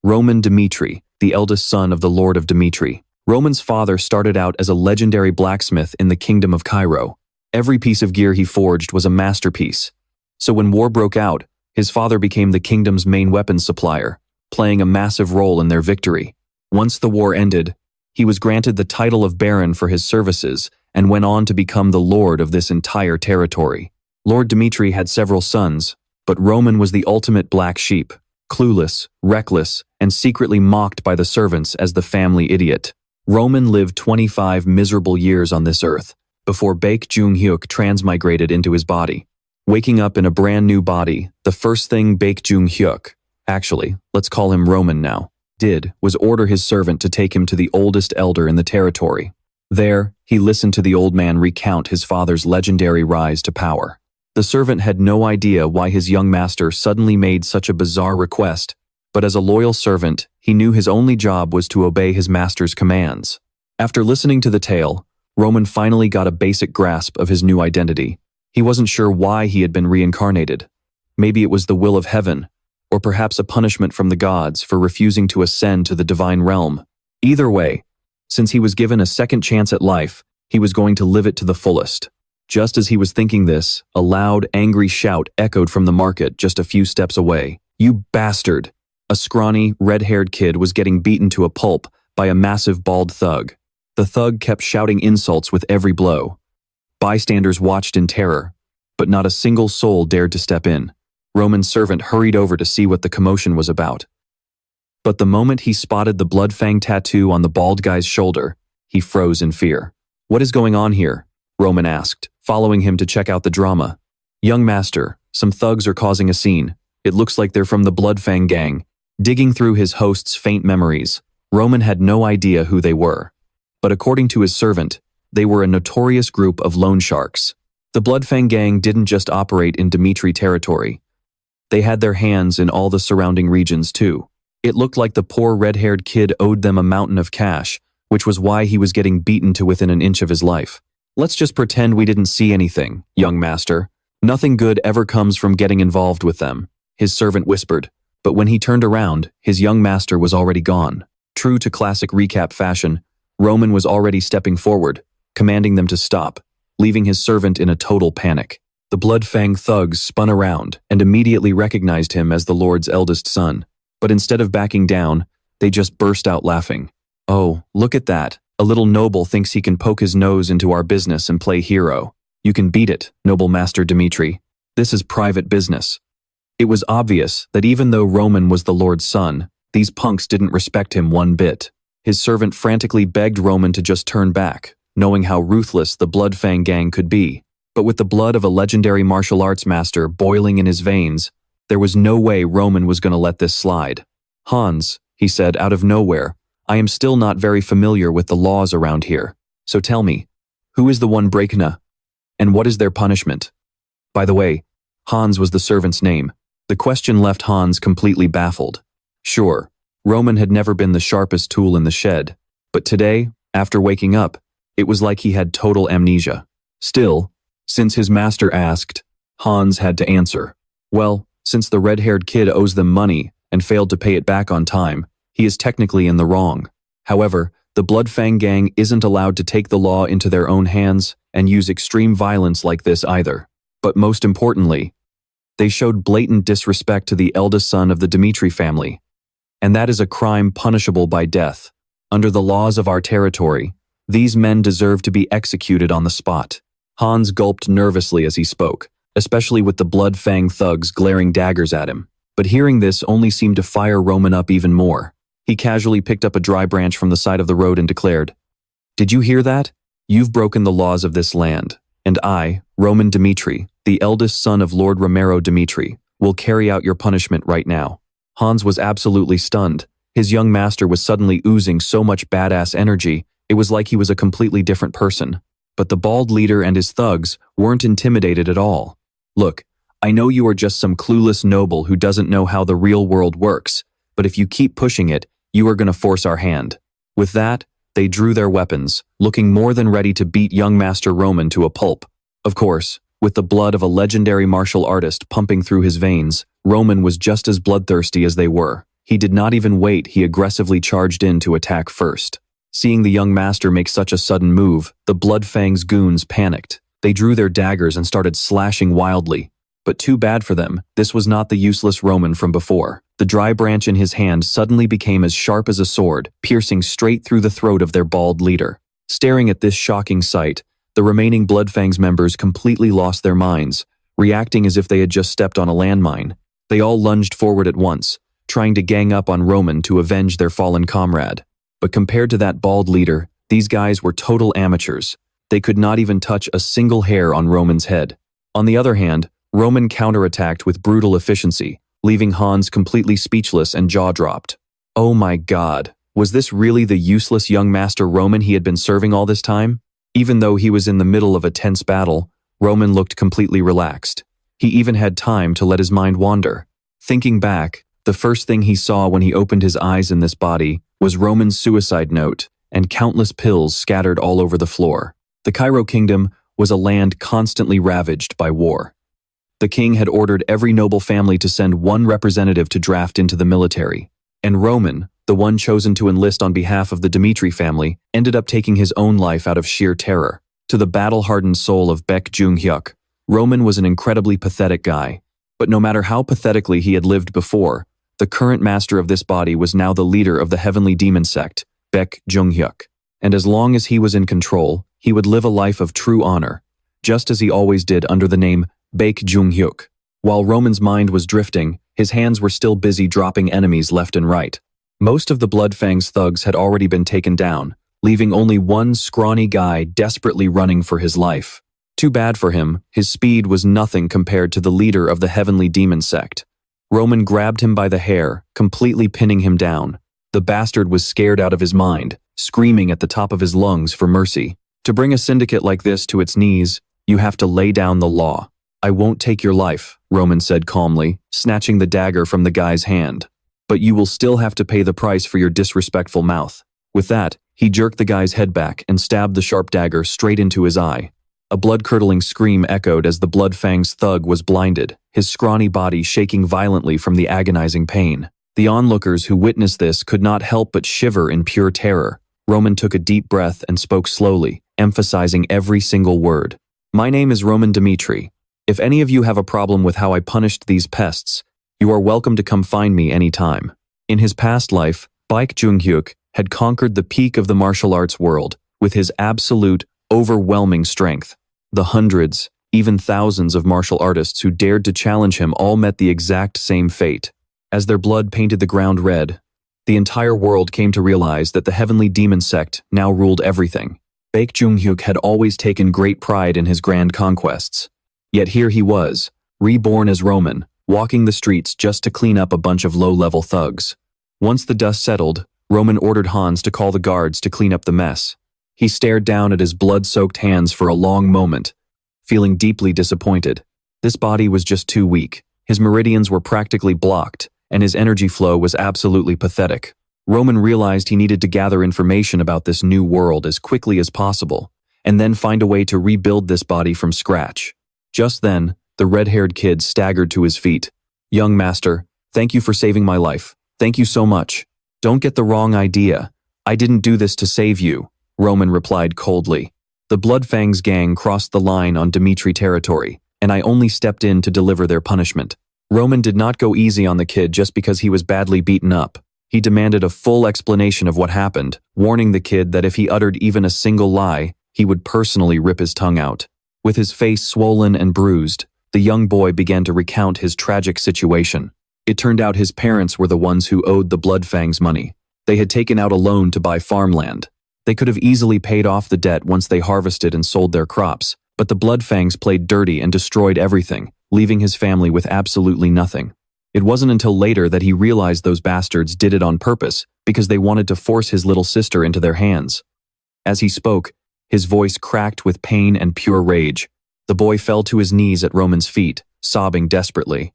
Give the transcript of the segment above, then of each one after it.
Roman Dmitri, the eldest son of the Lord of Dmitri. Roman's father started out as a legendary blacksmith in the Kingdom of Cairo. Every piece of gear he forged was a masterpiece. So when war broke out, his father became the kingdom's main weapons supplier, playing a massive role in their victory. Once the war ended, he was granted the title of Baron for his services and went on to become the lord of this entire territory. Lord Dmitri had several sons, but Roman was the ultimate black sheep, clueless, reckless, and secretly mocked by the servants as the family idiot. Roman lived 25 miserable years on this earth, before Baek Jung-hyuk transmigrated into his body. Waking up in a brand new body, the first thing Baek Jung-hyuk, actually, let's call him Roman now, did was order his servant to take him to the oldest elder in the territory. There, he listened to the old man recount his father's legendary rise to power. The servant had no idea why his young master suddenly made such a bizarre request, but as a loyal servant, he knew his only job was to obey his master's commands. After listening to the tale, Roman finally got a basic grasp of his new identity. He wasn't sure why he had been reincarnated. Maybe it was the will of heaven, or perhaps a punishment from the gods for refusing to ascend to the divine realm. Either way, since he was given a second chance at life, he was going to live it to the fullest. Just as he was thinking this, a loud, angry shout echoed from the market just a few steps away. "You bastard!" A scrawny, red-haired kid was getting beaten to a pulp by a massive bald thug. The thug kept shouting insults with every blow. Bystanders watched in terror, but not a single soul dared to step in. Roman's servant hurried over to see what the commotion was about. But the moment he spotted the Blood Fang tattoo on the bald guy's shoulder, he froze in fear. "What is going on here?" Roman asked, following him to check out the drama. "Young master, some thugs are causing a scene. It looks like they're from the Blood Fang gang." Digging through his host's faint memories, Roman had no idea who they were. But according to his servant, they were a notorious group of loan sharks. The Blood Fang gang didn't just operate in Dmitri territory. They had their hands in all the surrounding regions too. It looked like the poor red-haired kid owed them a mountain of cash, which was why he was getting beaten to within an inch of his life. "Let's just pretend we didn't see anything, young master. Nothing good ever comes from getting involved with them," his servant whispered. But when he turned around, his young master was already gone. True to classic recap fashion, Roman was already stepping forward, commanding them to stop, leaving his servant in a total panic. The Blood Fang thugs spun around and immediately recognized him as the Lord's eldest son. But instead of backing down, they just burst out laughing. "Oh, look at that. A little noble thinks he can poke his nose into our business and play hero. You can beat it, noble master Dmitri. This is private business." It was obvious that even though Roman was the Lord's son, these punks didn't respect him one bit. His servant frantically begged Roman to just turn back, knowing how ruthless the Blood Fang gang could be. But with the blood of a legendary martial arts master boiling in his veins, there was no way Roman was going to let this slide. "Hans," he said out of nowhere, "I am still not very familiar with the laws around here. So tell me, who is the one breakna? And what is their punishment?" By the way, Hans was the servant's name. The question left Hans completely baffled. Sure, Roman had never been the sharpest tool in the shed, but today, after waking up, it was like he had total amnesia. Still, since his master asked, Hans had to answer. Well, since the red-haired kid owes them money and failed to pay it back on time, he is technically in the wrong. However, the Blood Fang gang isn't allowed to take the law into their own hands and use extreme violence like this either. But most importantly, they showed blatant disrespect to the eldest son of the Dmitri family. And that is a crime punishable by death. Under the laws of our territory, these men deserve to be executed on the spot. Hans gulped nervously as he spoke, especially with the Blood Fang thugs glaring daggers at him. But hearing this only seemed to fire Roman up even more. He casually picked up a dry branch from the side of the road and declared, "Did you hear that? You've broken the laws of this land, and I, Roman Dmitri, the eldest son of Lord Romero Dmitri, will carry out your punishment right now." Hans was absolutely stunned. His young master was suddenly oozing so much badass energy, it was like he was a completely different person. But the bald leader and his thugs weren't intimidated at all. "Look, I know you are just some clueless noble who doesn't know how the real world works, but if you keep pushing it, you are going to force our hand." With that, they drew their weapons, looking more than ready to beat young Master Roman to a pulp. Of course, with the blood of a legendary martial artist pumping through his veins, Roman was just as bloodthirsty as they were. He did not even wait, he aggressively charged in to attack first. Seeing the young master make such a sudden move, the Blood Fang's goons panicked. They drew their daggers and started slashing wildly. But too bad for them, this was not the useless Roman from before. The dry branch in his hand suddenly became as sharp as a sword, piercing straight through the throat of their bald leader. Staring at this shocking sight, the remaining Blood Fang's members completely lost their minds, reacting as if they had just stepped on a landmine. They all lunged forward at once, trying to gang up on Roman to avenge their fallen comrade. But compared to that bald leader, these guys were total amateurs. They could not even touch a single hair on Roman's head. On the other hand, Roman counterattacked with brutal efficiency, leaving Hans completely speechless and jaw-dropped. Oh my god, was this really the useless young master Roman he had been serving all this time? Even though he was in the middle of a tense battle, Roman looked completely relaxed. He even had time to let his mind wander. Thinking back, the first thing he saw when he opened his eyes in this body was Roman's suicide note and countless pills scattered all over the floor. The Cairo Kingdom was a land constantly ravaged by war. The king had ordered every noble family to send one representative to draft into the military, and Roman, the one chosen to enlist on behalf of the Dmitri family, ended up taking his own life out of sheer terror. To the battle-hardened soul of Baek Jung-hyuk, Roman was an incredibly pathetic guy. But no matter how pathetically he had lived before, the current master of this body was now the leader of the heavenly demon sect, Baek Jung-hyuk. And as long as he was in control, he would live a life of true honor, just as he always did under the name Baek Jung-hyuk. While Roman's mind was drifting, his hands were still busy dropping enemies left and right. Most of the Blood Fang's thugs had already been taken down, leaving only one scrawny guy desperately running for his life. Too bad for him, his speed was nothing compared to the leader of the heavenly demon sect. Roman grabbed him by the hair, completely pinning him down. The bastard was scared out of his mind, screaming at the top of his lungs for mercy. To bring a syndicate like this to its knees, you have to lay down the law. I won't take your life, Roman said calmly, snatching the dagger from the guy's hand. But you will still have to pay the price for your disrespectful mouth. With that, he jerked the guy's head back and stabbed the sharp dagger straight into his eye. A blood-curdling scream echoed as the Blood Fang's thug was blinded, his scrawny body shaking violently from the agonizing pain. The onlookers who witnessed this could not help but shiver in pure terror. Roman took a deep breath and spoke slowly, emphasizing every single word. My name is Roman Dmitri. If any of you have a problem with how I punished these pests, you are welcome to come find me anytime. In his past life, Baek Jung-hyuk had conquered the peak of the martial arts world with his absolute, overwhelming strength. The hundreds, even thousands of martial artists who dared to challenge him all met the exact same fate. As their blood painted the ground red, the entire world came to realize that the heavenly demon sect now ruled everything. Baek Jung-hyuk had always taken great pride in his grand conquests. Yet here he was, reborn as Roman, walking the streets just to clean up a bunch of low-level thugs. Once the dust settled, Roman ordered Hans to call the guards to clean up the mess. He stared down at his blood-soaked hands for a long moment, feeling deeply disappointed. This body was just too weak. His meridians were practically blocked, and his energy flow was absolutely pathetic. Roman realized he needed to gather information about this new world as quickly as possible, and then find a way to rebuild this body from scratch. Just then, the red-haired kid staggered to his feet. Young master, thank you for saving my life. Thank you so much. Don't get the wrong idea. I didn't do this to save you, Roman replied coldly. The Blood Fang's gang crossed the line on Dmitri territory, and I only stepped in to deliver their punishment. Roman did not go easy on the kid just because he was badly beaten up. He demanded a full explanation of what happened, warning the kid that if he uttered even a single lie, he would personally rip his tongue out. With his face swollen and bruised, the young boy began to recount his tragic situation. It turned out his parents were the ones who owed the Blood Fangs money. They had taken out a loan to buy farmland. They could have easily paid off the debt once they harvested and sold their crops, but the Blood Fangs played dirty and destroyed everything, leaving his family with absolutely nothing. It wasn't until later that he realized those bastards did it on purpose because they wanted to force his little sister into their hands. As he spoke, his voice cracked with pain and pure rage. The boy fell to his knees at Roman's feet, sobbing desperately.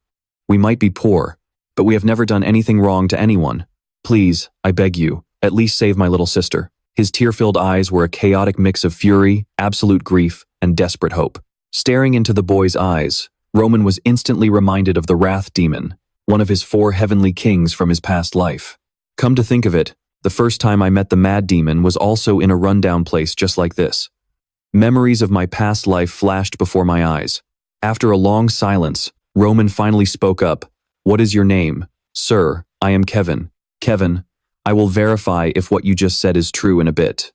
We might be poor, but we have never done anything wrong to anyone. Please, I beg you, at least save my little sister. His tear-filled eyes were a chaotic mix of fury, absolute grief, and desperate hope. Staring into the boy's eyes, Roman was instantly reminded of the Wrath Demon. one of his 4 heavenly kings from his past life. Come to think of it, the first time I met the mad demon was also in a rundown place just like this. Memories of my past life flashed before my eyes. After a long silence, Roman finally spoke up. What is your name? Sir, I am Kevin. Kevin, I will verify if what you just said is true in a bit.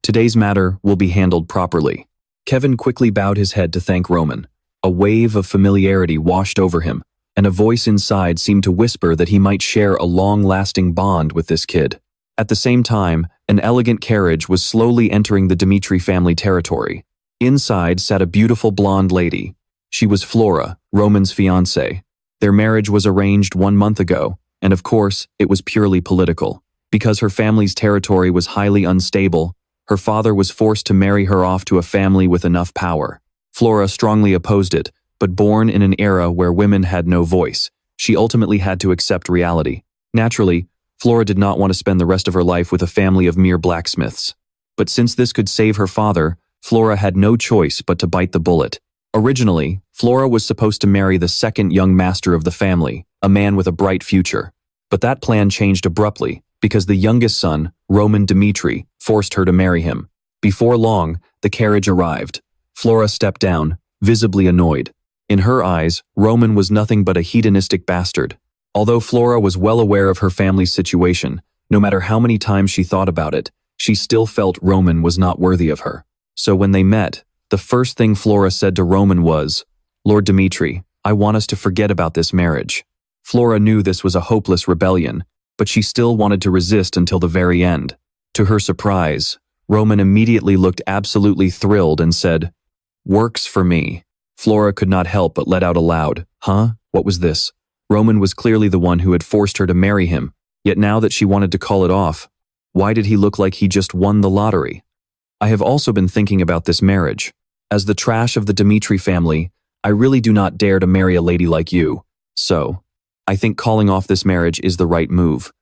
Today's matter will be handled properly. Kevin quickly bowed his head to thank Roman. A wave of familiarity washed over him, and a voice inside seemed to whisper that he might share a long-lasting bond with this kid. At the same time, an elegant carriage was slowly entering the Dimitri family territory. Inside sat a beautiful blonde lady. She was Flora, Roman's fiancée. Their marriage was arranged 1 month ago, and of course, it was purely political. Because her family's territory was highly unstable, her father was forced to marry her off to a family with enough power. Flora strongly opposed it, but born in an era where women had no voice, she ultimately had to accept reality. Naturally, Flora did not want to spend the rest of her life with a family of mere blacksmiths. But since this could save her father, Flora had no choice but to bite the bullet. Originally, Flora was supposed to marry the second young master of the family, a man with a bright future. But that plan changed abruptly, because the youngest son, Roman Dimitri, forced her to marry him. Before long, the carriage arrived. Flora stepped down, visibly annoyed. In her eyes, Roman was nothing but a hedonistic bastard. Although Flora was well aware of her family's situation, no matter how many times she thought about it, she still felt Roman was not worthy of her. So when they met, the first thing Flora said to Roman was, "Lord Dimitri, I want us to forget about this marriage." Flora knew this was a hopeless rebellion, but she still wanted to resist until the very end. To her surprise, Roman immediately looked absolutely thrilled and said, "Works for me." Flora could not help but let out a loud, "Huh? What was this?" Roman was clearly the one who had forced her to marry him, yet now that she wanted to call it off, why did he look like he just won the lottery? I have also been thinking about this marriage. As the trash of the Dimitri family, I really do not dare to marry a lady like you. So, I think calling off this marriage is the right move.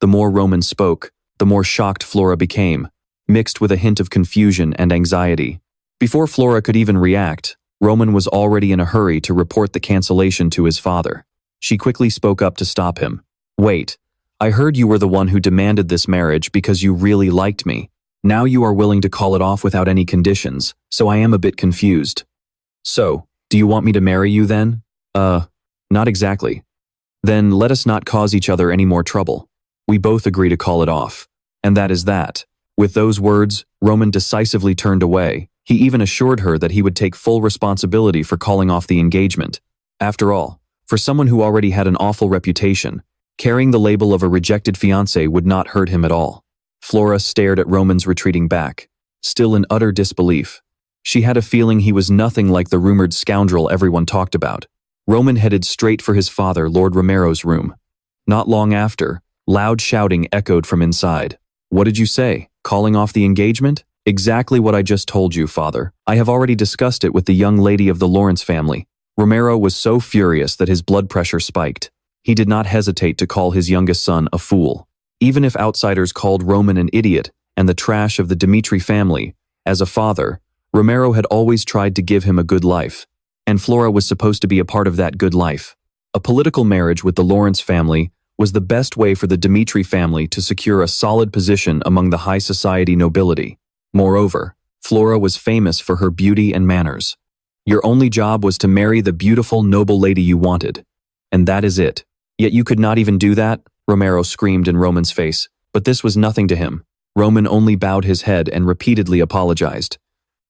The more Roman spoke, the more shocked Flora became, mixed with a hint of confusion and anxiety. Before Flora could even react, Roman was already in a hurry to report the cancellation to his father. She quickly spoke up to stop him. "Wait, I heard you were the one who demanded this marriage because you really liked me. Now you are willing to call it off without any conditions, so I am a bit confused. So, do you want me to marry you then?" Not exactly." "Then let us not cause each other any more trouble. We both agree to call it off. And that is that." With those words, Roman decisively turned away. He even assured her that he would take full responsibility for calling off the engagement. After all, for someone who already had an awful reputation, carrying the label of a rejected fiancé would not hurt him at all. Flora stared at Roman's retreating back, still in utter disbelief. She had a feeling he was nothing like the rumored scoundrel everyone talked about. Roman headed straight for his father, Lord Romero's room. Not long after, loud shouting echoed from inside. "What did you say? Calling off the engagement?" "Exactly what I just told you, father. I have already discussed it with the young lady of the Lawrence family." Romero was so furious that his blood pressure spiked. He did not hesitate to call his youngest son a fool. Even if outsiders called Roman an idiot and the trash of the Dimitri family, as a father, Romero had always tried to give him a good life. And Flora was supposed to be a part of that good life. A political marriage with the Lawrence family was the best way for the Dimitri family to secure a solid position among the high society nobility. Moreover, Flora was famous for her beauty and manners. Your only job was to marry the beautiful, noble lady you wanted. And that is it. Yet you could not even do that, Romero screamed in Roman's face. But this was nothing to him. Roman only bowed his head and repeatedly apologized.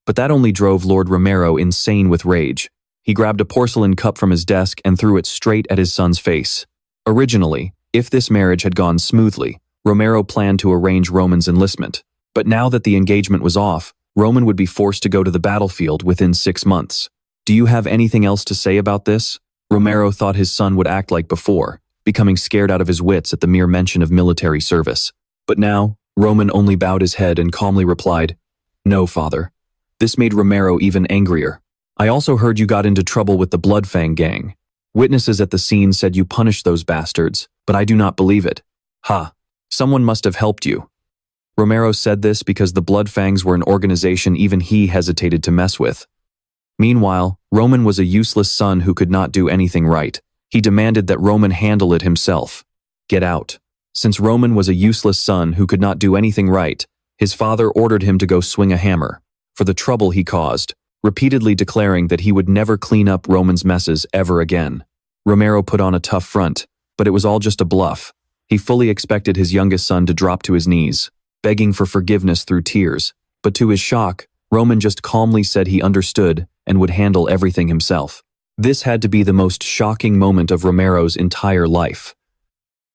But that only drove Lord Romero insane with rage. He grabbed a porcelain cup from his desk and threw it straight at his son's face. Originally, if this marriage had gone smoothly, Romero planned to arrange Roman's enlistment. But now that the engagement was off, Roman would be forced to go to the battlefield within 6 months. "Do you have anything else to say about this?" Romero thought his son would act like before, becoming scared out of his wits at the mere mention of military service. But now, Roman only bowed his head and calmly replied, "No, father." This made Romero even angrier. "I also heard you got into trouble with the Blood Fang gang. Witnesses at the scene said you punished those bastards, but I do not believe it." "Ha! Someone must have helped you." Romero said this because the Blood Fangs were an organization even he hesitated to mess with. Meanwhile, Roman was a useless son who could not do anything right. He demanded that Roman handle it himself. Get out. Since Roman was a useless son who could not do anything right, his father ordered him to go swing a hammer for the trouble he caused, repeatedly declaring that he would never clean up Roman's messes ever again. Romero put on a tough front, but it was all just a bluff. He fully expected his youngest son to drop to his knees, begging for forgiveness through tears, but to his shock, Roman just calmly said he understood and would handle everything himself. This had to be the most shocking moment of Romero's entire life.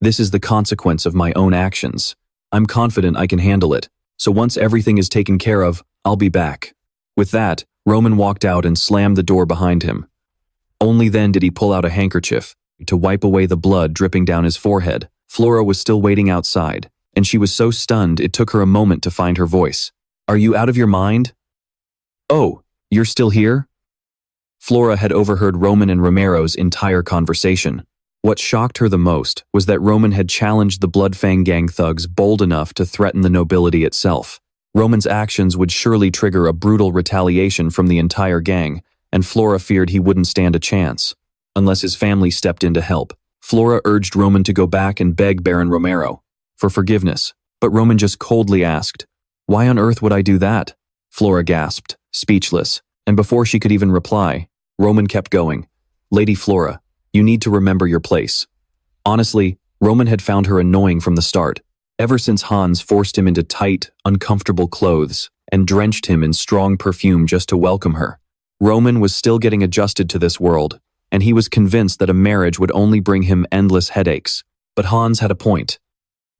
This is the consequence of my own actions. I'm confident I can handle it, so once everything is taken care of, I'll be back. With that, Roman walked out and slammed the door behind him. Only then did he pull out a handkerchief to wipe away the blood dripping down his forehead. Flora was still waiting outside, and she was so stunned it took her a moment to find her voice. Are you out of your mind? Oh, you're still here? Flora had overheard Roman and Romero's entire conversation. What shocked her the most was that Roman had challenged the Blood Fang gang thugs bold enough to threaten the nobility itself. Roman's actions would surely trigger a brutal retaliation from the entire gang, and Flora feared he wouldn't stand a chance, unless his family stepped in to help. Flora urged Roman to go back and beg Baron Romero for forgiveness, but Roman just coldly asked, "Why on earth would I do that?" Flora gasped, speechless, and before she could even reply, Roman kept going. "Lady Flora, you need to remember your place." Honestly, Roman had found her annoying from the start, ever since Hans forced him into tight, uncomfortable clothes and drenched him in strong perfume just to welcome her. Roman was still getting adjusted to this world, and he was convinced that a marriage would only bring him endless headaches. But Hans had a point.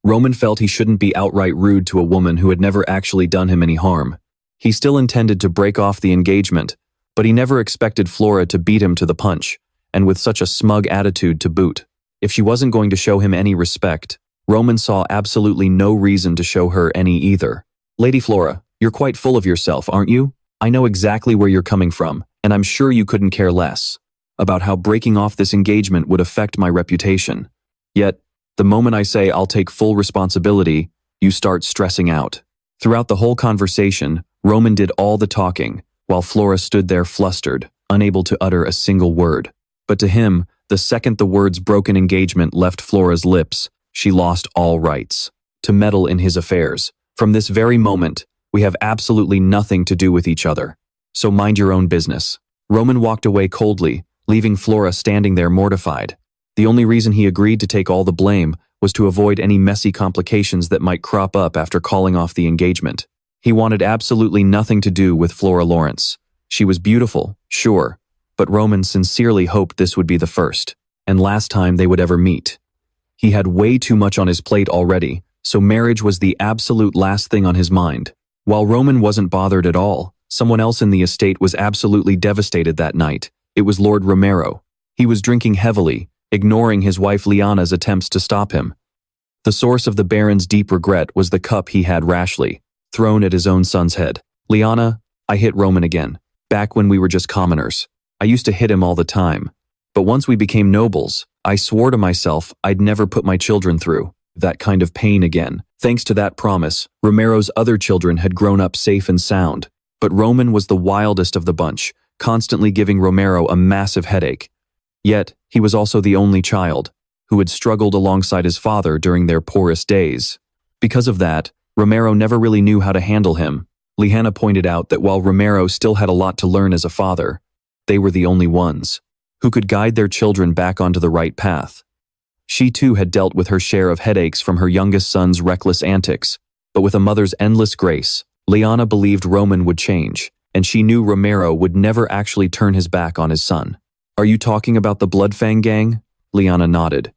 Roman felt he shouldn't be outright rude to a woman who had never actually done him any harm. He still intended to break off the engagement, but he never expected Flora to beat him to the punch, and with such a smug attitude to boot. If she wasn't going to show him any respect, Roman saw absolutely no reason to show her any either. "Lady Flora, you're quite full of yourself, aren't you? I know exactly where you're coming from, and I'm sure you couldn't care less about how breaking off this engagement would affect my reputation. Yet, the moment I say I'll take full responsibility, you start stressing out." Throughout the whole conversation, Roman did all the talking, while Flora stood there flustered, unable to utter a single word. But to him, the second the words "broken engagement" left Flora's lips, she lost all rights to meddle in his affairs. From this very moment, we have absolutely nothing to do with each other. So mind your own business. Roman walked away coldly, leaving Flora standing there mortified. The only reason he agreed to take all the blame was to avoid any messy complications that might crop up after calling off the engagement. He wanted absolutely nothing to do with Flora Lawrence. She was beautiful, sure, but Roman sincerely hoped this would be the first and last time they would ever meet. He had way too much on his plate already, so marriage was the absolute last thing on his mind. While Roman wasn't bothered at all, someone else in the estate was absolutely devastated that night. It was Lord Romero. He was drinking heavily, ignoring his wife Liana's attempts to stop him. The source of the Baron's deep regret was the cup he had rashly thrown at his own son's head. "Liana, I hit Roman again, back when we were just commoners. I used to hit him all the time. But once we became nobles, I swore to myself I'd never put my children through that kind of pain again." Thanks to that promise, Romero's other children had grown up safe and sound. But Roman was the wildest of the bunch, constantly giving Romero a massive headache. Yet, he was also the only child, who had struggled alongside his father during their poorest days. Because of that, Romero never really knew how to handle him. Liana pointed out that while Romero still had a lot to learn as a father, they were the only ones who could guide their children back onto the right path. She too had dealt with her share of headaches from her youngest son's reckless antics, but with a mother's endless grace, Liana believed Roman would change, and she knew Romero would never actually turn his back on his son. "Are you talking about the Blood Fang gang?" Liana nodded.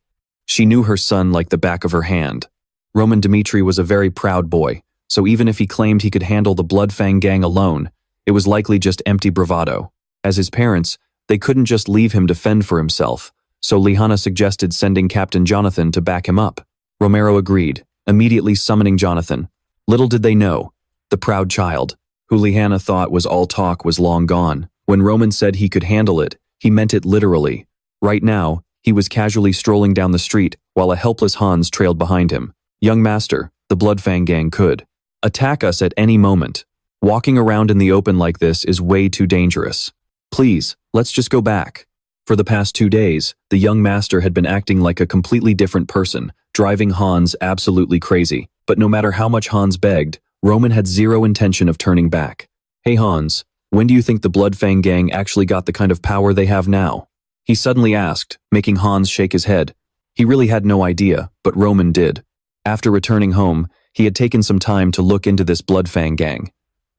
She knew her son like the back of her hand. Roman Dmitri was a very proud boy, so even if he claimed he could handle the Blood Fang gang alone, it was likely just empty bravado. As his parents, they couldn't just leave him to fend for himself, so Liana suggested sending Captain Jonathan to back him up. Romero agreed, immediately summoning Jonathan. Little did they know, the proud child, who Liana thought was all talk, was long gone. When Roman said he could handle it, he meant it literally. Right now, he was casually strolling down the street while a helpless Hans trailed behind him. "Young master, the Blood Fang gang could attack us at any moment. Walking around in the open like this is way too dangerous. Please, let's just go back." For the past 2 days, the young master had been acting like a completely different person, driving Hans absolutely crazy. But no matter how much Hans begged, Roman had zero intention of turning back. "Hey Hans, when do you think the Blood Fang gang actually got the kind of power they have now?" He suddenly asked, making Hans shake his head. He really had no idea, but Roman did. After returning home, he had taken some time to look into this Blood Fang gang.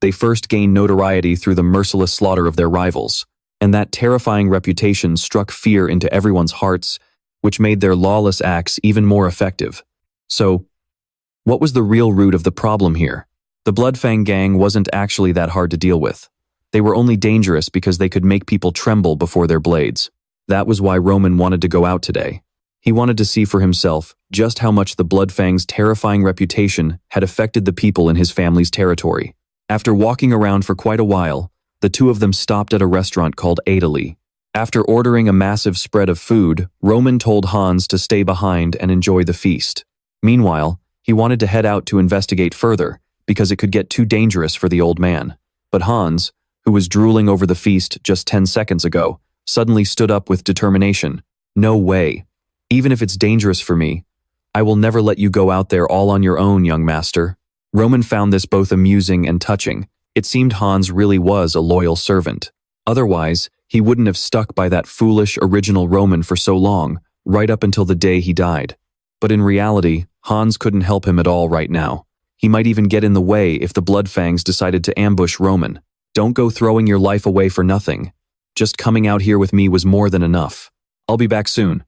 They first gained notoriety through the merciless slaughter of their rivals, and that terrifying reputation struck fear into everyone's hearts, which made their lawless acts even more effective. So, what was the real root of the problem here? The Blood Fang gang wasn't actually that hard to deal with. They were only dangerous because they could make people tremble before their blades. That was why Roman wanted to go out today. He wanted to see for himself just how much the Blood Fang's terrifying reputation had affected the people in his family's territory. After walking around for quite a while, the two of them stopped at a restaurant called Italy. After ordering a massive spread of food, Roman told Hans to stay behind and enjoy the feast. Meanwhile, he wanted to head out to investigate further, because it could get too dangerous for the old man. But Hans, who was drooling over the feast just 10 seconds ago, suddenly stood up with determination. "No way. Even if it's dangerous for me, I will never let you go out there all on your own, young master." Roman found this both amusing and touching. It seemed Hans really was a loyal servant. Otherwise, he wouldn't have stuck by that foolish original Roman for so long, right up until the day he died. But in reality, Hans couldn't help him at all right now. He might even get in the way if the Blood Fangs decided to ambush Roman. "Don't go throwing your life away for nothing. Just coming out here with me was more than enough. I'll be back soon."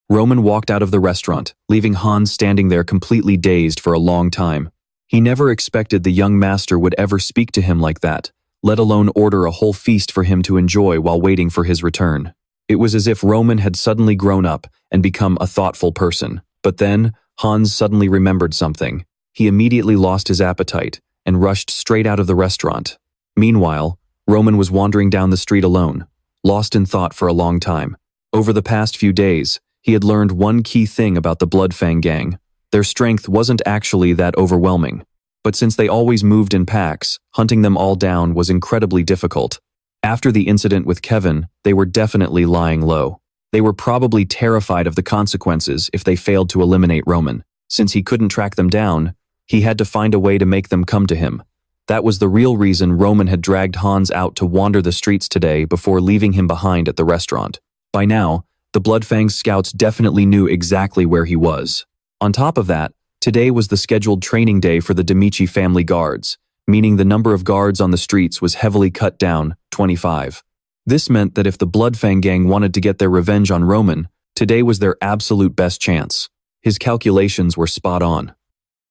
Roman walked out of the restaurant, leaving Hans standing there completely dazed for a long time. He never expected the young master would ever speak to him like that, let alone order a whole feast for him to enjoy while waiting for his return. It was as if Roman had suddenly grown up and become a thoughtful person. But then, Hans suddenly remembered something. He immediately lost his appetite and rushed straight out of the restaurant. Meanwhile, Roman was wandering down the street alone, lost in thought for a long time. Over the past few days, he had learned one key thing about the Blood Fang gang. Their strength wasn't actually that overwhelming. But since they always moved in packs, hunting them all down was incredibly difficult. After the incident with Kevin, they were definitely lying low. They were probably terrified of the consequences if they failed to eliminate Roman. Since he couldn't track them down, he had to find a way to make them come to him. That was the real reason Roman had dragged Hans out to wander the streets today before leaving him behind at the restaurant. By now, the Blood Fang scouts definitely knew exactly where he was. On top of that, today was the scheduled training day for the Demichi family guards, meaning the number of guards on the streets was heavily cut down, 25. This meant that if the Blood Fang gang wanted to get their revenge on Roman, today was their absolute best chance. His calculations were spot on.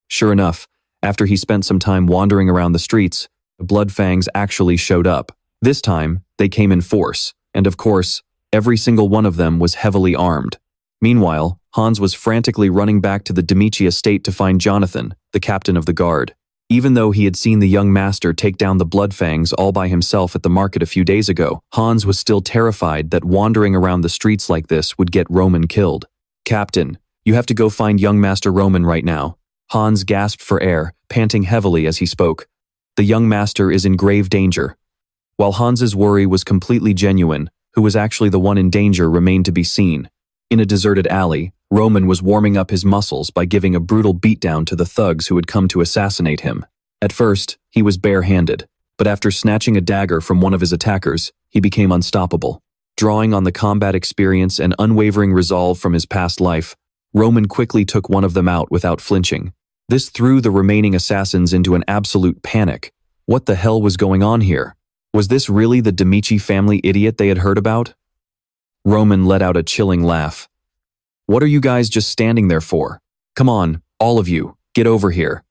Sure enough, after he spent some time wandering around the streets, the Blood Fangs actually showed up. This time, they came in force, and of course, every single one of them was heavily armed. Meanwhile, Hans was frantically running back to the Demichi estate to find Jonathan, the captain of the guard. Even though he had seen the young master take down the Blood Fangs all by himself at the market a few days ago, Hans was still terrified that wandering around the streets like this would get Roman killed. "Captain, you have to go find young Master Roman right now." Hans gasped for air, panting heavily as he spoke. The young master is in grave danger. While Hans's worry was completely genuine, who was actually the one in danger remained to be seen. In a deserted alley, Roman was warming up his muscles by giving a brutal beatdown to the thugs who had come to assassinate him. At first, he was bare-handed, but after snatching a dagger from one of his attackers, he became unstoppable. Drawing on the combat experience and unwavering resolve from his past life, Roman quickly took one of them out without flinching. This threw the remaining assassins into an absolute panic. What the hell was going on here? Was this really the Demichi family idiot they had heard about? Roman let out a chilling laugh. "What are you guys just standing there for? Come on, all of you, get over here."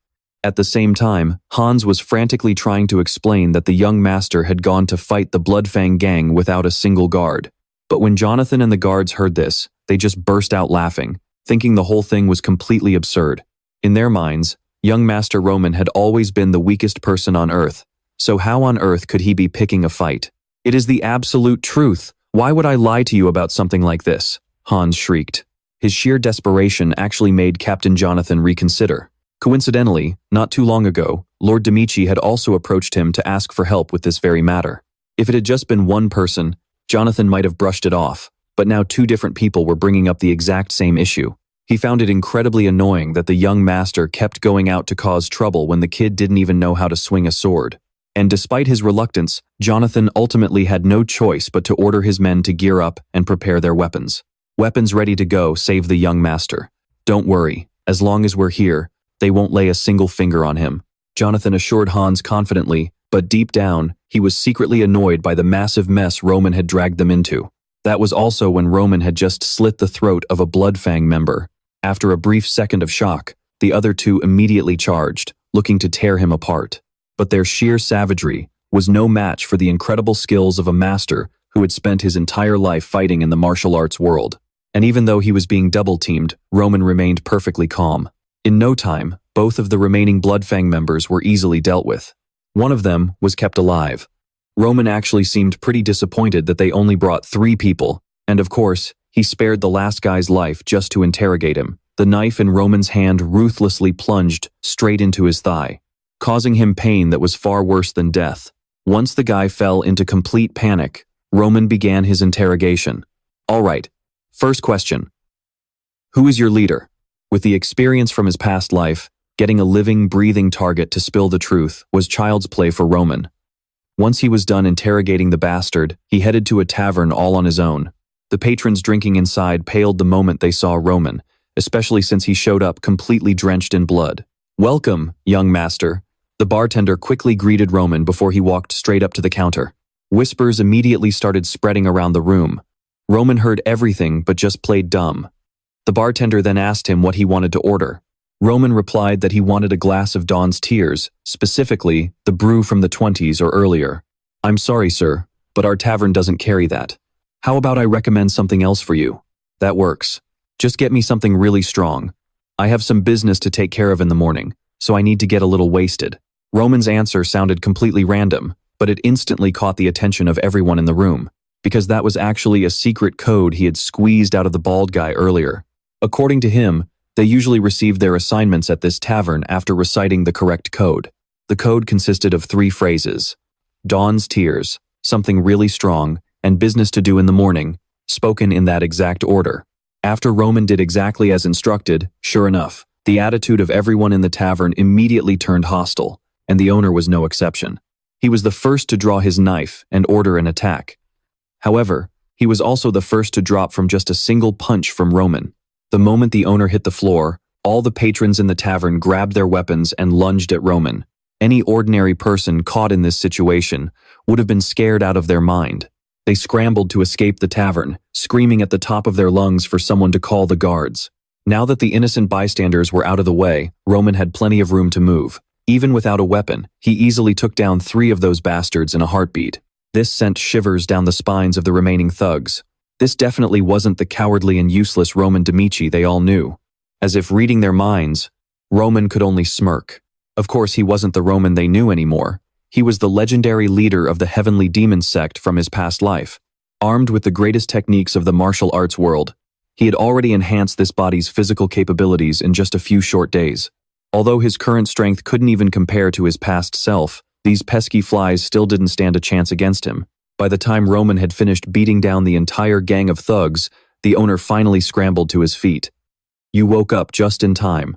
At the same time, Hans was frantically trying to explain that the young master had gone to fight the Blood Fang gang without a single guard. But when Jonathan and the guards heard this, they just burst out laughing, thinking the whole thing was completely absurd. In their minds, young Master Roman had always been the weakest person on Earth, so how on earth could he be picking a fight? "It is the absolute truth. Why would I lie to you about something like this?" Hans shrieked. His sheer desperation actually made Captain Jonathan reconsider. Coincidentally, not too long ago, Lord Demichi had also approached him to ask for help with this very matter. If it had just been one person, Jonathan might have brushed it off, but now two different people were bringing up the exact same issue. He found it incredibly annoying that the young master kept going out to cause trouble when the kid didn't even know how to swing a sword. And despite his reluctance, Jonathan ultimately had no choice but to order his men to gear up and prepare their weapons. Weapons ready to go save the young master. Don't worry, as long as we're here, they won't lay a single finger on him, Jonathan assured Hans confidently, but deep down, he was secretly annoyed by the massive mess Roman had dragged them into. That was also when Roman had just slit the throat of a Blood Fang member. After a brief second of shock, the other two immediately charged, looking to tear him apart. But their sheer savagery was no match for the incredible skills of a master who had spent his entire life fighting in the martial arts world. And even though he was being double-teamed, Roman remained perfectly calm. In no time, both of the remaining Blood Fang members were easily dealt with. One of them was kept alive. Roman actually seemed pretty disappointed that they only brought 3 people, and of course, he spared the last guy's life just to interrogate him. The knife in Roman's hand ruthlessly plunged straight into his thigh, causing him pain that was far worse than death. Once the guy fell into complete panic, Roman began his interrogation. All right, first question. Who is your leader? With the experience from his past life, getting a living, breathing target to spill the truth was child's play for Roman. Once he was done interrogating the bastard, he headed to a tavern all on his own. The patrons drinking inside paled the moment they saw Roman, especially since he showed up completely drenched in blood. Welcome, young master. The bartender quickly greeted Roman before he walked straight up to the counter. Whispers immediately started spreading around the room. Roman heard everything but just played dumb. The bartender then asked him what he wanted to order. Roman replied that he wanted a glass of Dawn's Tears, specifically the brew from the 20s or earlier. I'm sorry, sir, but our tavern doesn't carry that. How about I recommend something else for you? That works. Just get me something really strong. I have some business to take care of in the morning, so I need to get a little wasted. Roman's answer sounded completely random, but it instantly caught the attention of everyone in the room, because that was actually a secret code he had squeezed out of the bald guy earlier. According to him, they usually received their assignments at this tavern after reciting the correct code. The code consisted of 3 phrases: Dawn's Tears, something really strong, and business to do in the morning, spoken in that exact order. After Roman did exactly as instructed, sure enough, the attitude of everyone in the tavern immediately turned hostile, and the owner was no exception. He was the first to draw his knife and order an attack. However, he was also the first to drop from just a single punch from Roman. The moment the owner hit the floor, all the patrons in the tavern grabbed their weapons and lunged at Roman. Any ordinary person caught in this situation would have been scared out of their mind. They scrambled to escape the tavern, screaming at the top of their lungs for someone to call the guards. Now that the innocent bystanders were out of the way, Roman had plenty of room to move. Even without a weapon, he easily took down 3 of those bastards in a heartbeat. This sent shivers down the spines of the remaining thugs. This definitely wasn't the cowardly and useless Roman Demichi they all knew. As if reading their minds, Roman could only smirk. Of course, he wasn't the Roman they knew anymore. He was the legendary leader of the Heavenly Demon sect from his past life. Armed with the greatest techniques of the martial arts world, he had already enhanced this body's physical capabilities in just a few short days. Although his current strength couldn't even compare to his past self, these pesky flies still didn't stand a chance against him. By the time Roman had finished beating down the entire gang of thugs, the owner finally scrambled to his feet. You woke up just in time.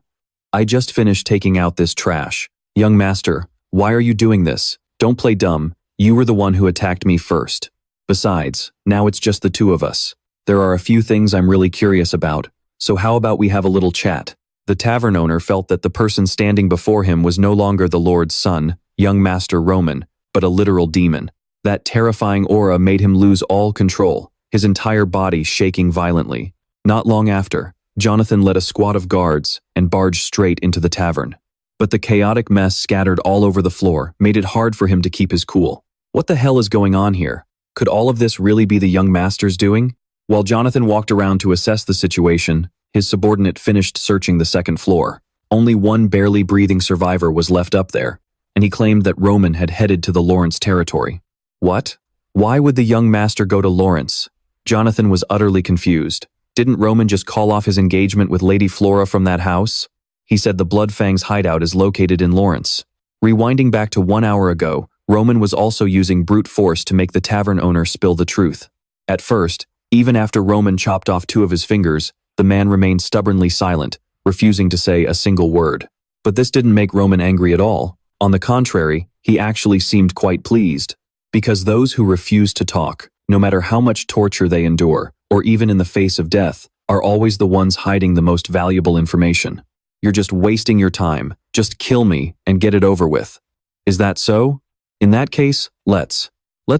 I just finished taking out this trash. Young master, why are you doing this? Don't play dumb. You were the one who attacked me first. Besides, now it's just the 2 of us. There are a few things I'm really curious about, so how about we have a little chat? The tavern owner felt that the person standing before him was no longer the Lord's son, young master Roman, but a literal demon. That terrifying aura made him lose all control, his entire body shaking violently. Not long after, Jonathan led a squad of guards and barged straight into the tavern. But the chaotic mess scattered all over the floor made it hard for him to keep his cool. What the hell is going on here? Could all of this really be the young master's doing? While Jonathan walked around to assess the situation, his subordinate finished searching the second floor. Only one barely breathing survivor was left up there, and he claimed that Roman had headed to the Lawrence territory. What? Why would the young master go to Lawrence? Jonathan was utterly confused. Didn't Roman just call off his engagement with Lady Flora from that house? He said the Blood Fang's hideout is located in Lawrence. Rewinding back to 1 hour ago, Roman was also using brute force to make the tavern owner spill the truth. At first, even after Roman chopped off 2 of his fingers, the man remained stubbornly silent, refusing to say a single word. But this didn't make Roman angry at all. On the contrary, he actually seemed quite pleased. Because those who refuse to talk, no matter how much torture they endure, or even in the face of death, are always the ones hiding the most valuable information. You're just wasting your time. Just kill me and get it over with. Is that so? In that case, let's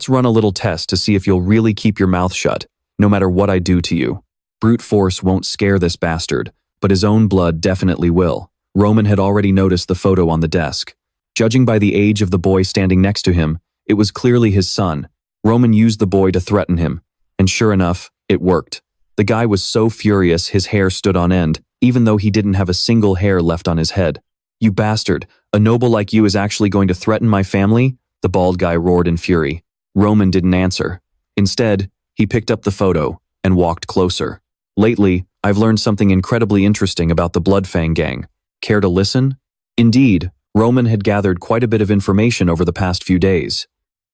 run a little test to see if you'll really keep your mouth shut, no matter what I do to you. Brute force won't scare this bastard, but his own blood definitely will. Roman had already noticed the photo on the desk. Judging by the age of the boy standing next to him, it was clearly his son. Roman used the boy to threaten him, and sure enough, it worked. The guy was so furious his hair stood on end, even though he didn't have a single hair left on his head. "You bastard, a noble like you is actually going to threaten my family?" the bald guy roared in fury. Roman didn't answer. Instead, he picked up the photo and walked closer. "Lately, I've learned something incredibly interesting about the Blood Fang gang. Care to listen?" Indeed, Roman had gathered quite a bit of information over the past few days.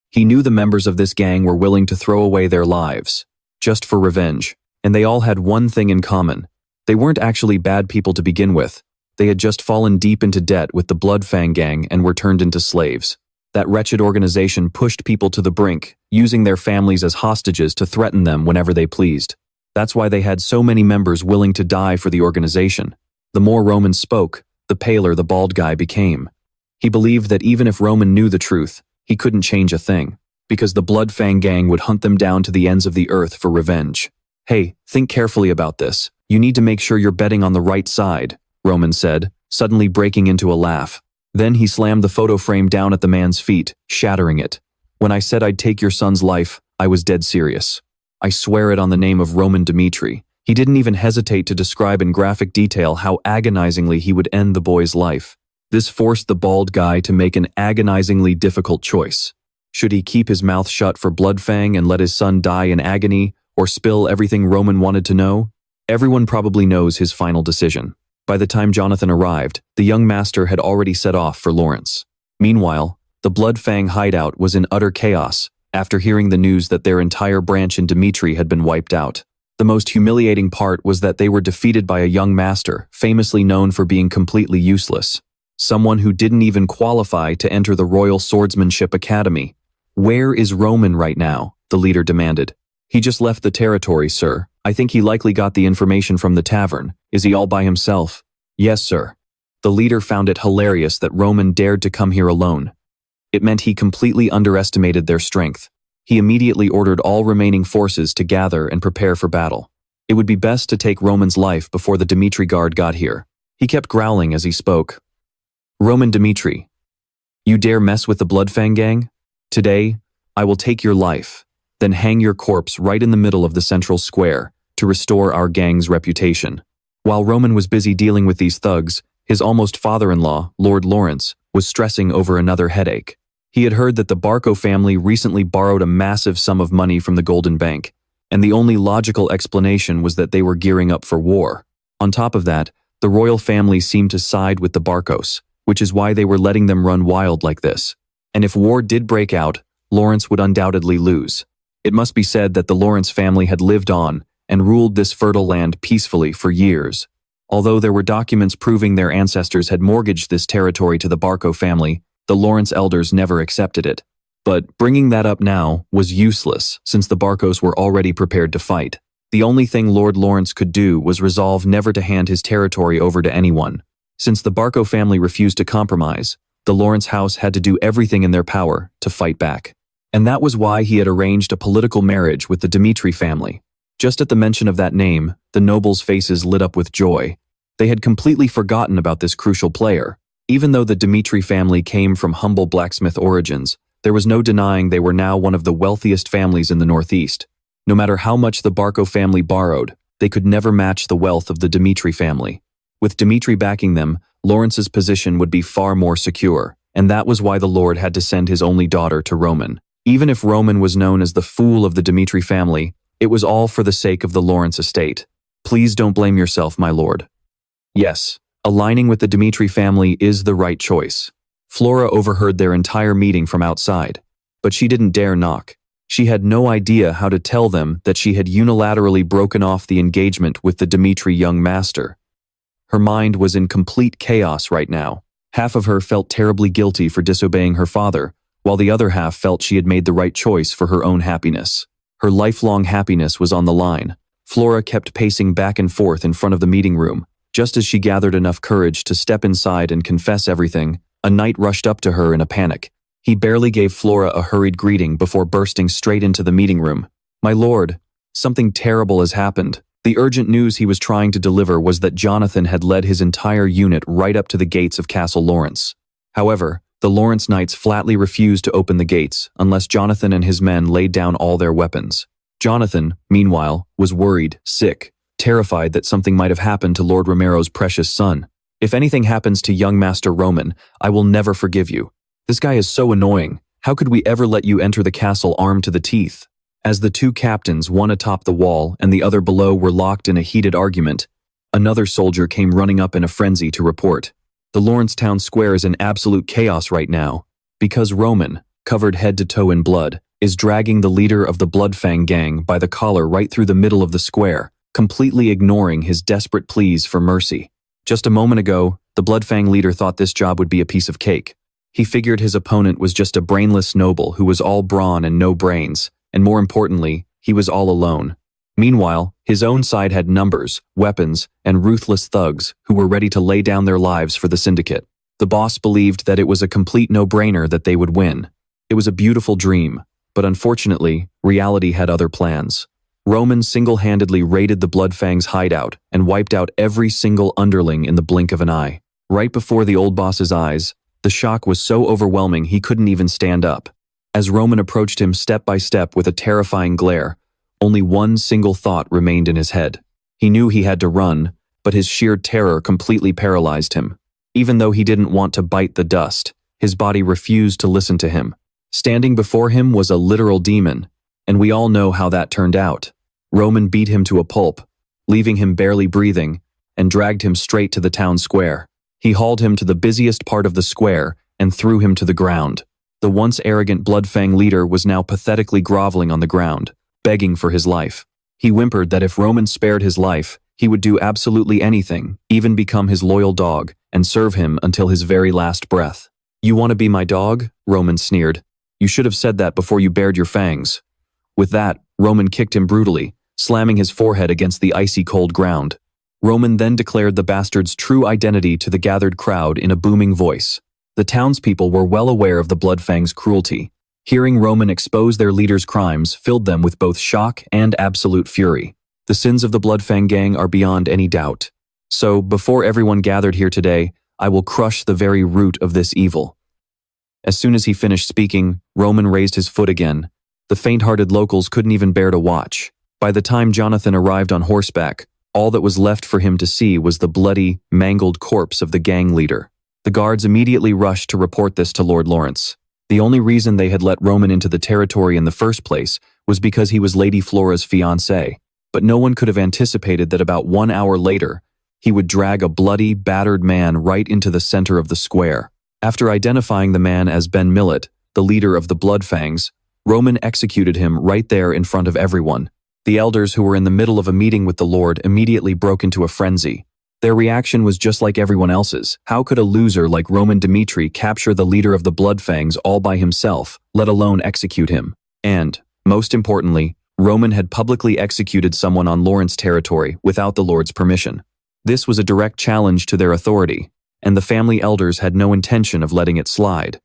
He knew the members of this gang were willing to throw away their lives, just for revenge, and they all had one thing in common. They weren't actually bad people to begin with. They had just fallen deep into debt with the Blood Fang gang and were turned into slaves. That wretched organization pushed people to the brink, using their families as hostages to threaten them whenever they pleased. That's why they had so many members willing to die for the organization. The more Roman spoke, the paler the bald guy became. He believed that even if Roman knew the truth, he couldn't change a thing, because the Blood Fang gang would hunt them down to the ends of the earth for revenge. "Hey, think carefully about this. You need to make sure you're betting on the right side," Roman said, suddenly breaking into a laugh. Then he slammed the photo frame down at the man's feet, shattering it. "When I said I'd take your son's life, I was dead serious. I swear it on the name of Roman Dmitri." He didn't even hesitate to describe in graphic detail how agonizingly he would end the boy's life. This forced the bald guy to make an agonizingly difficult choice. Should he keep his mouth shut for Blood Fang and let his son die in agony, or spill everything Roman wanted to know? Everyone probably knows his final decision. By the time Jonathan arrived, the young master had already set off for Lawrence. Meanwhile, the Blood Fang hideout was in utter chaos after hearing the news that their entire branch in Dmitri had been wiped out. The most humiliating part was that they were defeated by a young master, famously known for being completely useless. Someone who didn't even qualify to enter the Royal Swordsmanship Academy. "Where is Roman right now?" the leader demanded. "He just left the territory, sir. I think he likely got the information from the tavern. Is he all by himself?" "Yes, sir." The leader found it hilarious that Roman dared to come here alone. It meant he completely underestimated their strength. He immediately ordered all remaining forces to gather and prepare for battle. It would be best to take Roman's life before the Dmitri guard got here. He kept growling as he spoke. "Roman Dmitri, you dare mess with the Blood Fang gang? Today, I will take your life, then hang your corpse right in the middle of the central square to restore our gang's reputation." While Roman was busy dealing with these thugs, his almost father-in-law, Lord Lawrence, was stressing over another headache. He had heard that the Barco family recently borrowed a massive sum of money from the Golden Bank, and the only logical explanation was that they were gearing up for war. On top of that, the royal family seemed to side with the Barcos, which is why they were letting them run wild like this. And if war did break out, Lawrence would undoubtedly lose. It must be said that the Lawrence family had lived on and ruled this fertile land peacefully for years. Although there were documents proving their ancestors had mortgaged this territory to the Barco family, the Lawrence elders never accepted it. But bringing that up now was useless since the Barcos were already prepared to fight. The only thing Lord Lawrence could do was resolve never to hand his territory over to anyone. Since the Barco family refused to compromise, the Lawrence house had to do everything in their power to fight back. And that was why he had arranged a political marriage with the Dmitri family. Just at the mention of that name, the nobles' faces lit up with joy. They had completely forgotten about this crucial player. Even though the Dmitri family came from humble blacksmith origins, there was no denying they were now one of the wealthiest families in the Northeast. No matter how much the Barco family borrowed, they could never match the wealth of the Dmitri family. With Dmitri backing them, Lawrence's position would be far more secure, and that was why the Lord had to send his only daughter to Roman. Even if Roman was known as the fool of the Dmitri family, it was all for the sake of the Lawrence estate. "Please don't blame yourself, my lord." Yes, aligning with the Dmitri family is the right choice. Flora overheard their entire meeting from outside, but she didn't dare knock. She had no idea how to tell them that she had unilaterally broken off the engagement with the Dimitri young master. Her mind was in complete chaos right now. Half of her felt terribly guilty for disobeying her father, while the other half felt she had made the right choice for her own happiness. Her lifelong happiness was on the line. Flora kept pacing back and forth in front of the meeting room. Just as she gathered enough courage to step inside and confess everything, a knight rushed up to her in a panic. He barely gave Flora a hurried greeting before bursting straight into the meeting room. "My lord, something terrible has happened." The urgent news he was trying to deliver was that Jonathan had led his entire unit right up to the gates of Castle Lawrence. However, the Lawrence Knights flatly refused to open the gates unless Jonathan and his men laid down all their weapons. Jonathan, meanwhile, was worried, sick, terrified that something might have happened to Lord Romero's precious son. "If anything happens to young Master Roman, I will never forgive you. This guy is so annoying. How could we ever let you enter the castle armed to the teeth?" As the two captains, one atop the wall and the other below, were locked in a heated argument, another soldier came running up in a frenzy to report. "The Lawrence town square is in absolute chaos right now, because Roman, covered head to toe in blood, is dragging the leader of the Blood Fang gang by the collar right through the middle of the square, completely ignoring his desperate pleas for mercy. Just a moment ago, the Blood Fang leader thought this job would be a piece of cake. He figured his opponent was just a brainless noble who was all brawn and no brains, and more importantly, he was all alone. Meanwhile, his own side had numbers, weapons, and ruthless thugs who were ready to lay down their lives for the syndicate. The boss believed that it was a complete no-brainer that they would win. It was a beautiful dream, but unfortunately, reality had other plans. Roman single-handedly raided the Blood Fang's hideout and wiped out every single underling in the blink of an eye. Right before the old boss's eyes, the shock was so overwhelming he couldn't even stand up. As Roman approached him step by step with a terrifying glare, only one single thought remained in his head. He knew he had to run, but his sheer terror completely paralyzed him. Even though he didn't want to bite the dust, his body refused to listen to him. Standing before him was a literal demon, and we all know how that turned out. Roman beat him to a pulp, leaving him barely breathing, and dragged him straight to the town square. He hauled him to the busiest part of the square and threw him to the ground. The once arrogant Blood Fang leader was now pathetically groveling on the ground, begging for his life. He whimpered that if Roman spared his life, he would do absolutely anything, even become his loyal dog, and serve him until his very last breath. "You want to be my dog?" Roman sneered. "You should have said that before you bared your fangs." With that, Roman kicked him brutally, slamming his forehead against the icy cold ground. Roman then declared the bastard's true identity to the gathered crowd in a booming voice. The townspeople were well aware of the Blood Fang's cruelty. Hearing Roman expose their leader's crimes filled them with both shock and absolute fury. The sins of the Blood Fang gang are beyond any doubt. So, before everyone gathered here today, I will crush the very root of this evil. As soon as he finished speaking, Roman raised his foot again. The faint-hearted locals couldn't even bear to watch. By the time Jonathan arrived on horseback, all that was left for him to see was the bloody, mangled corpse of the gang leader. The guards immediately rushed to report this to Lord Lawrence. The only reason they had let Roman into the territory in the first place was because he was Lady Flora's fiancé, but no one could have anticipated that about 1 hour later, he would drag a bloody, battered man right into the center of the square. After identifying the man as Ben Millet, the leader of the Blood Fangs, Roman executed him right there in front of everyone. The elders who were in the middle of a meeting with the Lord immediately broke into a frenzy. Their reaction was just like everyone else's. How could a loser like Roman Dimitri capture the leader of the Blood Fangs all by himself, let alone execute him? And, most importantly, Roman had publicly executed someone on Lawrence territory without the Lord's permission. This was a direct challenge to their authority, and the family elders had no intention of letting it slide.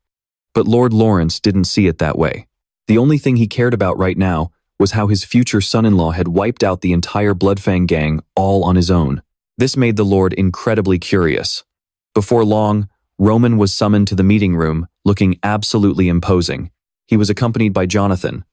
But Lord Lawrence didn't see it that way. The only thing he cared about right now was how his future son-in-law had wiped out the entire Blood Fang gang all on his own. This made the Lord incredibly curious. Before long, Roman was summoned to the meeting room, looking absolutely imposing. He was accompanied by Jonathan.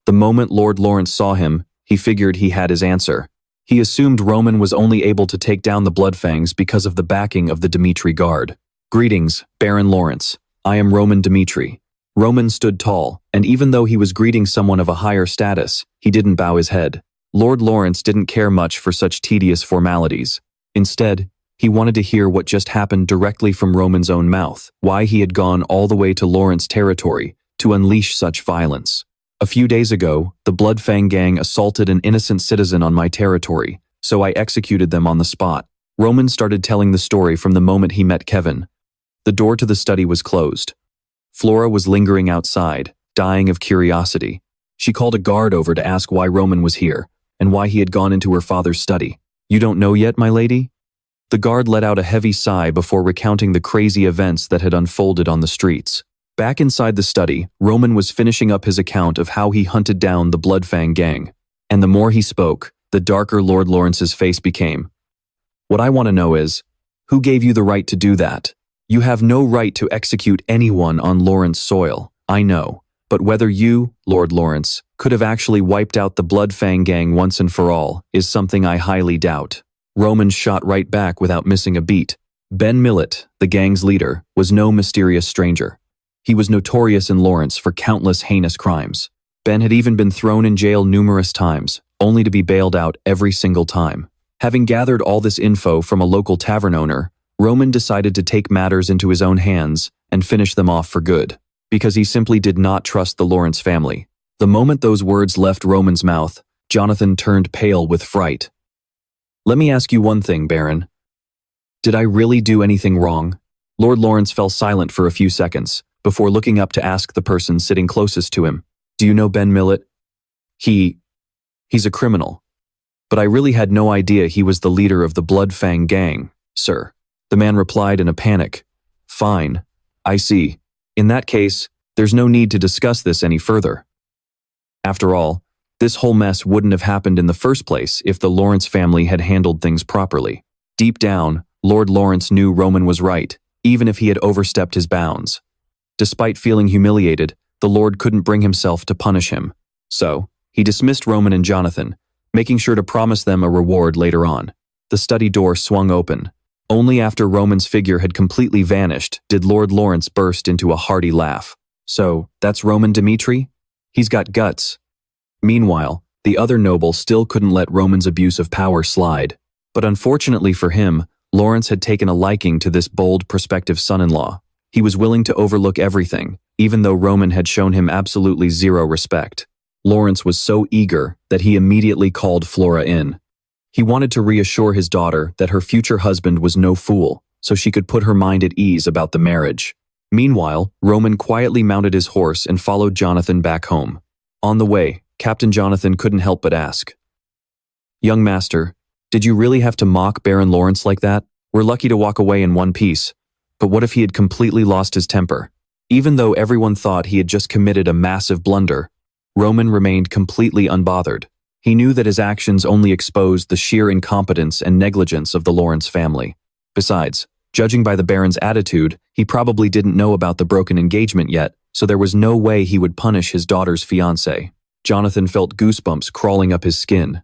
The moment Lord Lawrence saw him, he figured he had his answer. He assumed Roman was only able to take down the Blood Fangs because of the backing of the Dimitri Guard. "Greetings, Baron Lawrence. I am Roman Dimitri." Roman stood tall, and even though he was greeting someone of a higher status, he didn't bow his head. Lord Lawrence didn't care much for such tedious formalities. Instead, he wanted to hear what just happened directly from Roman's own mouth, why he had gone all the way to Lawrence territory to unleash such violence. A few days ago, the Blood Fang gang assaulted an innocent citizen on my territory, so I executed them on the spot. Roman started telling the story from the moment he met Kevin. The door to the study was closed. Flora was lingering outside, dying of curiosity. She called a guard over to ask why Roman was here, and why he had gone into her father's study. "You don't know yet, my lady?" The guard let out a heavy sigh before recounting the crazy events that had unfolded on the streets. Back inside the study, Roman was finishing up his account of how he hunted down the Blood Fang gang. And the more he spoke, the darker Lord Lawrence's face became. "What I want to know is, who gave you the right to do that? You have no right to execute anyone on Lawrence soil, I know. But whether you, Lord Lawrence, could have actually wiped out the Blood Fang gang once and for all is something I highly doubt." Roman shot right back without missing a beat. Ben Millet, the gang's leader, was no mysterious stranger. He was notorious in Lawrence for countless heinous crimes. Ben had even been thrown in jail numerous times, only to be bailed out every single time. Having gathered all this info from a local tavern owner, Roman decided to take matters into his own hands and finish them off for good, because he simply did not trust the Lawrence family. The moment those words left Roman's mouth, Jonathan turned pale with fright. "Let me ask you one thing, Baron. Did I really do anything wrong?" Lord Lawrence fell silent for a few seconds, before looking up to ask the person sitting closest to him, "Do you know Ben Millet?" He's a criminal. But I really had no idea he was the leader of the Blood Fang gang, sir." The man replied in a panic. "Fine. I see. In that case, there's no need to discuss this any further. After all, this whole mess wouldn't have happened in the first place if the Lawrence family had handled things properly." Deep down, Lord Lawrence knew Roman was right, even if he had overstepped his bounds. Despite feeling humiliated, the Lord couldn't bring himself to punish him. So, he dismissed Roman and Jonathan, making sure to promise them a reward later on. The study door swung open. Only after Roman's figure had completely vanished did Lord Lawrence burst into a hearty laugh. "So, that's Roman Dimitri? He's got guts." Meanwhile, the other noble still couldn't let Roman's abuse of power slide. But unfortunately for him, Lawrence had taken a liking to this bold prospective son-in-law. He was willing to overlook everything, even though Roman had shown him absolutely zero respect. Lawrence was so eager that he immediately called Flora in. He wanted to reassure his daughter that her future husband was no fool, so she could put her mind at ease about the marriage. Meanwhile, Roman quietly mounted his horse and followed Jonathan back home. On the way, Captain Jonathan couldn't help but ask, "Young master, did you really have to mock Baron Lawrence like that? We're lucky to walk away in one piece. But what if he had completely lost his temper?" Even though everyone thought he had just committed a massive blunder, Roman remained completely unbothered. He knew that his actions only exposed the sheer incompetence and negligence of the Lawrence family. Besides, judging by the Baron's attitude, he probably didn't know about the broken engagement yet, so there was no way he would punish his daughter's fiancé. Jonathan felt goosebumps crawling up his skin.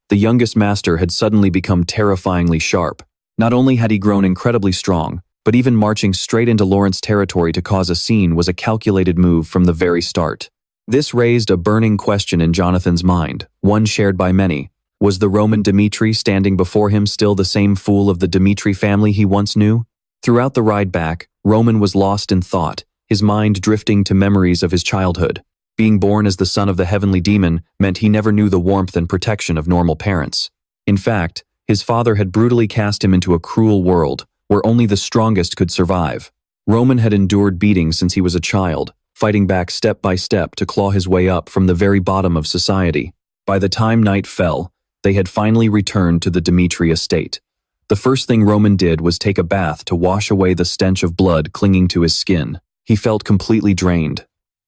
The youngest master had suddenly become terrifyingly sharp. Not only had he grown incredibly strong, but even marching straight into Lawrence territory to cause a scene was a calculated move from the very start. This raised a burning question in Jonathan's mind, one shared by many. Was the Roman Dimitri standing before him still the same fool of the Dimitri family he once knew? Throughout the ride back, Roman was lost in thought, his mind drifting to memories of his childhood. Being born as the son of the heavenly demon meant he never knew the warmth and protection of normal parents. In fact, his father had brutally cast him into a cruel world, where only the strongest could survive. Roman had endured beatings since he was a child, fighting back step by step to claw his way up from the very bottom of society. By the time night fell, they had finally returned to the Dimitri estate. The first thing Roman did was take a bath to wash away the stench of blood clinging to his skin. He felt completely drained.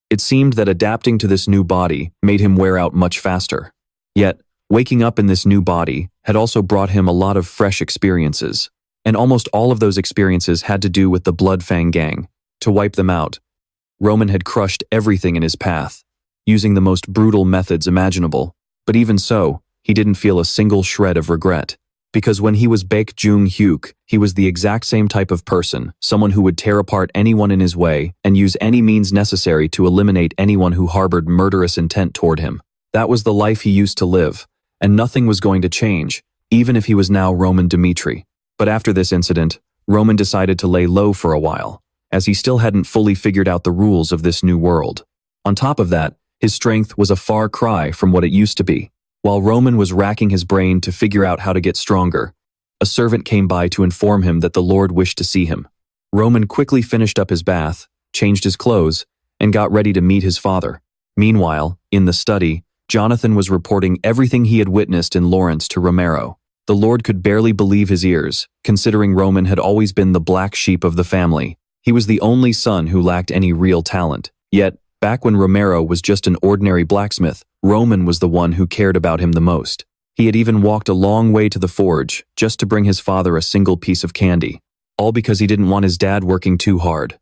It seemed that adapting to this new body made him wear out much faster. Yet, waking up in this new body had also brought him a lot of fresh experiences. And almost all of those experiences had to do with the Blood Fang gang. To wipe them out, Roman had crushed everything in his path, using the most brutal methods imaginable. But even so, he didn't feel a single shred of regret. Because when he was Baek Jung-hyuk, he was the exact same type of person, someone who would tear apart anyone in his way and use any means necessary to eliminate anyone who harbored murderous intent toward him. That was the life he used to live, and nothing was going to change, even if he was now Roman Dimitri. But after this incident, Roman decided to lay low for a while, as he still hadn't fully figured out the rules of this new world. On top of that, His strength was a far cry from what it used to be. While Roman was racking his brain to figure out how to get stronger, a servant came by to inform him that the Lord wished to see him. Roman quickly finished up his bath, changed his clothes, and got ready to meet his father. Meanwhile, in the study, Jonathan was reporting everything he had witnessed in Lawrence to Romero. The Lord could barely believe his ears, considering Roman had always been the black sheep of the family. He was the only son who lacked any real talent. Yet, back when Romero was just an ordinary blacksmith, Roman was the one who cared about him the most. He had even walked a long way to the forge just to bring his father a single piece of candy, all because he didn't want his dad working too hard.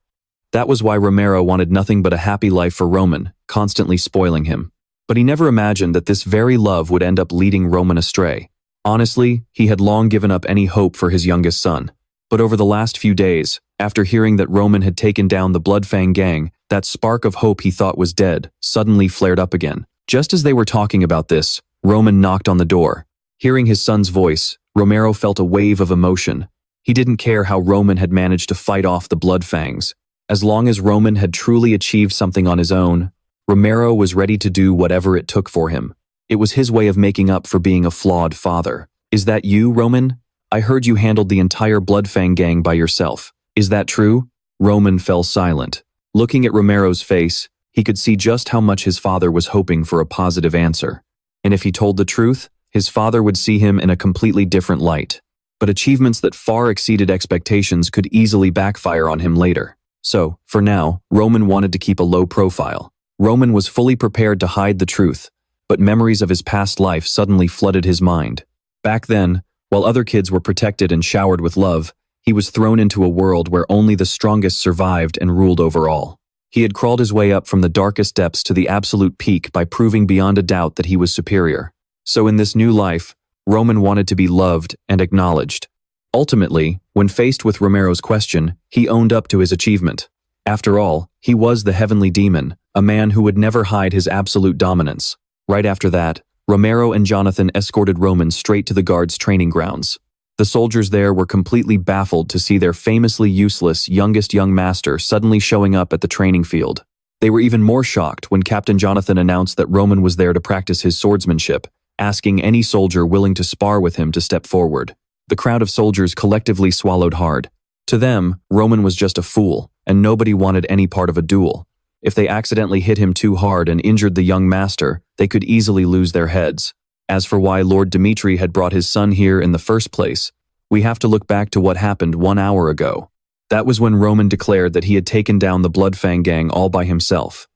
That was why Romero wanted nothing but a happy life for Roman, constantly spoiling him. But he never imagined that this very love would end up leading Roman astray. Honestly, he had long given up any hope for his youngest son. But over the last few days, after hearing that Roman had taken down the Blood Fang gang, that spark of hope he thought was dead suddenly flared up again. Just as they were talking about this, Roman knocked on the door. Hearing his son's voice, Romero felt a wave of emotion. He didn't care how Roman had managed to fight off the Blood Fangs. As long as Roman had truly achieved something on his own, Romero was ready to do whatever it took for him. It was his way of making up for being a flawed father. "Is that you, Roman? I heard you handled the entire Blood Fang gang by yourself. Is that true?" Roman fell silent. Looking at Romero's face, he could see just how much his father was hoping for a positive answer. And if he told the truth, his father would see him in a completely different light. But achievements that far exceeded expectations could easily backfire on him later. So, for now, Roman wanted to keep a low profile. Roman was fully prepared to hide the truth, but memories of his past life suddenly flooded his mind. Back then, while other kids were protected and showered with love, he was thrown into a world where only the strongest survived and ruled over all. He had crawled his way up from the darkest depths to the absolute peak by proving beyond a doubt that he was superior. So in this new life, Roman wanted to be loved and acknowledged. Ultimately, when faced with Romero's question, he owned up to his achievement. After all, he was the heavenly demon, a man who would never hide his absolute dominance. Right after that, Romero and Jonathan escorted Roman straight to the guards' training grounds. The soldiers there were completely baffled to see their famously useless youngest young master suddenly showing up at the training field. They were even more shocked when Captain Jonathan announced that Roman was there to practice his swordsmanship, asking any soldier willing to spar with him to step forward. The crowd of soldiers collectively swallowed hard. To them, Roman was just a fool, and nobody wanted any part of a duel. If they accidentally hit him too hard and injured the young master, they could easily lose their heads. As for why Lord Dimitri had brought his son here in the first place, we have to look back to what happened 1 hour ago. That was when Roman declared that he had taken down the Blood Fang gang all by himself.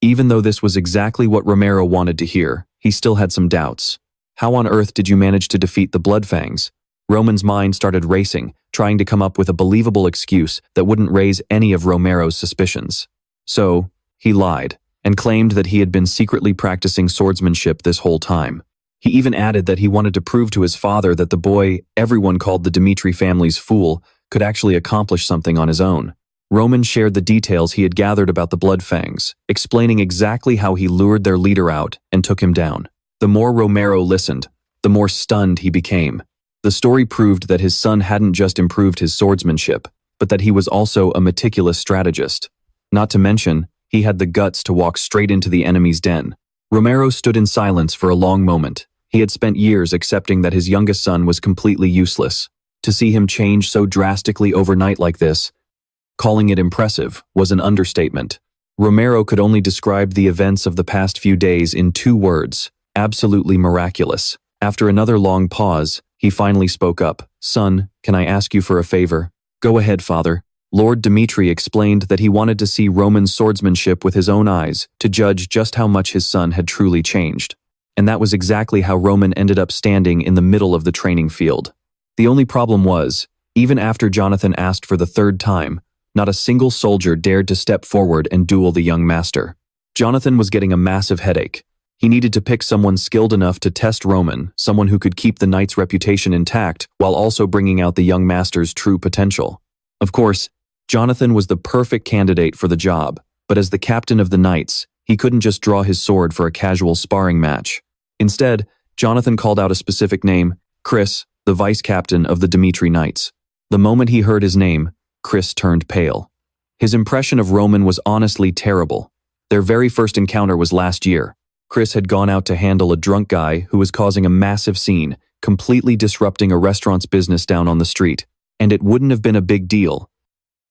Even though this was exactly what Romero wanted to hear, he still had some doubts. How on earth did you manage to defeat the Blood Fangs? Roman's mind started racing, trying to come up with a believable excuse that wouldn't raise any of Romero's suspicions. So, he lied, and claimed that he had been secretly practicing swordsmanship this whole time. He even added that he wanted to prove to his father that the boy everyone called the Dimitri family's fool could actually accomplish something on his own. Roman shared the details he had gathered about the Blood Fangs, explaining exactly how he lured their leader out and took him down. The more Romero listened, the more stunned he became. The story proved that his son hadn't just improved his swordsmanship, but that he was also a meticulous strategist. Not to mention, he had the guts to walk straight into the enemy's den. Romero stood in silence for a long moment. He had spent years accepting that his youngest son was completely useless. To see him change so drastically overnight like this, calling it impressive, was an understatement. Romero could only describe the events of the past few days in 2 words: absolutely miraculous. After another long pause, he finally spoke up. "Son, can I ask you for a favor?" "Go ahead, father." Lord Dimitri explained that he wanted to see Roman's swordsmanship with his own eyes to judge just how much his son had truly changed. And that was exactly how Roman ended up standing in the middle of the training field. The only problem was, even after Jonathan asked for the 3rd time, not a single soldier dared to step forward and duel the young master. Jonathan was getting a massive headache. He needed to pick someone skilled enough to test Roman, someone who could keep the knight's reputation intact while also bringing out the young master's true potential. Of course, Jonathan was the perfect candidate for the job, but as the captain of the knights, he couldn't just draw his sword for a casual sparring match. Instead, Jonathan called out a specific name: Chris, the vice captain of the Dimitri Knights. The moment he heard his name, Chris turned pale. His impression of Roman was honestly terrible. Their very first encounter was last year. Chris had gone out to handle a drunk guy who was causing a massive scene, completely disrupting a restaurant's business down on the street. And it wouldn't have been a big deal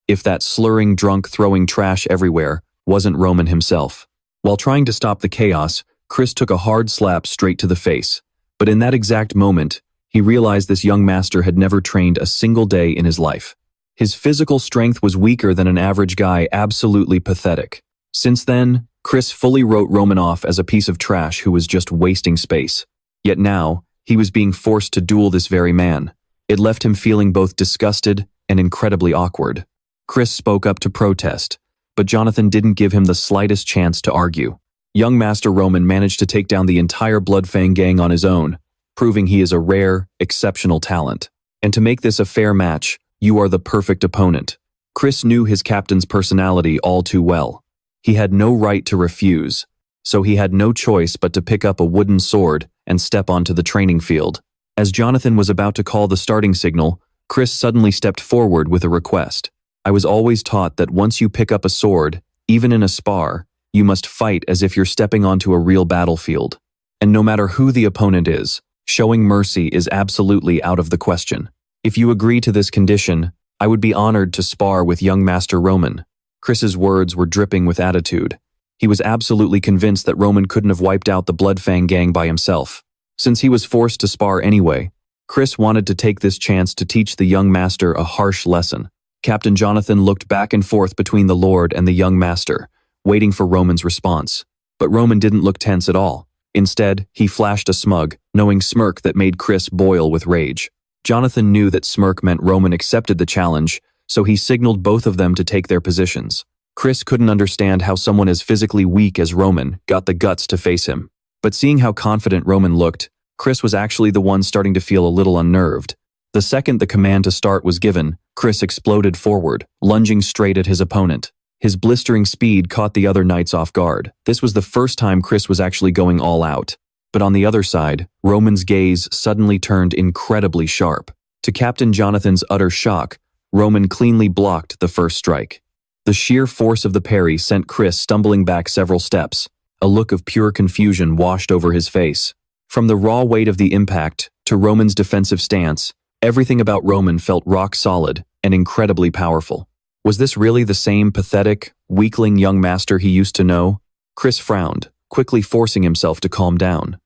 if that slurring drunk throwing trash everywhere wasn't Roman himself. While trying to stop the chaos, Chris took a hard slap straight to the face. But in that exact moment, he realized this young master had never trained a single day in his life. His physical strength was weaker than an average guy, absolutely pathetic. Since then, Chris fully wrote Roman off as a piece of trash who was just wasting space. Yet now, he was being forced to duel this very man. It left him feeling both disgusted and incredibly awkward. Chris spoke up to protest, but Jonathan didn't give him the slightest chance to argue. Young Master Roman managed to take down the entire Blood Fang gang on his own, proving he is a rare, exceptional talent. And to make this a fair match, you are the perfect opponent. Chris knew his captain's personality all too well. He had no right to refuse, so he had no choice but to pick up a wooden sword and step onto the training field. As Jonathan was about to call the starting signal, Chris suddenly stepped forward with a request. I was always taught that once you pick up a sword, even in a spar, you must fight as if you're stepping onto a real battlefield. And no matter who the opponent is, showing mercy is absolutely out of the question. If you agree to this condition, I would be honored to spar with young Master Roman. Chris's words were dripping with attitude. He was absolutely convinced that Roman couldn't have wiped out the Blood Fang gang by himself. Since he was forced to spar anyway, Chris wanted to take this chance to teach the young master a harsh lesson. Captain Jonathan looked back and forth between the Lord and the young master, waiting for Roman's response. But Roman didn't look tense at all. Instead, he flashed a smug, knowing smirk that made Chris boil with rage. Jonathan knew that smirk meant Roman accepted the challenge, so he signaled both of them to take their positions. Chris couldn't understand how someone as physically weak as Roman got the guts to face him. But seeing how confident Roman looked, Chris was actually the one starting to feel a little unnerved. The second the command to start was given, Chris exploded forward, lunging straight at his opponent. His blistering speed caught the other knights off guard. This was the first time Chris was actually going all out. But on the other side, Roman's gaze suddenly turned incredibly sharp. To Captain Jonathan's utter shock, Roman cleanly blocked the first strike. The sheer force of the parry sent Chris stumbling back several steps. A look of pure confusion washed over his face. From the raw weight of the impact to Roman's defensive stance, everything about Roman felt rock solid and incredibly powerful. Was this really the same pathetic, weakling young master he used to know? Chris frowned, quickly forcing himself to calm down.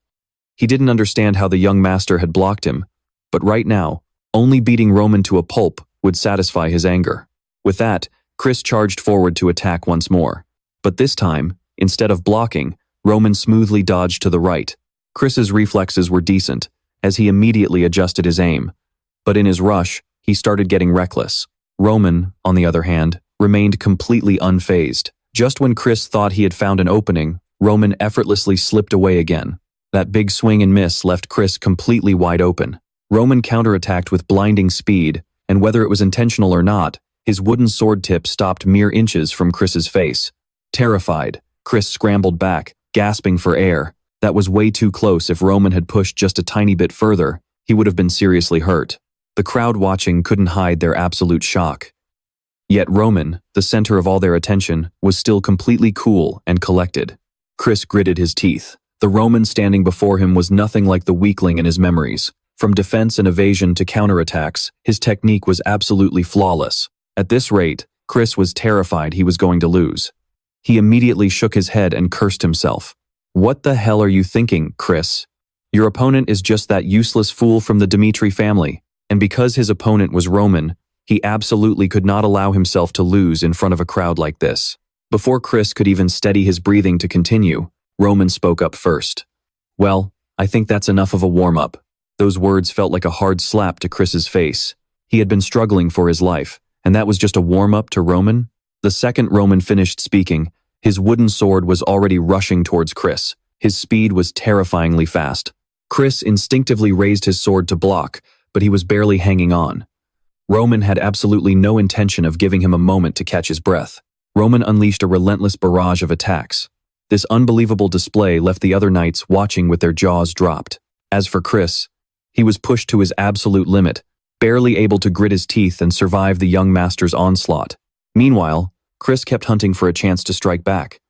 He didn't understand how the young master had blocked him, but right now, only beating Roman to a pulp would satisfy his anger. With that, Chris charged forward to attack once more. But this time, instead of blocking, Roman smoothly dodged to the right. Chris's reflexes were decent, as he immediately adjusted his aim. But in his rush, he started getting reckless. Roman, on the other hand, remained completely unfazed. Just when Chris thought he had found an opening, Roman effortlessly slipped away again. That big swing and miss left Chris completely wide open. Roman counterattacked with blinding speed, and whether it was intentional or not, his wooden sword tip stopped mere inches from Chris's face. Terrified, Chris scrambled back, gasping for air. That was way too close. If Roman had pushed just a tiny bit further, he would have been seriously hurt. The crowd watching couldn't hide their absolute shock. Yet Roman, the center of all their attention, was still completely cool and collected. Chris gritted his teeth. The Roman standing before him was nothing like the weakling in his memories. From defense and evasion to counterattacks, his technique was absolutely flawless. At this rate, Chris was terrified he was going to lose. He immediately shook his head and cursed himself. What the hell are you thinking, Chris? Your opponent is just that useless fool from the Dmitri family. And because his opponent was Roman, he absolutely could not allow himself to lose in front of a crowd like this. Before Chris could even steady his breathing to continue, Roman spoke up first. Well, I think that's enough of a warm-up. Those words felt like a hard slap to Chris's face. He had been struggling for his life, and that was just a warm-up to Roman? The second Roman finished speaking, his wooden sword was already rushing towards Chris. His speed was terrifyingly fast. Chris instinctively raised his sword to block, but he was barely hanging on. Roman had absolutely no intention of giving him a moment to catch his breath. Roman unleashed a relentless barrage of attacks. This unbelievable display left the other knights watching with their jaws dropped. As for Chris, he was pushed to his absolute limit, barely able to grit his teeth and survive the young master's onslaught. Meanwhile, Chris kept hunting for a chance to strike back.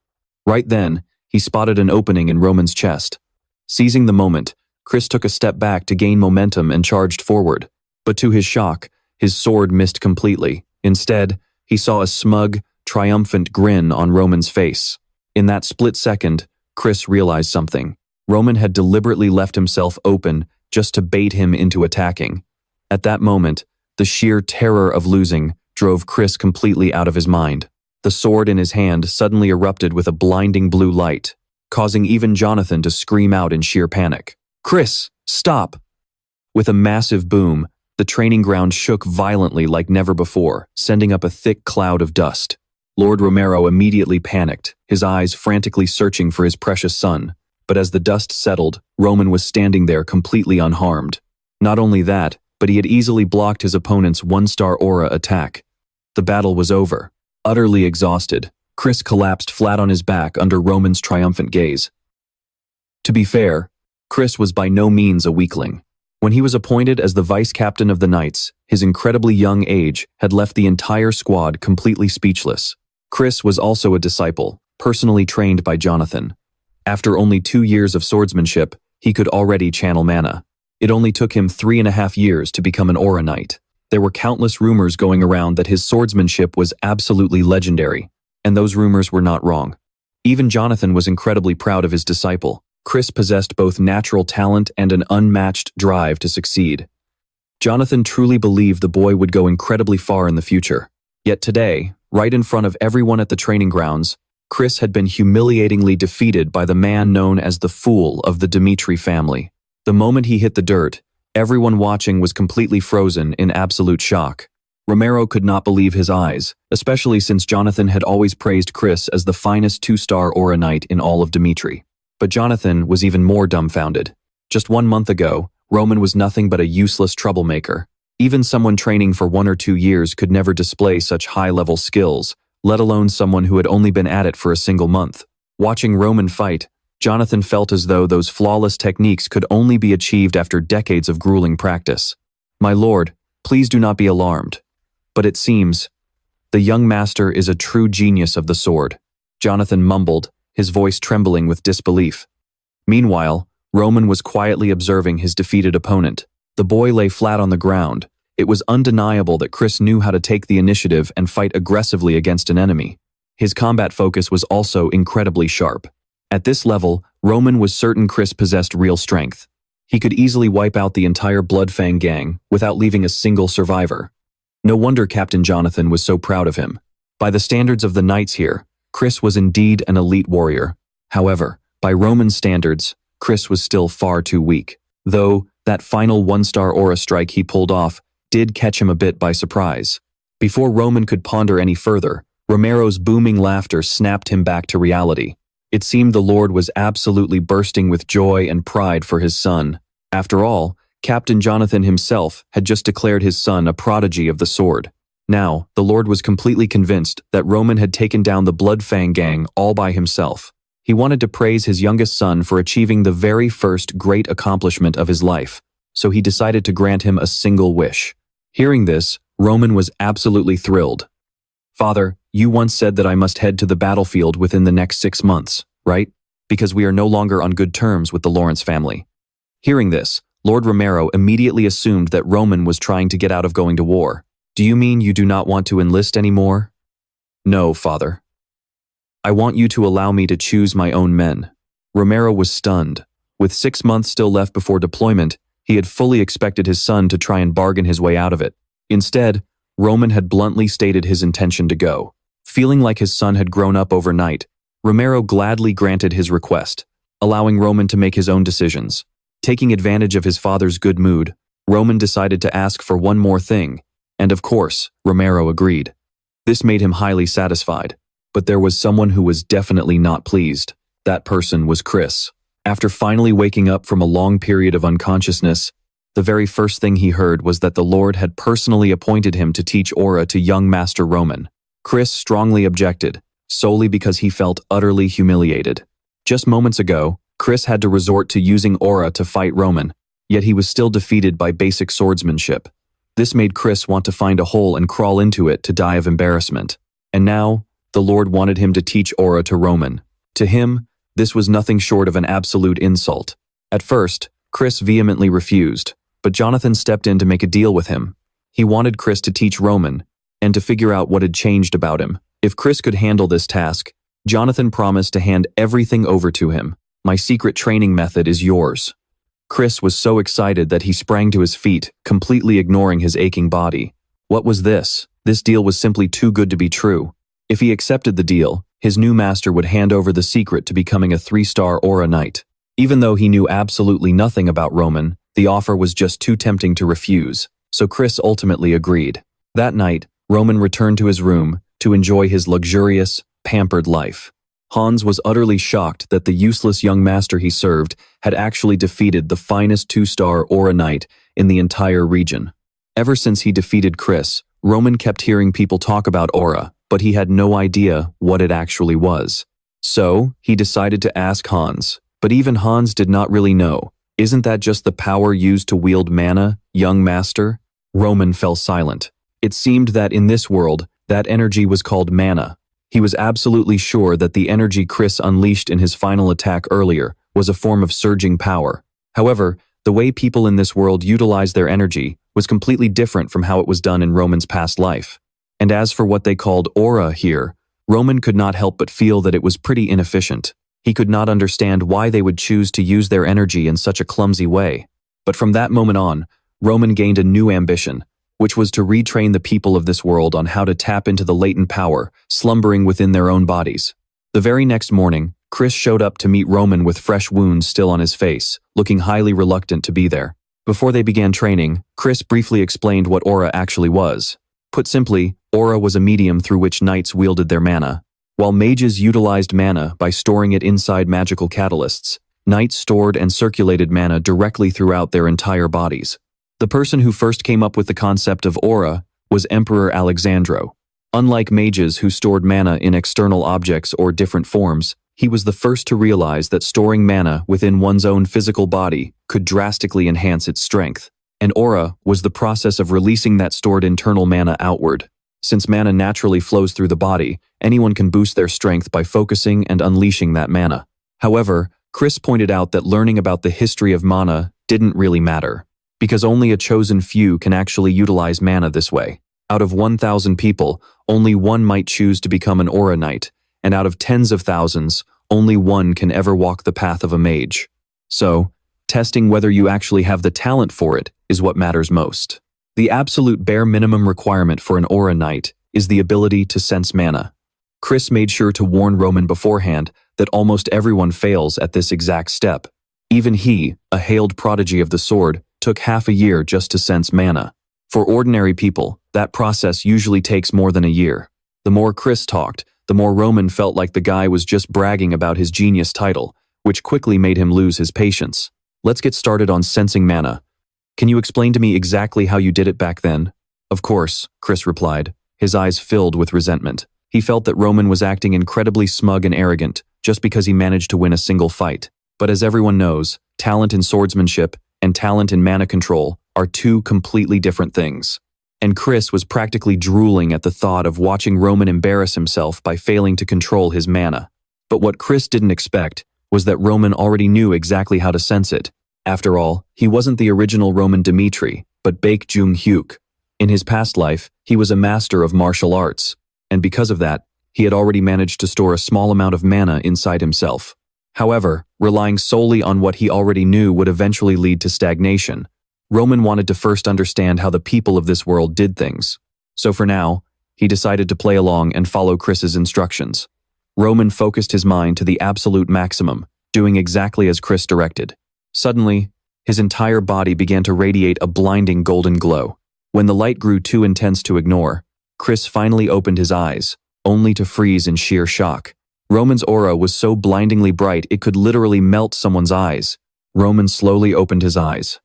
Right then, he spotted an opening in Roman's chest. Seizing the moment, Chris took a step back to gain momentum and charged forward. But to his shock, his sword missed completely. Instead, he saw a smug, triumphant grin on Roman's face. In that split second, Chris realized something. Roman had deliberately left himself open just to bait him into attacking. At that moment, the sheer terror of losing drove Chris completely out of his mind. The sword in his hand suddenly erupted with a blinding blue light, causing even Jonathan to scream out in sheer panic. "Chris, stop!" With a massive boom, the training ground shook violently like never before, sending up a thick cloud of dust. Lord Romero immediately panicked, his eyes frantically searching for his precious son. But as the dust settled, Roman was standing there completely unharmed. Not only that, but he had easily blocked his opponent's one-star aura attack. The battle was over. Utterly exhausted, Chris collapsed flat on his back under Roman's triumphant gaze. To be fair, Chris was by no means a weakling. When he was appointed as the vice captain of the Knights, his incredibly young age had left the entire squad completely speechless. Chris was also a disciple, personally trained by Jonathan. After only 2 years of swordsmanship, he could already channel mana. It only took him 3.5 years to become an Aura Knight. There were countless rumors going around that his swordsmanship was absolutely legendary, and those rumors were not wrong. Even Jonathan was incredibly proud of his disciple. Chris possessed both natural talent and an unmatched drive to succeed. Jonathan truly believed the boy would go incredibly far in the future. Yet today, right in front of everyone at the training grounds, Chris had been humiliatingly defeated by the man known as the Fool of the Dimitri family. The moment he hit the dirt, everyone watching was completely frozen in absolute shock. Romero could not believe his eyes, especially since Jonathan had always praised Chris as the finest 2-star Aura Knight in all of Dimitri. But Jonathan was even more dumbfounded. Just 1 month ago, Roman was nothing but a useless troublemaker. Even someone training for 1 or 2 years could never display such high-level skills, let alone someone who had only been at it for a single month. Watching Roman fight, Jonathan felt as though those flawless techniques could only be achieved after decades of grueling practice. "My lord, please do not be alarmed. But it seems, the young master is a true genius of the sword," Jonathan mumbled, his voice trembling with disbelief. Meanwhile, Roman was quietly observing his defeated opponent. The boy lay flat on the ground. It was undeniable that Chris knew how to take the initiative and fight aggressively against an enemy. His combat focus was also incredibly sharp. At this level, Roman was certain Chris possessed real strength. He could easily wipe out the entire Blood Fang gang without leaving a single survivor. No wonder Captain Jonathan was so proud of him. By the standards of the Knights here, Chris was indeed an elite warrior. However, by Roman standards, Chris was still far too weak. Though, that final 1-star aura strike he pulled off did catch him a bit by surprise. Before Roman could ponder any further, Romero's booming laughter snapped him back to reality. It seemed the Lord was absolutely bursting with joy and pride for his son. After all, Captain Jonathan himself had just declared his son a prodigy of the sword. Now, the Lord was completely convinced that Roman had taken down the Blood Fang gang all by himself. He wanted to praise his youngest son for achieving the very first great accomplishment of his life, so he decided to grant him a single wish. Hearing this, Roman was absolutely thrilled. "Father, you once said that I must head to the battlefield within the next 6 months, right? Because we are no longer on good terms with the Lawrence family." Hearing this, Lord Romero immediately assumed that Roman was trying to get out of going to war. "Do you mean you do not want to enlist anymore?" "No, father. I want you to allow me to choose my own men." Romero was stunned. With 6 months still left before deployment, he had fully expected his son to try and bargain his way out of it. Instead, Roman had bluntly stated his intention to go. Feeling like his son had grown up overnight, Romero gladly granted his request, allowing Roman to make his own decisions. Taking advantage of his father's good mood, Roman decided to ask for one more thing, and of course, Romero agreed. This made him highly satisfied, but there was someone who was definitely not pleased. That person was Chris. After finally waking up from a long period of unconsciousness, the very first thing he heard was that the Lord had personally appointed him to teach Aura to young Master Roman. Chris strongly objected, solely because he felt utterly humiliated. Just moments ago, Chris had to resort to using Aura to fight Roman, yet he was still defeated by basic swordsmanship. This made Chris want to find a hole and crawl into it to die of embarrassment. And now, the Lord wanted him to teach Aura to Roman. To him, this was nothing short of an absolute insult. At first, Chris vehemently refused, but Jonathan stepped in to make a deal with him. He wanted Chris to teach Roman, and to figure out what had changed about him. If Chris could handle this task, Jonathan promised to hand everything over to him. "My secret training method is yours." Chris was so excited that he sprang to his feet, completely ignoring his aching body. What was this? This deal was simply too good to be true. If he accepted the deal, his new master would hand over the secret to becoming a 3-star Aura Knight. Even though he knew absolutely nothing about Roman, the offer was just too tempting to refuse, so Chris ultimately agreed. That night, Roman returned to his room to enjoy his luxurious, pampered life. Hans was utterly shocked that the useless young master he served had actually defeated the finest 2-star Aura Knight in the entire region. Ever since he defeated Chris, Roman kept hearing people talk about Aura, but he had no idea what it actually was. So, he decided to ask Hans. But even Hans did not really know. "Isn't that just the power used to wield mana, young master?" Roman fell silent. It seemed that in this world, that energy was called mana. He was absolutely sure that the energy Chris unleashed in his final attack earlier was a form of surging power. However, the way people in this world utilize their energy was completely different from how it was done in Roman's past life. And as for what they called aura here, Roman could not help but feel that it was pretty inefficient. He could not understand why they would choose to use their energy in such a clumsy way. But from that moment on, Roman gained a new ambition, which was to retrain the people of this world on how to tap into the latent power slumbering within their own bodies. The very next morning, Chris showed up to meet Roman with fresh wounds still on his face, looking highly reluctant to be there. Before they began training, Chris briefly explained what aura actually was. Put simply, aura was a medium through which knights wielded their mana. While mages utilized mana by storing it inside magical catalysts, knights stored and circulated mana directly throughout their entire bodies. The person who first came up with the concept of aura was Emperor Alexandro. Unlike mages who stored mana in external objects or different forms, he was the first to realize that storing mana within one's own physical body could drastically enhance its strength. And aura was the process of releasing that stored internal mana outward. Since mana naturally flows through the body, anyone can boost their strength by focusing and unleashing that mana. However, Chris pointed out that learning about the history of mana didn't really matter, because only a chosen few can actually utilize mana this way. Out of 1,000 people, only one might choose to become an Aura Knight, and out of tens of thousands, only one can ever walk the path of a mage. So, testing whether you actually have the talent for it is what matters most. The absolute bare minimum requirement for an Aura Knight is the ability to sense mana. Chris made sure to warn Roman beforehand that almost everyone fails at this exact step. Even he, a hailed prodigy of the sword, took half a year just to sense mana. For ordinary people, that process usually takes more than a year. The more Chris talked, the more Roman felt like the guy was just bragging about his genius title, which quickly made him lose his patience. "Let's get started on sensing mana. Can you explain to me exactly how you did it back then?" "Of course," Chris replied, his eyes filled with resentment. He felt that Roman was acting incredibly smug and arrogant just because he managed to win a single fight. But as everyone knows, talent in swordsmanship and talent in mana control are two completely different things. And Chris was practically drooling at the thought of watching Roman embarrass himself by failing to control his mana. But what Chris didn't expect was that Roman already knew exactly how to sense it. After all, he wasn't the original Roman Dmitri, but Baek Jung-hyuk. In his past life, he was a master of martial arts, and because of that, he had already managed to store a small amount of mana inside himself. However, relying solely on what he already knew would eventually lead to stagnation. Roman wanted to first understand how the people of this world did things. So for now, he decided to play along and follow Chris's instructions. Roman focused his mind to the absolute maximum, doing exactly as Chris directed. Suddenly, his entire body began to radiate a blinding golden glow. When the light grew too intense to ignore, Chris finally opened his eyes, only to freeze in sheer shock. Roman's aura was so blindingly bright it could literally melt someone's eyes. Roman slowly opened his eyes.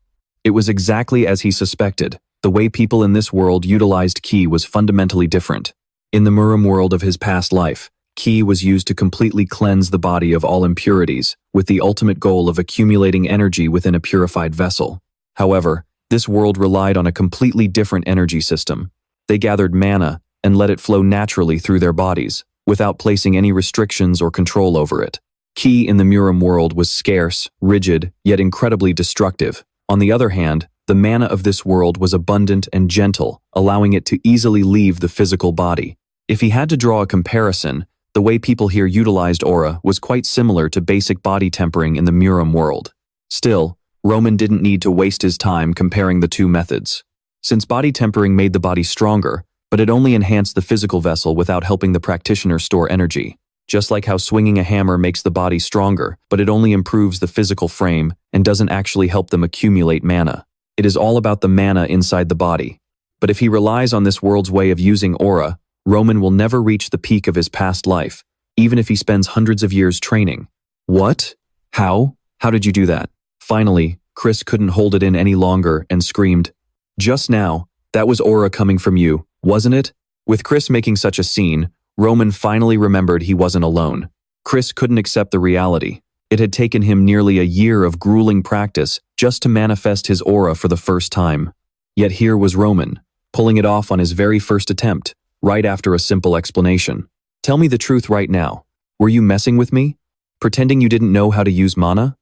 It was exactly as he suspected. The way people in this world utilized ki was fundamentally different. In the MURIM world of his past life, ki was used to completely cleanse the body of all impurities, with the ultimate goal of accumulating energy within a purified vessel. However, this world relied on a completely different energy system. They gathered mana and let it flow naturally through their bodies, without placing any restrictions or control over it. Ki in the MURIM world was scarce, rigid, yet incredibly destructive. On the other hand, the mana of this world was abundant and gentle, allowing it to easily leave the physical body. If he had to draw a comparison, the way people here utilized aura was quite similar to basic body tempering in the MURIM world. Still, Roman didn't need to waste his time comparing the two methods. Since body tempering made the body stronger, but it only enhanced the physical vessel without helping the practitioner store energy. Just like how swinging a hammer makes the body stronger, but it only improves the physical frame and doesn't actually help them accumulate mana. It is all about the mana inside the body. But if he relies on this world's way of using aura, Roman will never reach the peak of his past life, even if he spends hundreds of years training. What? How? How did you do that? Finally, Chris couldn't hold it in any longer and screamed, "Just now, that was aura coming from you, wasn't it?" With Chris making such a scene, Roman finally remembered he wasn't alone. Chris couldn't accept the reality. It had taken him nearly a year of grueling practice just to manifest his aura for the first time. Yet here was Roman, pulling it off on his very first attempt, right after a simple explanation. "Tell me the truth right now. Were you messing with me? Pretending you didn't know how to use mana?"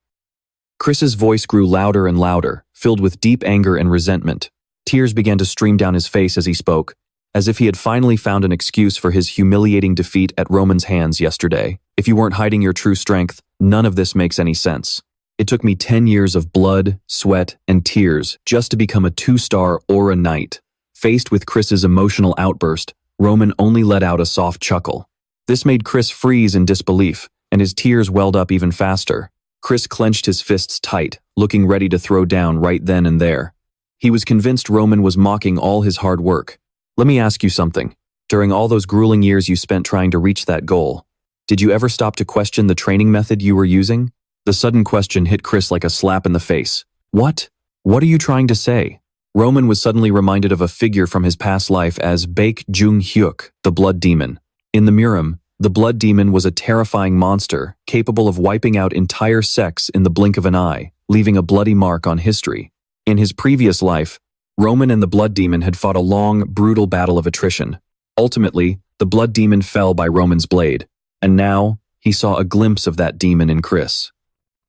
Chris's voice grew louder and louder, filled with deep anger and resentment. Tears began to stream down his face as he spoke, as if he had finally found an excuse for his humiliating defeat at Roman's hands yesterday. "If you weren't hiding your true strength, none of this makes any sense. It took me 10 years of blood, sweat, and tears just to become a 2-star Aura Knight." Faced with Chris's emotional outburst, Roman only let out a soft chuckle. This made Chris freeze in disbelief, and his tears welled up even faster. Chris clenched his fists tight, looking ready to throw down right then and there. He was convinced Roman was mocking all his hard work. "Let me ask you something. During all those grueling years you spent trying to reach that goal, did you ever stop to question the training method you were using?" The sudden question hit Chris like a slap in the face. What? What are you trying to say? Roman was suddenly reminded of a figure from his past life as Baek Jung-hyuk, the Blood Demon. In the MURIM, the Blood Demon was a terrifying monster, capable of wiping out entire sects in the blink of an eye, leaving a bloody mark on history. In his previous life, Roman and the Blood Demon had fought a long, brutal battle of attrition. Ultimately, the Blood Demon fell by Roman's blade, and now, he saw a glimpse of that demon in Chris.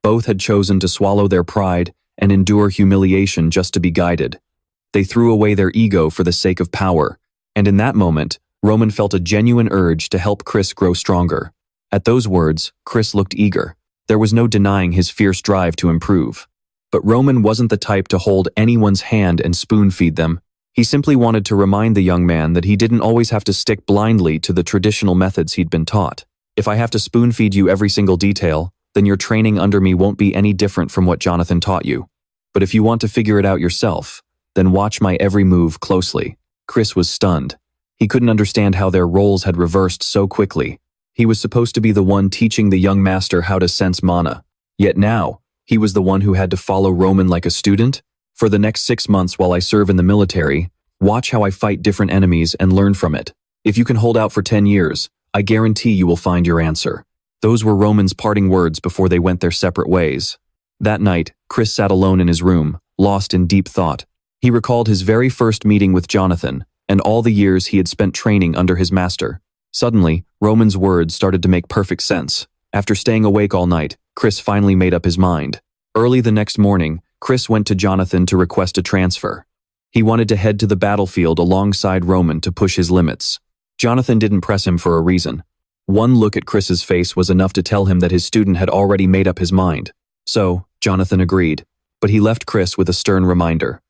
Both had chosen to swallow their pride and endure humiliation just to be guided. They threw away their ego for the sake of power, and in that moment, Roman felt a genuine urge to help Chris grow stronger. At those words, Chris looked eager. There was no denying his fierce drive to improve. But Roman wasn't the type to hold anyone's hand and spoon-feed them. He simply wanted to remind the young man that he didn't always have to stick blindly to the traditional methods he'd been taught. "If I have to spoon-feed you every single detail, then your training under me won't be any different from what Jonathan taught you. But if you want to figure it out yourself, then watch my every move closely." Chris was stunned. He couldn't understand how their roles had reversed so quickly. He was supposed to be the one teaching the young master how to sense mana. Yet now, he was the one who had to follow Roman like a student? "For the next 6 months while I serve in the military, watch how I fight different enemies and learn from it. If you can hold out for 10 years, I guarantee you will find your answer." Those were Roman's parting words before they went their separate ways. That night, Chris sat alone in his room, lost in deep thought. He recalled his very first meeting with Jonathan, and all the years he had spent training under his master. Suddenly, Roman's words started to make perfect sense. After staying awake all night, Chris finally made up his mind. Early the next morning, Chris went to Jonathan to request a transfer. He wanted to head to the battlefield alongside Roman to push his limits. Jonathan didn't press him for a reason. One look at Chris's face was enough to tell him that his student had already made up his mind. So, Jonathan agreed, but he left Chris with a stern reminder.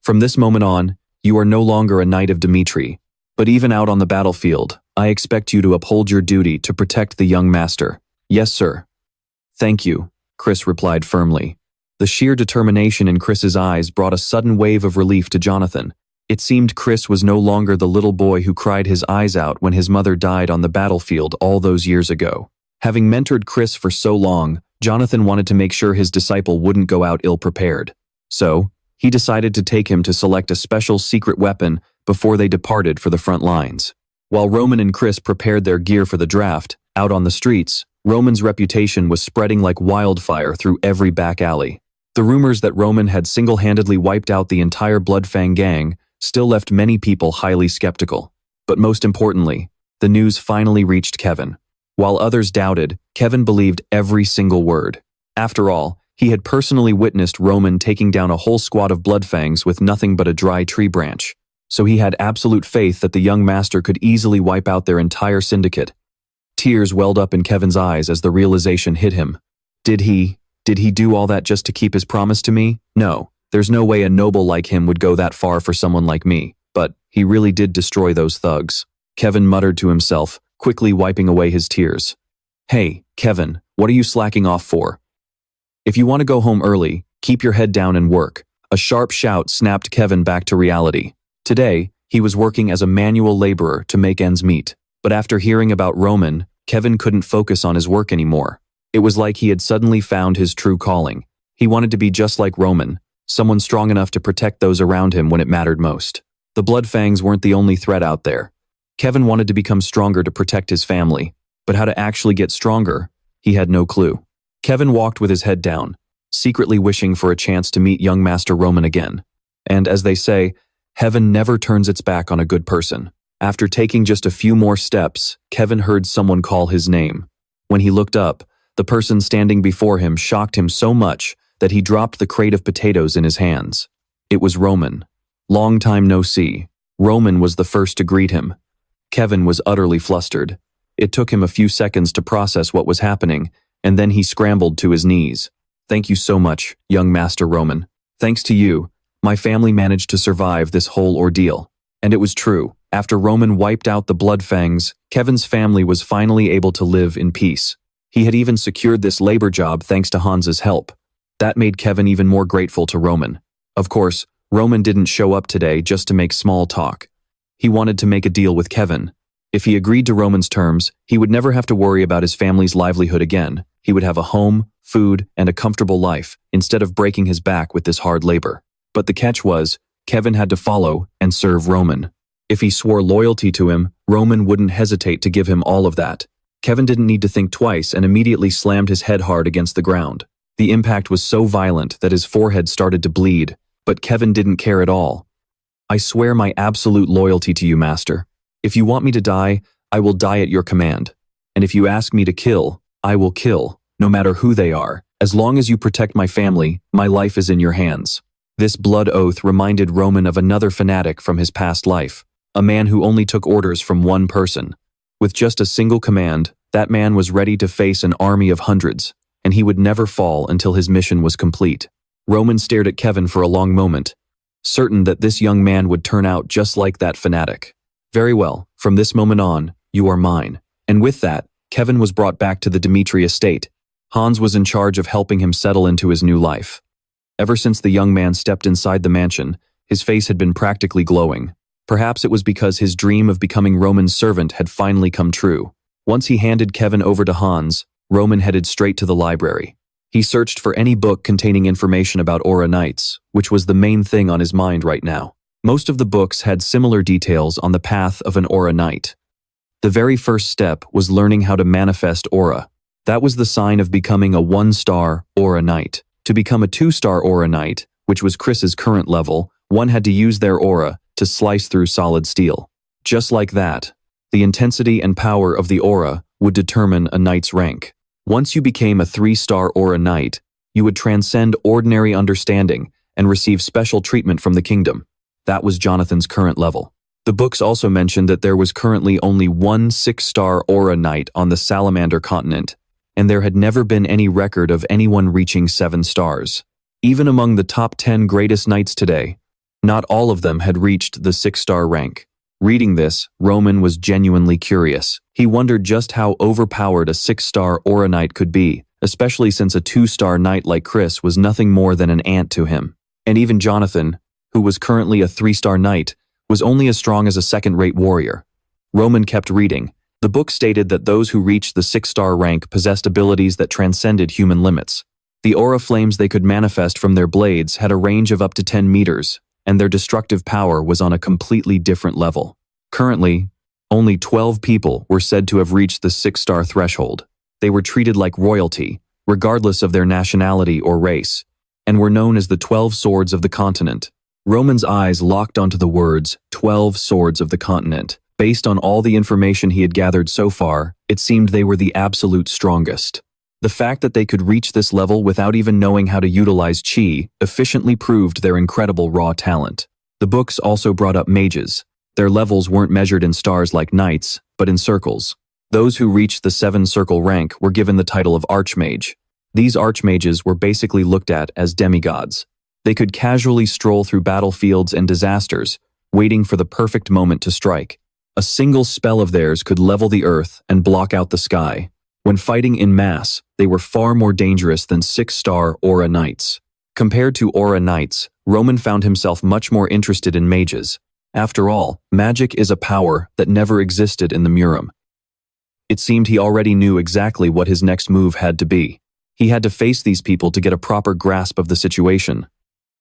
"From this moment on, you are no longer a knight of Dimitri, but even out on the battlefield, I expect you to uphold your duty to protect the young master." "Yes, sir." "Thank you," Chris replied firmly. The sheer determination in Chris's eyes brought a sudden wave of relief to Jonathan. It seemed Chris was no longer the little boy who cried his eyes out when his mother died on the battlefield all those years ago. Having mentored Chris for so long, Jonathan wanted to make sure his disciple wouldn't go out ill-prepared. So, he decided to take him to select a special secret weapon before they departed for the front lines. While Roman and Chris prepared their gear for the draft, out on the streets, Roman's reputation was spreading like wildfire through every back alley. The rumors that Roman had single-handedly wiped out the entire Blood Fang gang still left many people highly skeptical. But most importantly, The news finally reached Kevin. While others doubted, Kevin believed every single word. After all, he had personally witnessed Roman taking down a whole squad of Blood Fangs with nothing but a dry tree branch. So he had absolute faith that the young master could easily wipe out their entire syndicate. Tears welled up in Kevin's eyes as the realization hit him. Did he do all that just to keep his promise to me? No, there's no way a noble like him would go that far for someone like me, but he really did destroy those thugs. Kevin muttered to himself, quickly wiping away his tears. Hey, Kevin, what are you slacking off for? If you want to go home early, keep your head down and work. A sharp shout snapped Kevin back to reality. Today, he was working as a manual laborer to make ends meet. But after hearing about Roman, Kevin couldn't focus on his work anymore. It was like he had suddenly found his true calling. He wanted to be just like Roman, someone strong enough to protect those around him when it mattered most. The Blood Fangs weren't the only threat out there. Kevin wanted to become stronger to protect his family, but how to actually get stronger, he had no clue. Kevin walked with his head down, secretly wishing for a chance to meet young Master Roman again. And as they say, heaven never turns its back on a good person. After taking just a few more steps, Kevin heard someone call his name. When he looked up, the person standing before him shocked him so much that he dropped the crate of potatoes in his hands. It was Roman. Long time no see. Roman was the first to greet him. Kevin was utterly flustered. It took him a few seconds to process what was happening, and then he scrambled to his knees. Thank you so much, young Master Roman. Thanks to you, my family managed to survive this whole ordeal. And it was true. After Roman wiped out the Blood Fangs, Kevin's family was finally able to live in peace. He had even secured this labor job thanks to Hans's help. That made Kevin even more grateful to Roman. Of course, Roman didn't show up today just to make small talk. He wanted to make a deal with Kevin. If he agreed to Roman's terms, he would never have to worry about his family's livelihood again. He would have a home, food, and a comfortable life, instead of breaking his back with this hard labor. But the catch was, Kevin had to follow and serve Roman. If he swore loyalty to him, Roman wouldn't hesitate to give him all of that. Kevin didn't need to think twice and immediately slammed his head hard against the ground. The impact was so violent that his forehead started to bleed, but Kevin didn't care at all. I swear my absolute loyalty to you, Master. If you want me to die, I will die at your command. And if you ask me to kill, I will kill, no matter who they are. As long as you protect my family, my life is in your hands. This blood oath reminded Roman of another fanatic from his past life, a man who only took orders from one person. With just a single command, that man was ready to face an army of hundreds, and he would never fall until his mission was complete. Roman stared at Kevin for a long moment, certain that this young man would turn out just like that fanatic. Very well, from this moment on, you are mine. And with that, Kevin was brought back to the Dimitri estate. Hans was in charge of helping him settle into his new life. Ever since the young man stepped inside the mansion, his face had been practically glowing. Perhaps it was because his dream of becoming Roman's servant had finally come true. Once he handed Kevin over to Hans, Roman headed straight to the library. He searched for any book containing information about Aura Knights, which was the main thing on his mind right now. Most of the books had similar details on the path of an Aura Knight. The very first step was learning how to manifest Aura. That was the sign of becoming a 1-star Aura Knight. To become a 2-star Aura Knight, which was Chris's current level, one had to use their aura to slice through solid steel. Just like that, the intensity and power of the aura would determine a knight's rank. Once you became a 3-star Aura Knight, you would transcend ordinary understanding and receive special treatment from the kingdom. That was Jonathan's current level. The books also mentioned that there was currently only one 6-star Aura Knight on the Salamander continent, and there had never been any record of anyone reaching 7 stars. Even among the top 10 greatest knights today, not all of them had reached the 6-star rank. Reading this, Roman was genuinely curious. He wondered just how overpowered a 6-star Aura Knight could be, especially since a 2-star knight like Chris was nothing more than an ant to him. And even Jonathan, who was currently a 3-star knight, was only as strong as a second-rate warrior. Roman kept reading. The book stated that those who reached the 6-star rank possessed abilities that transcended human limits. The aura flames they could manifest from their blades had a range of up to 10 meters, and their destructive power was on a completely different level. Currently, only 12 people were said to have reached the 6-star threshold. They were treated like royalty, regardless of their nationality or race, and were known as the 12 Swords of the Continent. Roman's eyes locked onto the words, 12 Swords of the Continent. Based on all the information he had gathered so far, it seemed they were the absolute strongest. The fact that they could reach this level without even knowing how to utilize chi efficiently proved their incredible raw talent. The books also brought up mages. Their levels weren't measured in stars like knights, but in circles. Those who reached the 7-circle rank were given the title of archmage. These archmages were basically looked at as demigods. They could casually stroll through battlefields and disasters, waiting for the perfect moment to strike. A single spell of theirs could level the earth and block out the sky. When fighting in mass, they were far more dangerous than 6-star aura knights. Compared to aura knights, Roman found himself much more interested in mages. After all, magic is a power that never existed in the MURIM. It seemed he already knew exactly what his next move had to be. He had to face these people to get a proper grasp of the situation.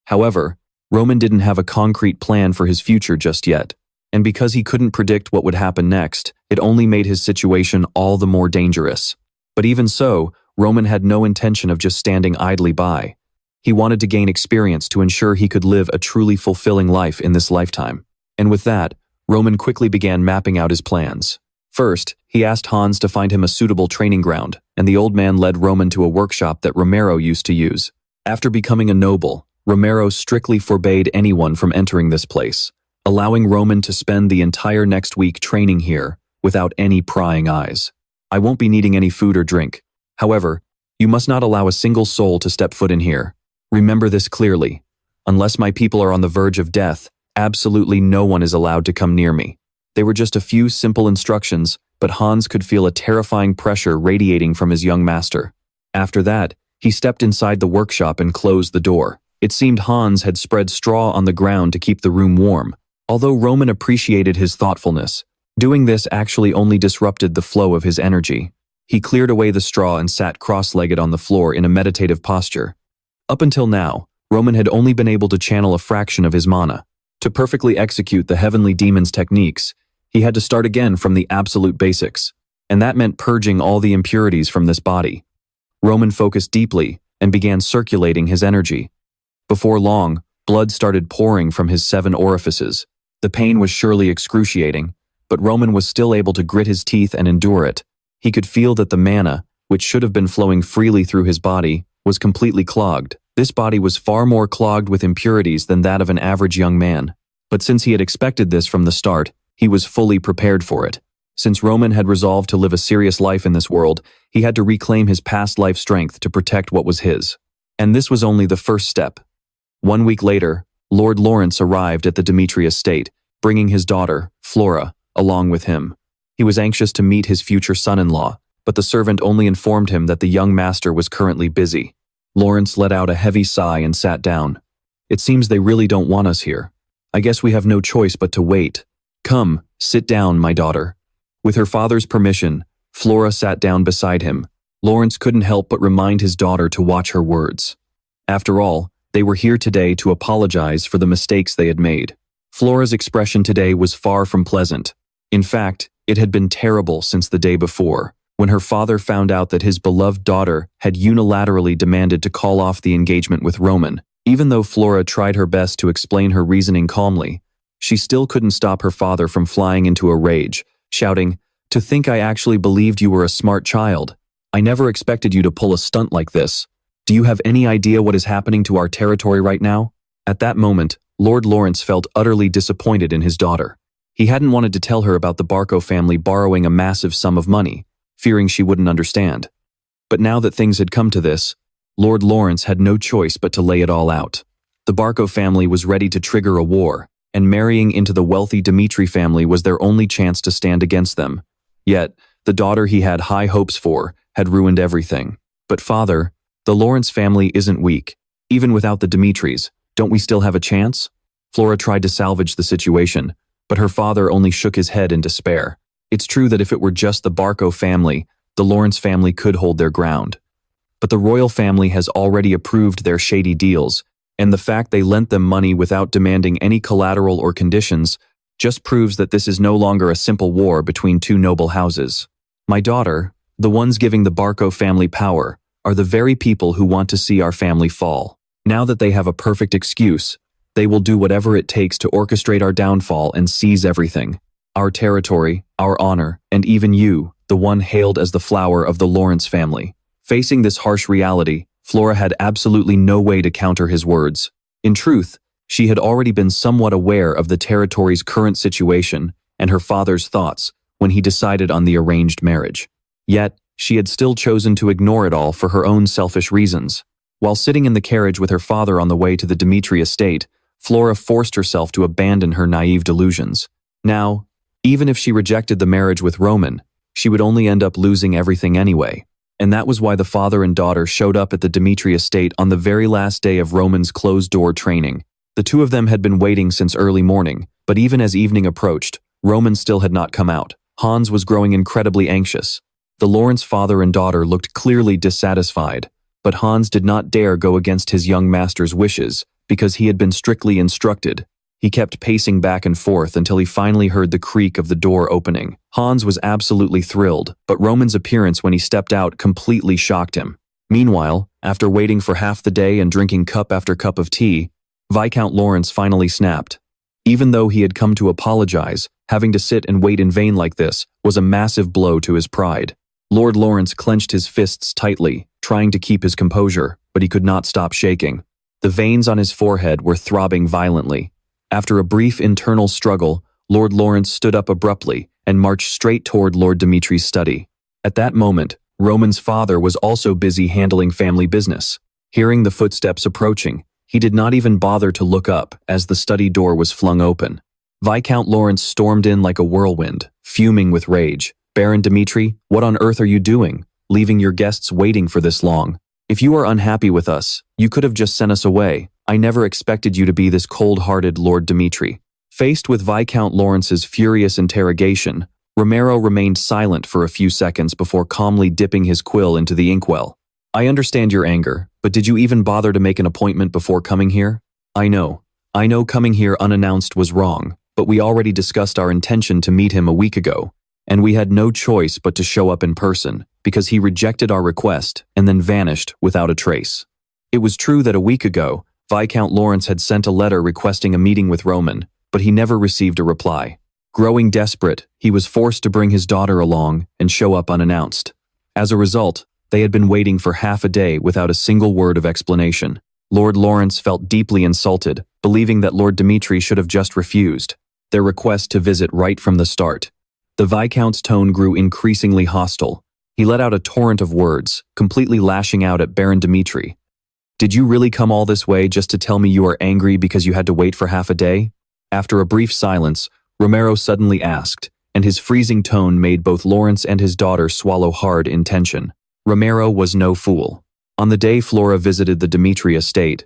However, Roman didn't have a concrete plan for his future just yet. And because he couldn't predict what would happen next, it only made his situation all the more dangerous. But even so, Roman had no intention of just standing idly by. He wanted to gain experience to ensure he could live a truly fulfilling life in this lifetime. And with that, Roman quickly began mapping out his plans. First, he asked Hans to find him a suitable training ground, and the old man led Roman to a workshop that Romero used to use. After becoming a noble, Romero strictly forbade anyone from entering this place, allowing Roman to spend the entire next week training here without any prying eyes. I won't be needing any food or drink. However, you must not allow a single soul to step foot in here. Remember this clearly. Unless my people are on the verge of death, absolutely no one is allowed to come near me. They were just a few simple instructions, but Hans could feel a terrifying pressure radiating from his young master. After that, he stepped inside the workshop and closed the door. It seemed Hans had spread straw on the ground to keep the room warm. Although Roman appreciated his thoughtfulness, doing this actually only disrupted the flow of his energy. He cleared away the straw and sat cross-legged on the floor in a meditative posture. Up until now, Roman had only been able to channel a fraction of his mana. To perfectly execute the heavenly demon's techniques, he had to start again from the absolute basics, and that meant purging all the impurities from this body. Roman focused deeply and began circulating his energy. Before long, blood started pouring from his 7 orifices. The pain was surely excruciating, but Roman was still able to grit his teeth and endure it. He could feel that the mana, which should have been flowing freely through his body, was completely clogged. This body was far more clogged with impurities than that of an average young man. But since he had expected this from the start, he was fully prepared for it. Since Roman had resolved to live a serious life in this world, he had to reclaim his past life strength to protect what was his. And this was only the first step. 1 week later, Lord Lawrence arrived at the Dimitri estate, bringing his daughter, Flora, along with him. He was anxious to meet his future son-in-law, but the servant only informed him that the young master was currently busy. Lawrence let out a heavy sigh and sat down. It seems they really don't want us here. I guess we have no choice but to wait. Come, sit down, my daughter. With her father's permission, Flora sat down beside him. Lawrence couldn't help but remind his daughter to watch her words. After all, they were here today to apologize for the mistakes they had made. Flora's expression today was far from pleasant. In fact, it had been terrible since the day before, when her father found out that his beloved daughter had unilaterally demanded to call off the engagement with Roman. Even though Flora tried her best to explain her reasoning calmly, she still couldn't stop her father from flying into a rage, shouting, "To think I actually believed you were a smart child. I never expected you to pull a stunt like this. Do you have any idea what is happening to our territory right now?" At that moment, Lord Lawrence felt utterly disappointed in his daughter. He hadn't wanted to tell her about the Barco family borrowing a massive sum of money, fearing she wouldn't understand. But now that things had come to this, Lord Lawrence had no choice but to lay it all out. The Barco family was ready to trigger a war, and marrying into the wealthy Dimitri family was their only chance to stand against them. Yet, the daughter he had high hopes for had ruined everything. But father, the Lawrence family isn't weak. Even without the Dimitris, don't we still have a chance? Flora tried to salvage the situation, but her father only shook his head in despair. It's true that if it were just the Barco family, the Lawrence family could hold their ground. But the royal family has already approved their shady deals, and the fact they lent them money without demanding any collateral or conditions just proves that this is no longer a simple war between two noble houses. My daughter, the ones giving the Barco family power, are the very people who want to see our family fall. Now that they have a perfect excuse, they will do whatever it takes to orchestrate our downfall and seize everything. Our territory, our honor, and even you, the one hailed as the flower of the Lawrence family. Facing this harsh reality, Flora had absolutely no way to counter his words. In truth, she had already been somewhat aware of the territory's current situation and her father's thoughts when he decided on the arranged marriage. Yet, she had still chosen to ignore it all for her own selfish reasons. While sitting in the carriage with her father on the way to the Dimitri estate, Flora forced herself to abandon her naive delusions. Now, even if she rejected the marriage with Roman, she would only end up losing everything anyway. And that was why the father and daughter showed up at the Dimitri estate on the very last day of Roman's closed-door training. The two of them had been waiting since early morning, but even as evening approached, Roman still had not come out. Hans was growing incredibly anxious. The Lawrence father and daughter looked clearly dissatisfied, but Hans did not dare go against his young master's wishes because he had been strictly instructed. He kept pacing back and forth until he finally heard the creak of the door opening. Hans was absolutely thrilled, but Roman's appearance when he stepped out completely shocked him. Meanwhile, after waiting for half the day and drinking cup after cup of tea, Viscount Lawrence finally snapped. Even though he had come to apologize, having to sit and wait in vain like this was a massive blow to his pride. Lord Lawrence clenched his fists tightly, trying to keep his composure, but he could not stop shaking. The veins on his forehead were throbbing violently. After a brief internal struggle, Lord Lawrence stood up abruptly and marched straight toward Lord Dimitri's study. At that moment, Roman's father was also busy handling family business. Hearing the footsteps approaching, he did not even bother to look up as the study door was flung open. Viscount Lawrence stormed in like a whirlwind, fuming with rage. "Baron Dimitri, what on earth are you doing, leaving your guests waiting for this long? If you are unhappy with us, you could have just sent us away. I never expected you to be this cold-hearted, Lord Dimitri." Faced with Viscount Lawrence's furious interrogation, Romero remained silent for a few seconds before calmly dipping his quill into the inkwell. "I understand your anger, but did you even bother to make an appointment before coming here? I know coming here unannounced was wrong, but we already discussed our intention to meet him a week ago, and we had no choice but to show up in person, because he rejected our request and then vanished without a trace." It was true that a week ago, Viscount Lawrence had sent a letter requesting a meeting with Roman, but he never received a reply. Growing desperate, he was forced to bring his daughter along and show up unannounced. As a result, they had been waiting for half a day without a single word of explanation. Lord Lawrence felt deeply insulted, believing that Lord Dimitri should have just refused their request to visit right from the start. The Viscount's tone grew increasingly hostile. He let out a torrent of words, completely lashing out at Baron Dimitri. "Did you really come all this way just to tell me you are angry because you had to wait for half a day?" After a brief silence, Romero suddenly asked, and his freezing tone made both Lawrence and his daughter swallow hard in tension. Romero was no fool. On the day Flora visited the Dimitri estate,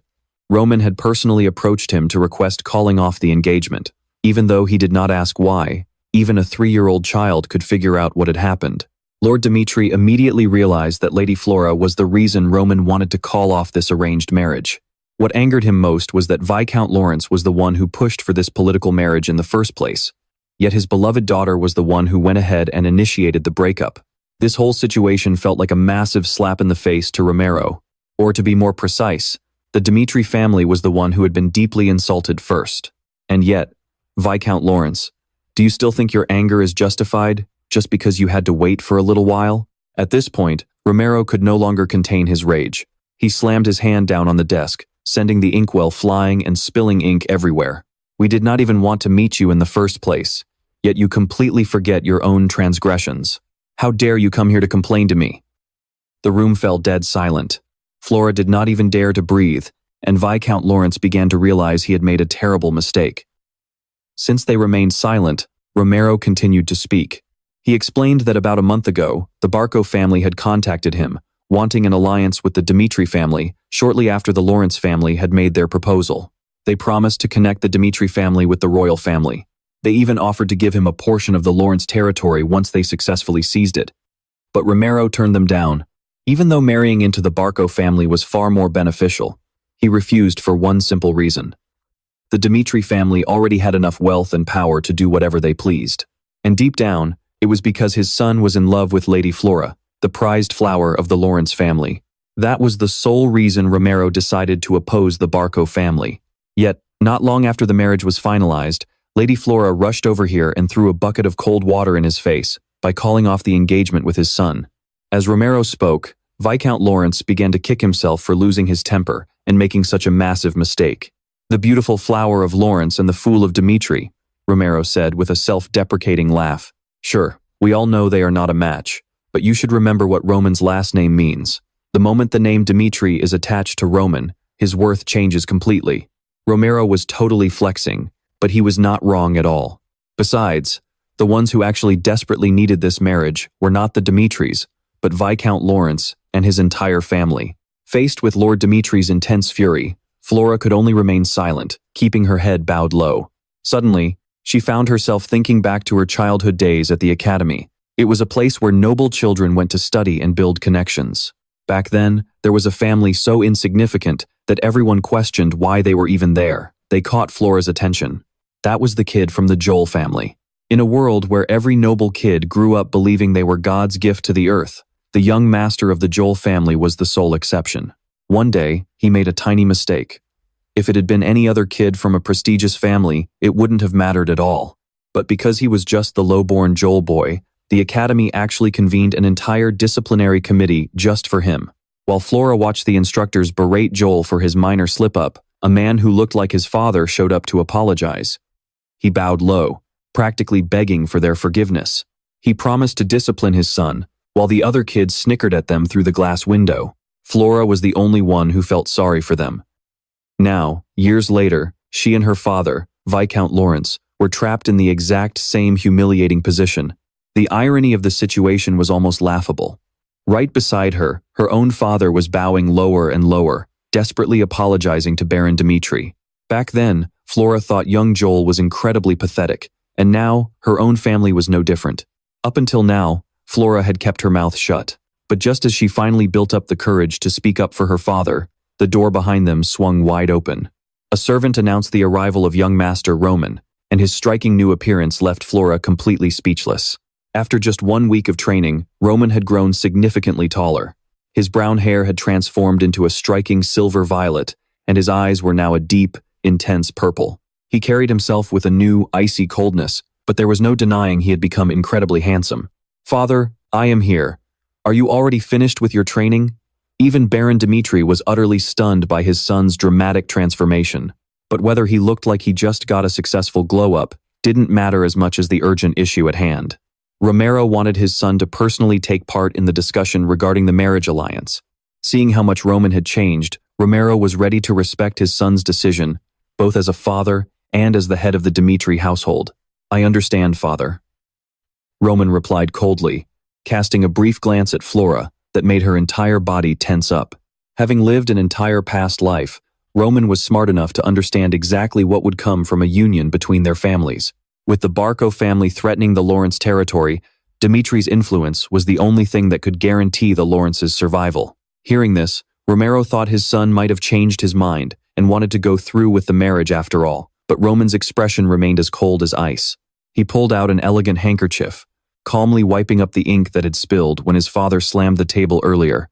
Roman had personally approached him to request calling off the engagement. Even though he did not ask why, even a 3-year-old child could figure out what had happened. Lord Dimitri immediately realized that Lady Flora was the reason Roman wanted to call off this arranged marriage. What angered him most was that Viscount Lawrence was the one who pushed for this political marriage in the first place. Yet his beloved daughter was the one who went ahead and initiated the breakup. This whole situation felt like a massive slap in the face to Romero. Or to be more precise, the Dimitri family was the one who had been deeply insulted first. And yet, Viscount Lawrence, do you still think your anger is justified, just because you had to wait for a little while? At this point, Romero could no longer contain his rage. He slammed his hand down on the desk, sending the inkwell flying and spilling ink everywhere. "We did not even want to meet you in the first place, yet you completely forget your own transgressions. How dare you come here to complain to me?" The room fell dead silent. Flora did not even dare to breathe, and Viscount Lawrence began to realize he had made a terrible mistake. Since they remained silent, Romero continued to speak. He explained that about a month ago, the Barco family had contacted him, wanting an alliance with the Dimitri family, shortly after the Lawrence family had made their proposal. They promised to connect the Dimitri family with the royal family. They even offered to give him a portion of the Lawrence territory once they successfully seized it. But Romero turned them down. Even though marrying into the Barco family was far more beneficial, he refused for one simple reason. The Dimitri family already had enough wealth and power to do whatever they pleased. And deep down, it was because his son was in love with Lady Flora, the prized flower of the Lawrence family. That was the sole reason Romero decided to oppose the Barco family. Yet, not long after the marriage was finalized, Lady Flora rushed over here and threw a bucket of cold water in his face by calling off the engagement with his son. As Romero spoke, Viscount Lawrence began to kick himself for losing his temper and making such a massive mistake. "The beautiful flower of Lawrence and the fool of Dimitri," Romero said with a self-deprecating laugh. "Sure, we all know they are not a match, but you should remember what Roman's last name means. The moment the name Dimitri is attached to Roman, his worth changes completely." Romero was totally flexing, but he was not wrong at all. Besides, the ones who actually desperately needed this marriage were not the Dimitris, but Viscount Lawrence and his entire family. Faced with Lord Dimitri's intense fury, Flora could only remain silent, keeping her head bowed low. Suddenly, she found herself thinking back to her childhood days at the academy. It was a place where noble children went to study and build connections. Back then, there was a family so insignificant that everyone questioned why they were even there. They caught Flora's attention. That was the kid from the Joel family. In a world where every noble kid grew up believing they were God's gift to the earth, the young master of the Joel family was the sole exception. One day, he made a tiny mistake. If it had been any other kid from a prestigious family, it wouldn't have mattered at all. But because he was just the low-born Joel boy, the academy actually convened an entire disciplinary committee just for him. While Flora watched the instructors berate Joel for his minor slip-up, a man who looked like his father showed up to apologize. He bowed low, practically begging for their forgiveness. He promised to discipline his son, while the other kids snickered at them through the glass window. Flora was the only one who felt sorry for them. Now, years later, she and her father, Viscount Lawrence, were trapped in the exact same humiliating position. The irony of the situation was almost laughable. Right beside her, her own father was bowing lower and lower, desperately apologizing to Baron Dimitri. Back then, Flora thought young Joel was incredibly pathetic, and now, her own family was no different. Up until now, Flora had kept her mouth shut. But just as she finally built up the courage to speak up for her father, the door behind them swung wide open. A servant announced the arrival of young Master Roman, and his striking new appearance left Flora completely speechless. After just 1 week of training, Roman had grown significantly taller. His brown hair had transformed into a striking silver violet, and his eyes were now a deep, intense purple. He carried himself with a new, icy coldness, but there was no denying he had become incredibly handsome. "Father, I am here. Are you already finished with your training?" Even Baron Dimitri was utterly stunned by his son's dramatic transformation. But whether he looked like he just got a successful glow-up didn't matter as much as the urgent issue at hand. Romero wanted his son to personally take part in the discussion regarding the marriage alliance. Seeing how much Roman had changed, Romero was ready to respect his son's decision, both as a father and as the head of the Dimitri household. "I understand, father," Roman replied coldly, casting a brief glance at Flora that made her entire body tense up. Having lived an entire past life, Roman was smart enough to understand exactly what would come from a union between their families. With the Barco family threatening the Lawrence territory, Dimitri's influence was the only thing that could guarantee the Lawrences' survival. Hearing this, Romero thought his son might have changed his mind and wanted to go through with the marriage after all, but Roman's expression remained as cold as ice. He pulled out an elegant handkerchief, calmly wiping up the ink that had spilled when his father slammed the table earlier,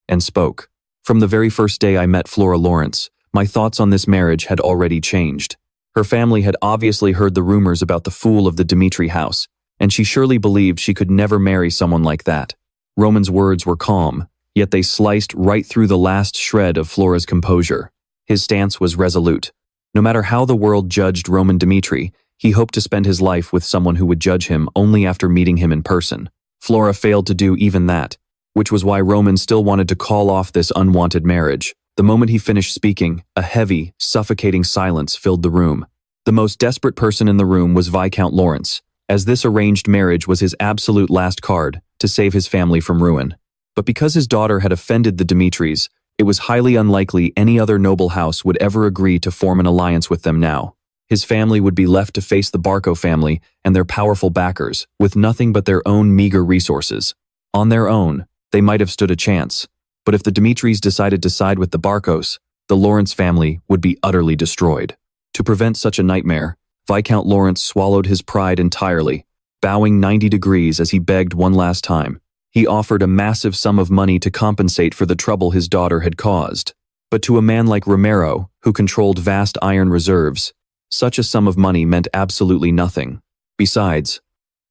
and spoke. "From the very first day I met Flora Lawrence, my thoughts on this marriage had already changed. Her family had obviously heard the rumors about the fool of the Dimitri house, and she surely believed she could never marry someone like that." Roman's words were calm, yet they sliced right through the last shred of Flora's composure. His stance was resolute. No matter how the world judged Roman Dimitri, he hoped to spend his life with someone who would judge him only after meeting him in person. Flora failed to do even that, which was why Roman still wanted to call off this unwanted marriage. The moment he finished speaking, a heavy, suffocating silence filled the room. The most desperate person in the room was Viscount Lawrence, as this arranged marriage was his absolute last card to save his family from ruin. But because his daughter had offended the Dimitris, it was highly unlikely any other noble house would ever agree to form an alliance with them now. His family would be left to face the Barco family and their powerful backers, with nothing but their own meager resources. On their own, they might have stood a chance, but if the Dimitris decided to side with the Barcos, the Lawrence family would be utterly destroyed. To prevent such a nightmare, Viscount Lawrence swallowed his pride entirely, bowing 90 degrees as he begged one last time. He offered a massive sum of money to compensate for the trouble his daughter had caused. But to a man like Romero, who controlled vast iron reserves, Such a sum of money meant absolutely nothing. Besides,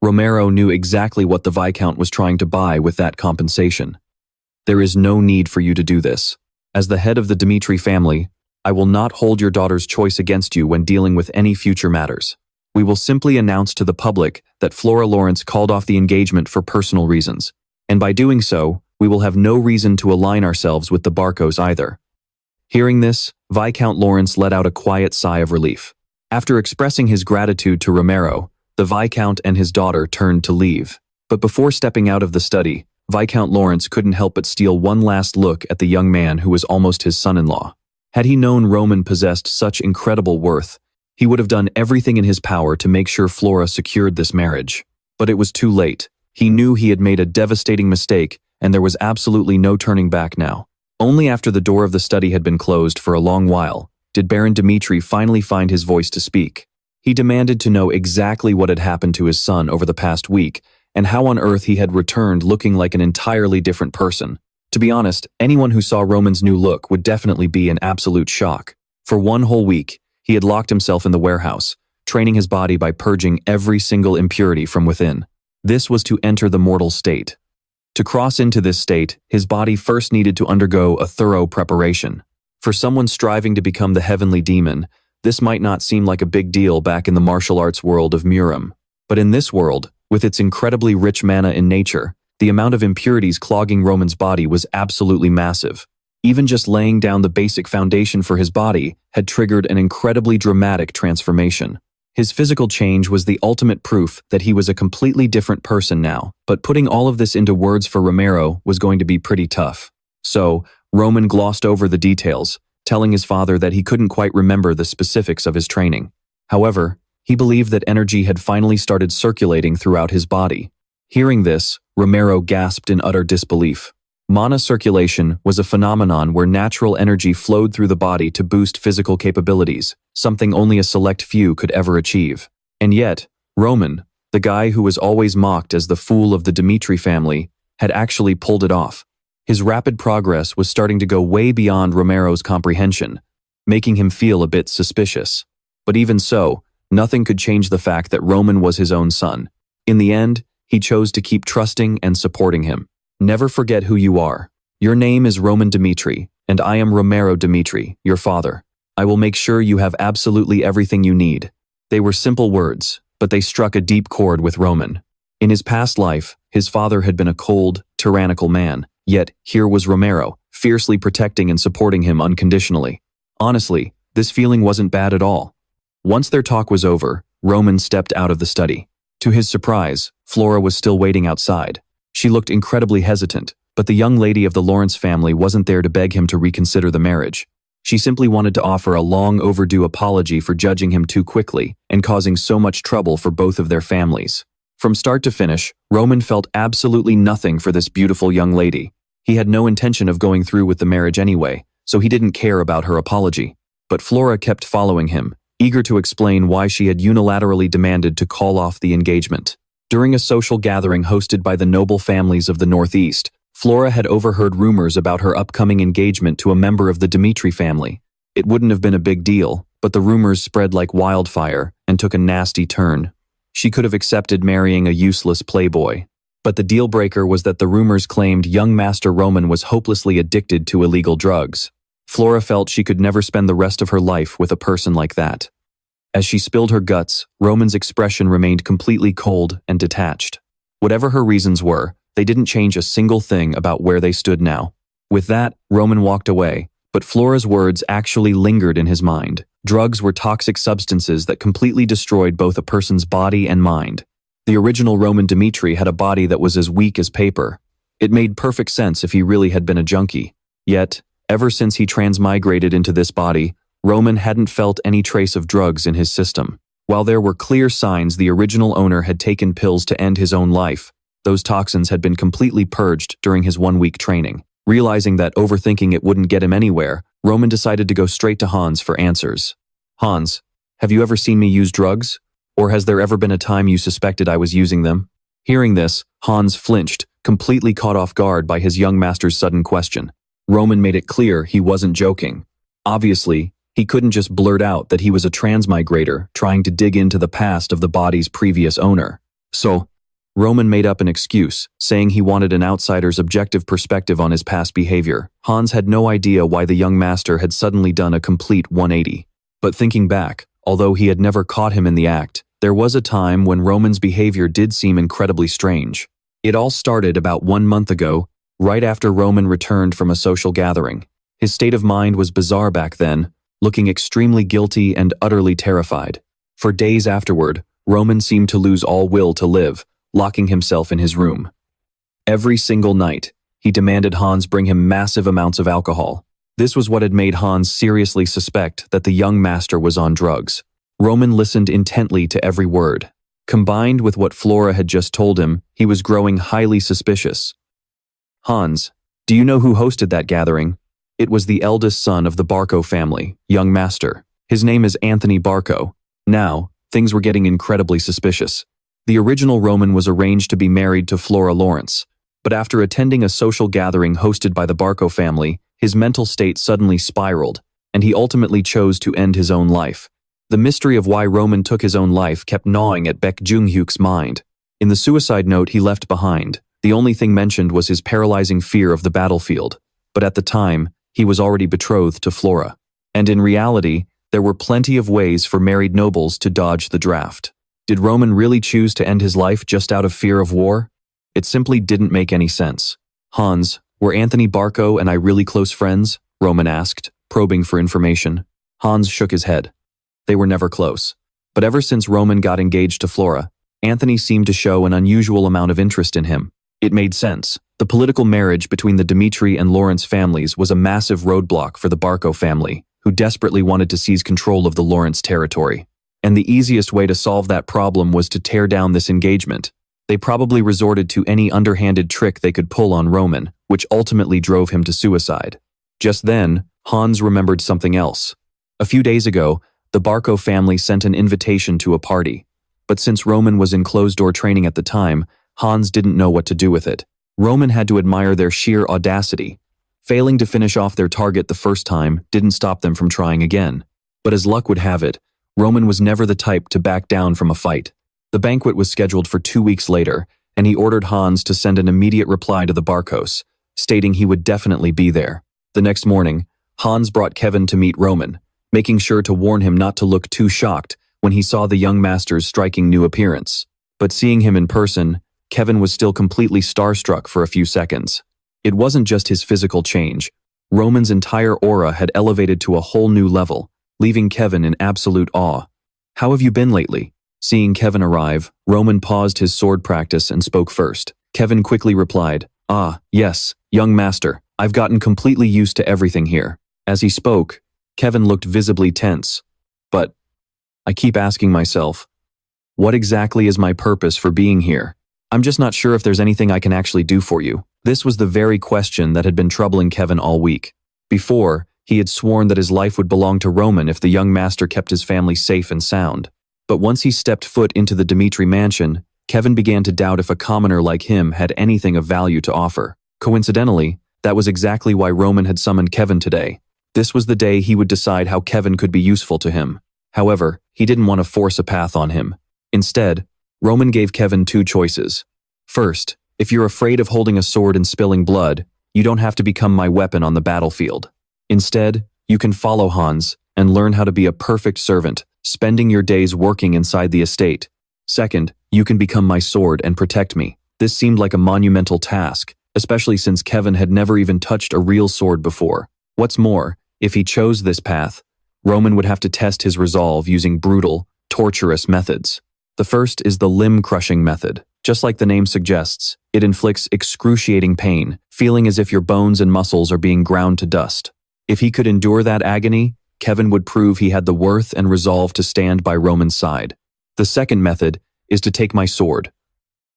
Romero knew exactly what the Viscount was trying to buy with that compensation. There is no need for you to do this. As the head of the Dimitri family, I will not hold your daughter's choice against you when dealing with any future matters. We will simply announce to the public that Flora Lawrence called off the engagement for personal reasons, and by doing so, we will have no reason to align ourselves with the Barcos either. Hearing this, Viscount Lawrence let out a quiet sigh of relief. After expressing his gratitude to Romero, the Viscount and his daughter turned to leave. But before stepping out of the study, Viscount Lawrence couldn't help but steal one last look at the young man who was almost his son-in-law. Had he known Roman possessed such incredible worth, he would have done everything in his power to make sure Flora secured this marriage. But it was too late. He knew he had made a devastating mistake, and there was absolutely no turning back now. Only after the door of the study had been closed for a long while did Baron Dimitri finally find his voice to speak. He demanded to know exactly what had happened to his son over the past week, and how on earth he had returned looking like an entirely different person. To be honest, anyone who saw Roman's new look would definitely be in absolute shock. For one whole week, he had locked himself in the warehouse, training his body by purging every single impurity from within. This was to enter the mortal state. To cross into this state, his body first needed to undergo a thorough preparation. For someone striving to become the heavenly demon, this might not seem like a big deal back in the martial arts world of MURIM. But in this world, with its incredibly rich mana in nature, the amount of impurities clogging Roman's body was absolutely massive. Even just laying down the basic foundation for his body had triggered an incredibly dramatic transformation. His physical change was the ultimate proof that he was a completely different person now, but putting all of this into words for Romero was going to be pretty tough. So, Roman glossed over the details, telling his father that he couldn't quite remember the specifics of his training. However, he believed that energy had finally started circulating throughout his body. Hearing this, Romero gasped in utter disbelief. Mana circulation was a phenomenon where natural energy flowed through the body to boost physical capabilities, something only a select few could ever achieve. And yet, Roman, the guy who was always mocked as the fool of the Dimitri family, had actually pulled it off. His rapid progress was starting to go way beyond Romero's comprehension, making him feel a bit suspicious. But even so, nothing could change the fact that Roman was his own son. In the end, he chose to keep trusting and supporting him. Never forget who you are. Your name is Roman Dimitri, and I am Romero Dimitri, your father. I will make sure you have absolutely everything you need. They were simple words, but they struck a deep chord with Roman. In his past life, his father had been a cold, tyrannical man, yet here was Romero, fiercely protecting and supporting him unconditionally. Honestly, this feeling wasn't bad at all. Once their talk was over, Roman stepped out of the study. To his surprise, Flora was still waiting outside. She looked incredibly hesitant, but the young lady of the Lawrence family wasn't there to beg him to reconsider the marriage. She simply wanted to offer a long overdue apology for judging him too quickly and causing so much trouble for both of their families. From start to finish, Roman felt absolutely nothing for this beautiful young lady. He had no intention of going through with the marriage anyway, so he didn't care about her apology. But Flora kept following him, eager to explain why she had unilaterally demanded to call off the engagement. During a social gathering hosted by the noble families of the Northeast, Flora had overheard rumors about her upcoming engagement to a member of the Dimitri family. It wouldn't have been a big deal, but the rumors spread like wildfire and took a nasty turn. She could have accepted marrying a useless playboy. But the deal breaker was that the rumors claimed young Master Roman was hopelessly addicted to illegal drugs. Flora felt she could never spend the rest of her life with a person like that. As she spilled her guts, Roman's expression remained completely cold and detached. Whatever her reasons were, they didn't change a single thing about where they stood now. With that, Roman walked away, but Flora's words actually lingered in his mind. Drugs were toxic substances that completely destroyed both a person's body and mind. The original Roman Dimitri had a body that was as weak as paper. It made perfect sense if he really had been a junkie. Yet, ever since he transmigrated into this body, Roman hadn't felt any trace of drugs in his system. While there were clear signs the original owner had taken pills to end his own life, those toxins had been completely purged during his 1-week training. Realizing that overthinking it wouldn't get him anywhere, Roman decided to go straight to Hans for answers. Hans, have you ever seen me use drugs? Or has there ever been a time you suspected I was using them? Hearing this, Hans flinched, completely caught off guard by his young master's sudden question. Roman made it clear he wasn't joking. Obviously, He couldn't just blurt out that he was a transmigrator trying to dig into the past of the body's previous owner. So, Roman made up an excuse, saying he wanted an outsider's objective perspective on his past behavior. Hans had no idea why the young master had suddenly done a complete 180. But thinking back, although he had never caught him in the act, there was a time when Roman's behavior did seem incredibly strange. It all started about 1 month ago, right after Roman returned from a social gathering. His state of mind was bizarre back then, looking extremely guilty and utterly terrified. For days afterward, Roman seemed to lose all will to live, locking himself in his room. Every single night, he demanded Hans bring him massive amounts of alcohol. This was what had made Hans seriously suspect that the young master was on drugs. Roman listened intently to every word. Combined with what Flora had just told him, he was growing highly suspicious. "Hans, do you know who hosted that gathering?" It was the eldest son of the Barco family, young master. His name is Anthony Barco. Now, things were getting incredibly suspicious. The original Roman was arranged to be married to Flora Lawrence, but after attending a social gathering hosted by the Barco family, his mental state suddenly spiraled, and he ultimately chose to end his own life. The mystery of why Roman took his own life kept gnawing at Baek Jung-hyuk's mind. In the suicide note he left behind, the only thing mentioned was his paralyzing fear of the battlefield, but at the time, he was already betrothed to Flora. And in reality, there were plenty of ways for married nobles to dodge the draft. Did Roman really choose to end his life just out of fear of war? It simply didn't make any sense. "Hans, were Anthony Barco and I really close friends?" Roman asked, probing for information. Hans shook his head. They were never close. But ever since Roman got engaged to Flora, Anthony seemed to show an unusual amount of interest in him. It made sense. The political marriage between the Dimitri and Lawrence families was a massive roadblock for the Barco family, who desperately wanted to seize control of the Lawrence territory. And the easiest way to solve that problem was to tear down this engagement. They probably resorted to any underhanded trick they could pull on Roman, which ultimately drove him to suicide. Just then, Hans remembered something else. A few days ago, the Barco family sent an invitation to a party. But since Roman was in closed-door training at the time, Hans didn't know what to do with it. Roman had to admire their sheer audacity. Failing to finish off their target the first time didn't stop them from trying again. But as luck would have it, Roman was never the type to back down from a fight. The banquet was scheduled for 2 weeks later, and he ordered Hans to send an immediate reply to the Barcos, stating he would definitely be there. The next morning, Hans brought Kevin to meet Roman, making sure to warn him not to look too shocked when he saw the young master's striking new appearance. But seeing him in person, Kevin was still completely starstruck for a few seconds. It wasn't just his physical change. Roman's entire aura had elevated to a whole new level, leaving Kevin in absolute awe. "How have you been lately?" Seeing Kevin arrive, Roman paused his sword practice and spoke first. Kevin quickly replied, "Ah, yes, young master, I've gotten completely used to everything here." As he spoke, Kevin looked visibly tense. "But I keep asking myself, what exactly is my purpose for being here? I'm just not sure if there's anything I can actually do for you." This was the very question that had been troubling Kevin all week. Before, he had sworn that his life would belong to Roman if the young master kept his family safe and sound. But once he stepped foot into the Dimitri mansion, Kevin began to doubt if a commoner like him had anything of value to offer. Coincidentally, that was exactly why Roman had summoned Kevin today. This was the day he would decide how Kevin could be useful to him. However, he didn't want to force a path on him. Instead, Roman gave Kevin 2 choices. First, if you're afraid of holding a sword and spilling blood, you don't have to become my weapon on the battlefield. Instead, you can follow Hans and learn how to be a perfect servant, spending your days working inside the estate. Second, you can become my sword and protect me. This seemed like a monumental task, especially since Kevin had never even touched a real sword before. What's more, if he chose this path, Roman would have to test his resolve using brutal, torturous methods. The first is the limb-crushing method. Just like the name suggests, it inflicts excruciating pain, feeling as if your bones and muscles are being ground to dust. If he could endure that agony, Kevin would prove he had the worth and resolve to stand by Roman's side. The second method is to take my sword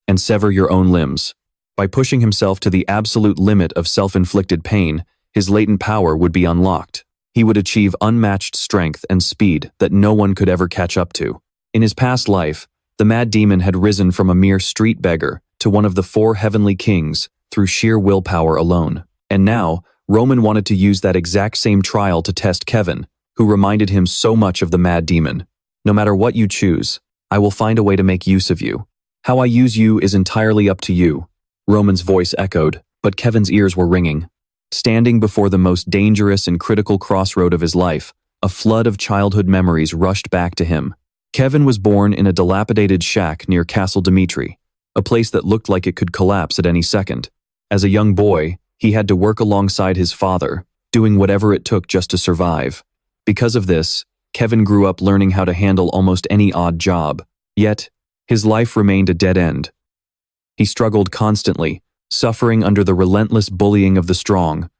and sever your own limbs. By pushing himself to the absolute limit of self-inflicted pain, his latent power would be unlocked. He would achieve unmatched strength and speed that no one could ever catch up to. In his past life, the mad demon had risen from a mere street beggar to one of the 4 heavenly kings through sheer willpower alone. And now, Roman wanted to use that exact same trial to test Kevin, who reminded him so much of the mad demon. "No matter what you choose, I will find a way to make use of you. How I use you is entirely up to you," Roman's voice echoed, but Kevin's ears were ringing. Standing before the most dangerous and critical crossroad of his life, a flood of childhood memories rushed back to him. Kevin was born in a dilapidated shack near Castle Dimitri, a place that looked like it could collapse at any second. As a young boy, he had to work alongside his father, doing whatever it took just to survive. Because of this, Kevin grew up learning how to handle almost any odd job. Yet, his life remained a dead end. He struggled constantly, suffering under the relentless bullying of the strong.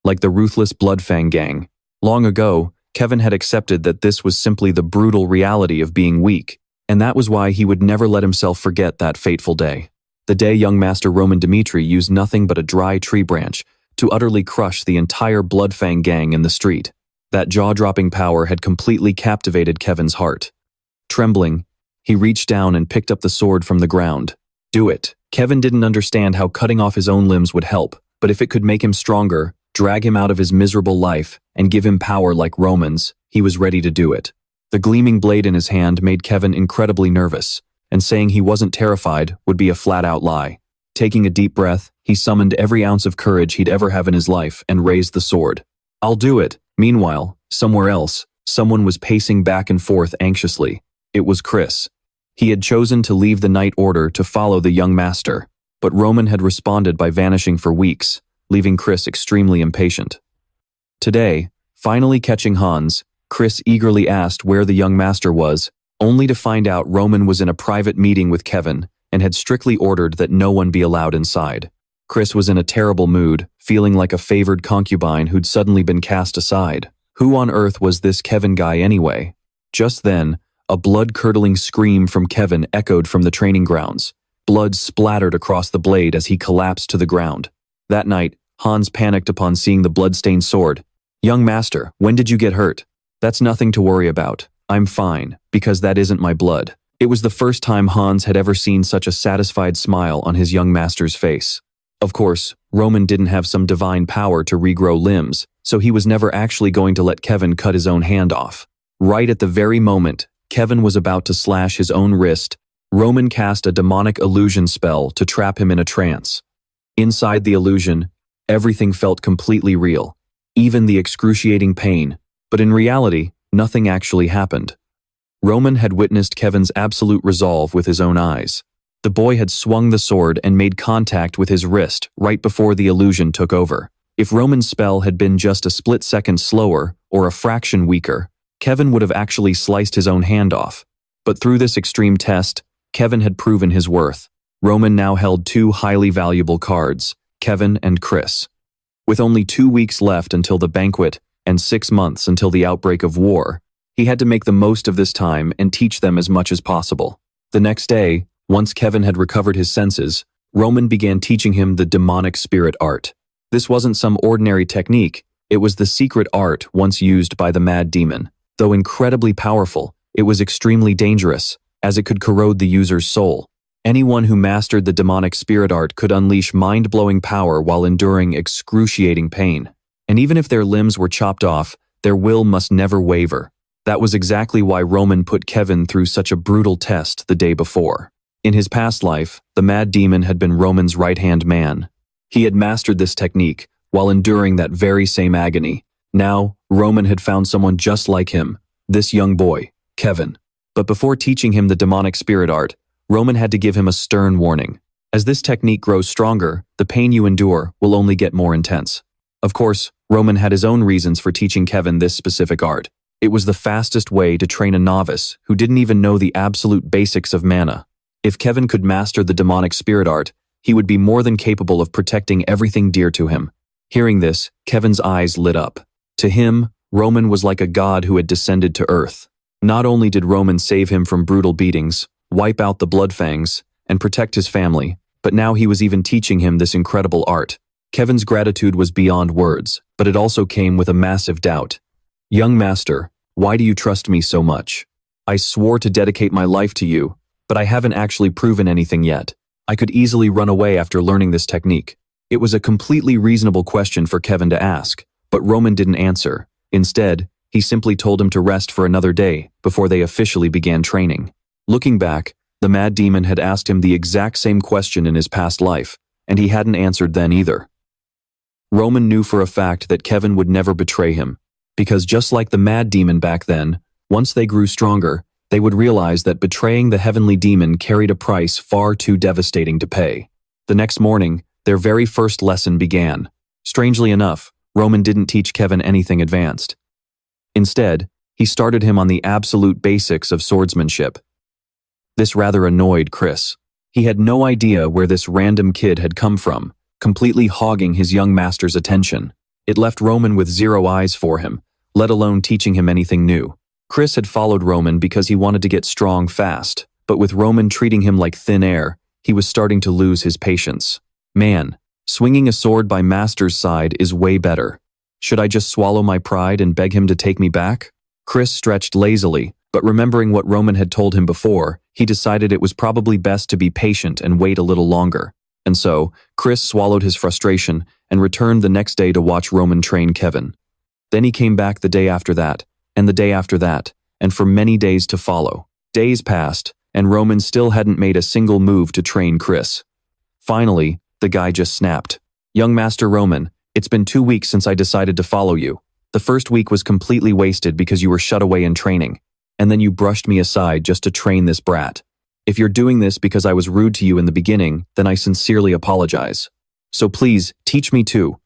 Like the ruthless Blood Fang gang. Long ago, Kevin had accepted that this was simply the brutal reality of being weak, and that was why he would never let himself forget that fateful day. The day young Master Roman Dimitri used nothing but a dry tree branch to utterly crush the entire Blood Fang gang in the street. That jaw-dropping power had completely captivated Kevin's heart. Trembling, he reached down and picked up the sword from the ground. Do it. Kevin didn't understand how cutting off his own limbs would help, but if it could make him stronger, drag him out of his miserable life, and give him power like Roman's, he was ready to do it. The gleaming blade in his hand made Kevin incredibly nervous, and saying he wasn't terrified would be a flat-out lie. Taking a deep breath, he summoned every ounce of courage he'd ever have in his life and raised the sword. "I'll do it." Meanwhile, somewhere else, someone was pacing back and forth anxiously. It was Chris. He had chosen to leave the night order to follow the young master, but Roman had responded by vanishing for weeks, leaving Chris extremely impatient. Today, finally catching Hans, Chris eagerly asked where the young master was, only to find out Roman was in a private meeting with Kevin and had strictly ordered that no one be allowed inside. Chris was in a terrible mood, feeling like a favored concubine who'd suddenly been cast aside. Who on earth was this Kevin guy anyway? Just then, a blood-curdling scream from Kevin echoed from the training grounds. Blood splattered across the blade as he collapsed to the ground. That night, Hans panicked upon seeing the blood-stained sword. "Young master, when did you get hurt?" "That's nothing to worry about. I'm fine, because that isn't my blood." It was the first time Hans had ever seen such a satisfied smile on his young master's face. Of course, Roman didn't have some divine power to regrow limbs, so he was never actually going to let Kevin cut his own hand off. Right at the very moment Kevin was about to slash his own wrist, Roman cast a demonic illusion spell to trap him in a trance. Inside the illusion, everything felt completely real, even the excruciating pain, but in reality, nothing actually happened. Roman had witnessed Kevin's absolute resolve with his own eyes. The boy had swung the sword and made contact with his wrist right before the illusion took over. If Roman's spell had been just a split second slower or a fraction weaker, Kevin would have actually sliced his own hand off. But through this extreme test, Kevin had proven his worth. Roman now held two highly valuable cards, Kevin and Chris. With only 2 weeks left until the banquet and 6 months until the outbreak of war, he had to make the most of this time and teach them as much as possible. The next day, once Kevin had recovered his senses, Roman began teaching him the demonic spirit art. This wasn't some ordinary technique, it was the secret art once used by the mad demon. Though incredibly powerful, it was extremely dangerous, as it could corrode the user's soul. Anyone who mastered the demonic spirit art could unleash mind-blowing power while enduring excruciating pain. And even if their limbs were chopped off, their will must never waver. That was exactly why Roman put Kevin through such a brutal test the day before. In his past life, the mad demon had been Roman's right-hand man. He had mastered this technique while enduring that very same agony. Now, Roman had found someone just like him, this young boy, Kevin. But before teaching him the demonic spirit art, Roman had to give him a stern warning. As this technique grows stronger, the pain you endure will only get more intense. Of course, Roman had his own reasons for teaching Kevin this specific art. It was the fastest way to train a novice who didn't even know the absolute basics of mana. If Kevin could master the demonic spirit art, he would be more than capable of protecting everything dear to him. Hearing this, Kevin's eyes lit up. To him, Roman was like a god who had descended to earth. Not only did Roman save him from brutal beatings, wipe out the Blood Fangs, and protect his family, but now he was even teaching him this incredible art. Kevin's gratitude was beyond words, but it also came with a massive doubt. "Young master, why do you trust me so much? I swore to dedicate my life to you, but I haven't actually proven anything yet. I could easily run away after learning this technique." It was a completely reasonable question for Kevin to ask, but Roman didn't answer. Instead, He simply told him to rest for another day before they officially began training. Looking back, the mad demon had asked him the exact same question in his past life, and he hadn't answered then either. Roman knew for a fact that Kevin would never betray him, because just like the mad demon back then, once they grew stronger, they would realize that betraying the heavenly demon carried a price far too devastating to pay. The next morning, their very first lesson began. Strangely enough, Roman didn't teach Kevin anything advanced. Instead, he started him on the absolute basics of swordsmanship. This rather annoyed Chris. He had no idea where this random kid had come from, completely hogging his young master's attention. It left Roman with zero eyes for him, let alone teaching him anything new. Chris had followed Roman because he wanted to get strong fast, but with Roman treating him like thin air, he was starting to lose his patience. Man, swinging a sword by Master's side is way better. Should I just swallow my pride and beg him to take me back? Chris stretched lazily, but remembering what Roman had told him before, he decided it was probably best to be patient and wait a little longer. And so, Chris swallowed his frustration and returned the next day to watch Roman train Kevin. Then he came back the day after that, and the day after that, and for many days to follow. Days passed, and Roman still hadn't made a single move to train Chris. Finally, the guy just snapped. "Young Master Roman, it's been 2 weeks since I decided to follow you. The first week was completely wasted because you were shut away in training, and then you brushed me aside just to train this brat. If you're doing this because I was rude to you in the beginning, then I sincerely apologize. So please, teach me too.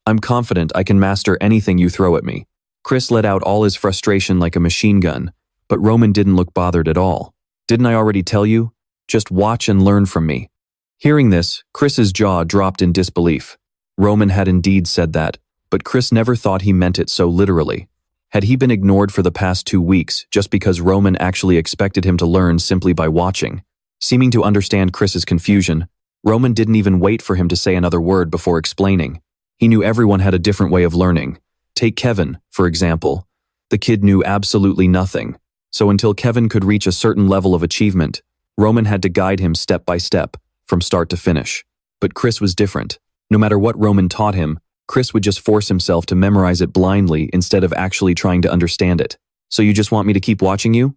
I'm confident I can master anything you throw at me." Chris let out all his frustration like a machine gun, but Roman didn't look bothered at all. "Didn't I already tell you? Just watch and learn from me." Hearing this, Chris's jaw dropped in disbelief. Roman had indeed said that, but Chris never thought he meant it so literally. Had he been ignored for the past 2 weeks just because Roman actually expected him to learn simply by watching? Seeming to understand Chris's confusion, Roman didn't even wait for him to say another word before explaining. He knew everyone had a different way of learning. Take Kevin, for example. The kid knew absolutely nothing, so until Kevin could reach a certain level of achievement, Roman had to guide him step by step, from start to finish. But Chris was different. No matter what Roman taught him, Chris would just force himself to memorize it blindly instead of actually trying to understand it. "So you just want me to keep watching you?"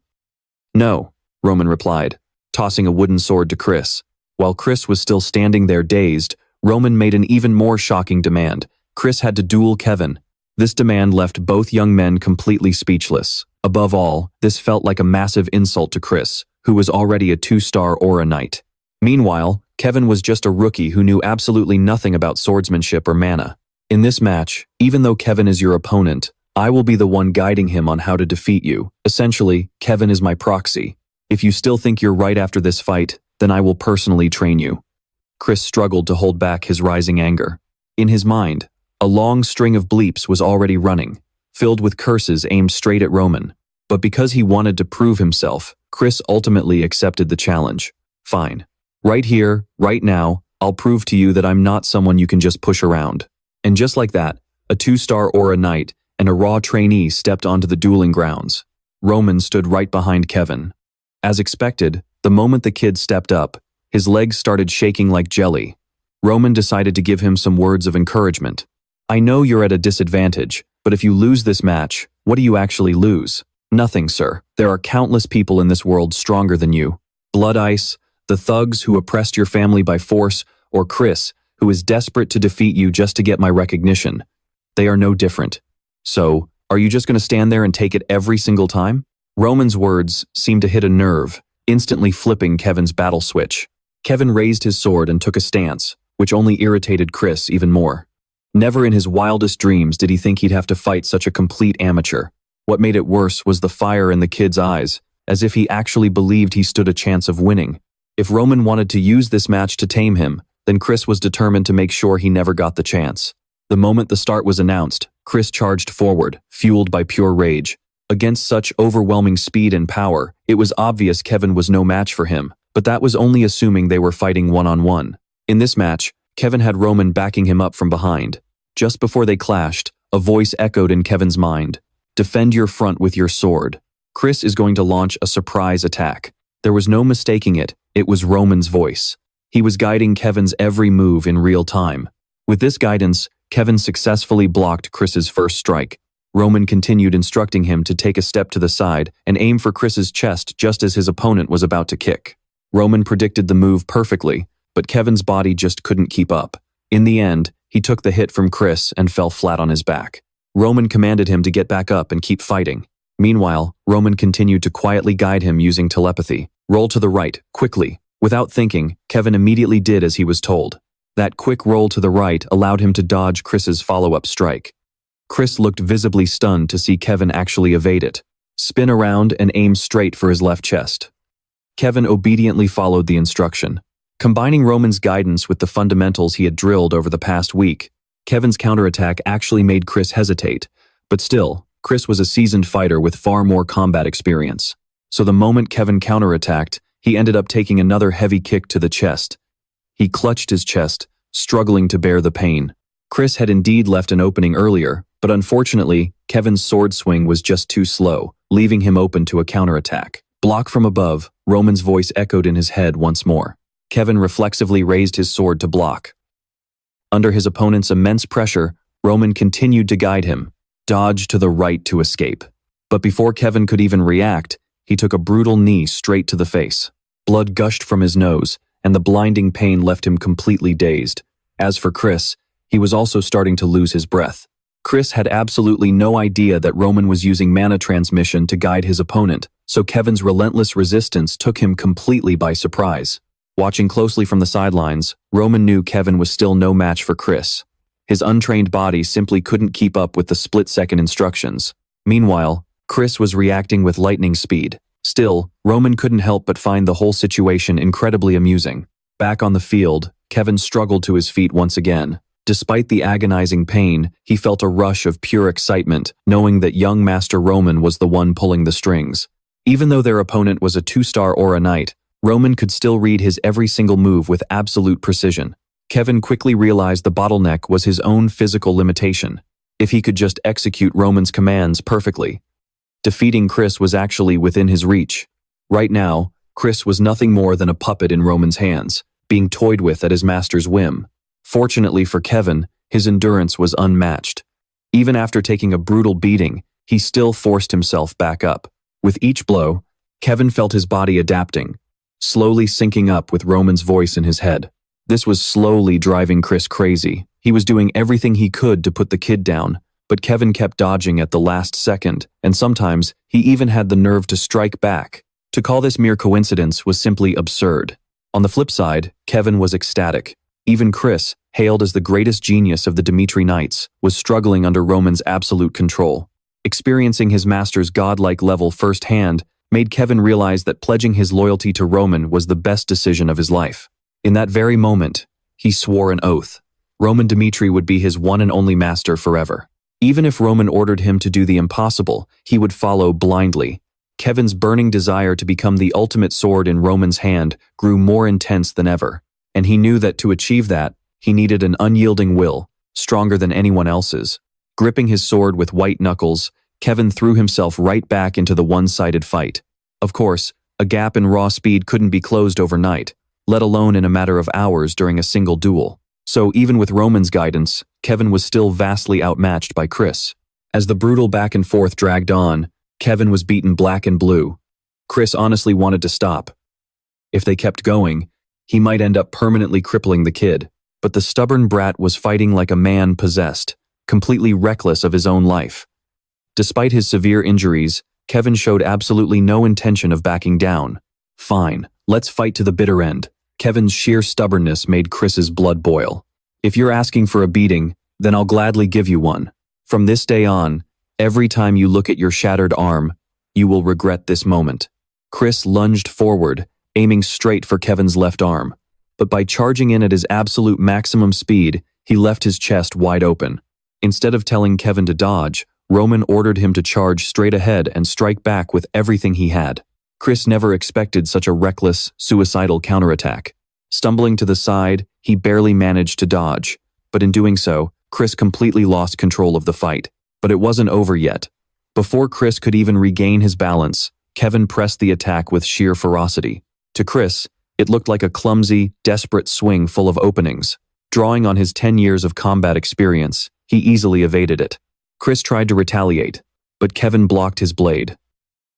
"No," Roman replied, tossing a wooden sword to Chris. While Chris was still standing there dazed, Roman made an even more shocking demand. Chris had to duel Kevin. This demand left both young men completely speechless. Above all, this felt like a massive insult to Chris, who was already a 2-star Aura Knight. Meanwhile, Kevin was just a rookie who knew absolutely nothing about swordsmanship or mana. "In this match, even though Kevin is your opponent, I will be the one guiding him on how to defeat you. Essentially, Kevin is my proxy. If you still think you're right after this fight, then I will personally train you." Chris struggled to hold back his rising anger. In his mind, a long string of bleeps was already running, filled with curses aimed straight at Roman. But because he wanted to prove himself, Chris ultimately accepted the challenge. "Fine. Right here, right now, I'll prove to you that I'm not someone you can just push around." And just like that, a 2-star Aura Knight and a raw trainee stepped onto the dueling grounds. Roman stood right behind Kevin. As expected, the moment the kid stepped up, his legs started shaking like jelly. Roman decided to give him some words of encouragement. "I know you're at a disadvantage, but if you lose this match, what do you actually lose? Nothing, sir. There are countless people in this world stronger than you. Blood Ice, the thugs who oppressed your family by force, or Chris, who is desperate to defeat you just to get my recognition. They are no different. So, are you just going to stand there and take it every single time?" Roman's words seemed to hit a nerve, instantly flipping Kevin's battle switch. Kevin raised his sword and took a stance, which only irritated Chris even more. Never in his wildest dreams did he think he'd have to fight such a complete amateur. What made it worse was the fire in the kid's eyes, as if he actually believed he stood a chance of winning. If Roman wanted to use this match to tame him, then Chris was determined to make sure he never got the chance. The moment the start was announced, Chris charged forward, fueled by pure rage. Against such overwhelming speed and power, it was obvious Kevin was no match for him, but that was only assuming they were fighting one-on-one. In this match, Kevin had Roman backing him up from behind. Just before they clashed, a voice echoed in Kevin's mind. "Defend your front with your sword. Chris is going to launch a surprise attack." There was no mistaking it, it was Roman's voice. He was guiding Kevin's every move in real time. With this guidance, Kevin successfully blocked Chris's first strike. Roman continued instructing him to take a step to the side and aim for Chris's chest just as his opponent was about to kick. Roman predicted the move perfectly, but Kevin's body just couldn't keep up. In the end, he took the hit from Chris and fell flat on his back. Roman commanded him to get back up and keep fighting. Meanwhile, Roman continued to quietly guide him using telepathy. Roll to the right, quickly. Without thinking, Kevin immediately did as he was told. That quick roll to the right allowed him to dodge Chris's follow-up strike. Chris looked visibly stunned to see Kevin actually evade it, spin around and aim straight for his left chest. Kevin obediently followed the instruction. Combining Roman's guidance with the fundamentals he had drilled over the past week, Kevin's counterattack actually made Chris hesitate, but still, Chris was a seasoned fighter with far more combat experience. So the moment Kevin counterattacked, he ended up taking another heavy kick to the chest. He clutched his chest, struggling to bear the pain. Chris had indeed left an opening earlier, but unfortunately, Kevin's sword swing was just too slow, leaving him open to a counterattack. Block from above, Roman's voice echoed in his head once more. Kevin reflexively raised his sword to block. Under his opponent's immense pressure, Roman continued to guide him, dodge to the right to escape. But before Kevin could even react, he took a brutal knee straight to the face. Blood gushed from his nose, and the blinding pain left him completely dazed. As for Chris, he was also starting to lose his breath. Chris had absolutely no idea that Roman was using mana transmission to guide his opponent, so Kevin's relentless resistance took him completely by surprise. Watching closely from the sidelines, Roman knew Kevin was still no match for Chris. His untrained body simply couldn't keep up with the split-second instructions. Meanwhile, Chris was reacting with lightning speed. Still, Roman couldn't help but find the whole situation incredibly amusing. Back on the field, Kevin struggled to his feet once again. Despite the agonizing pain, he felt a rush of pure excitement, knowing that young Master Roman was the one pulling the strings. Even though their opponent was a 2-star Aura Knight, Roman could still read his every single move with absolute precision. Kevin quickly realized the bottleneck was his own physical limitation. If he could just execute Roman's commands perfectly, defeating Chris was actually within his reach. Right now, Chris was nothing more than a puppet in Roman's hands, being toyed with at his master's whim. Fortunately for Kevin, his endurance was unmatched. Even after taking a brutal beating, he still forced himself back up. With each blow, Kevin felt his body adapting, slowly syncing up with Roman's voice in his head. This was slowly driving Chris crazy. He was doing everything he could to put the kid down, but Kevin kept dodging at the last second, and sometimes he even had the nerve to strike back. To call this mere coincidence was simply absurd. On the flip side, Kevin was ecstatic. Even Chris, hailed as the greatest genius of the Dimitri Knights, was struggling under Roman's absolute control. Experiencing his master's godlike level firsthand made Kevin realize that pledging his loyalty to Roman was the best decision of his life. In that very moment, he swore an oath. Roman Dimitri would be his one and only master forever. Even if Roman ordered him to do the impossible, he would follow blindly. Kevin's burning desire to become the ultimate sword in Roman's hand grew more intense than ever, and he knew that to achieve that, he needed an unyielding will, stronger than anyone else's. Gripping his sword with white knuckles, Kevin threw himself right back into the one-sided fight. Of course, a gap in raw speed couldn't be closed overnight, let alone in a matter of hours during a single duel. So even with Roman's guidance, Kevin was still vastly outmatched by Chris. As the brutal back and forth dragged on, Kevin was beaten black and blue. Chris honestly wanted to stop. If they kept going, he might end up permanently crippling the kid. But the stubborn brat was fighting like a man possessed, completely reckless of his own life. Despite his severe injuries, Kevin showed absolutely no intention of backing down. Fine, let's fight to the bitter end. Kevin's sheer stubbornness made Chris's blood boil. If you're asking for a beating, then I'll gladly give you one. From this day on, every time you look at your shattered arm, you will regret this moment. Chris lunged forward, aiming straight for Kevin's left arm. But by charging in at his absolute maximum speed, he left his chest wide open. Instead of telling Kevin to dodge, Roman ordered him to charge straight ahead and strike back with everything he had. Chris never expected such a reckless, suicidal counterattack. Stumbling to the side, he barely managed to dodge, but in doing so, Chris completely lost control of the fight. But it wasn't over yet. Before Chris could even regain his balance, Kevin pressed the attack with sheer ferocity. To Chris, it looked like a clumsy, desperate swing full of openings. Drawing on his 10 years of combat experience, he easily evaded it. Chris tried to retaliate, but Kevin blocked his blade.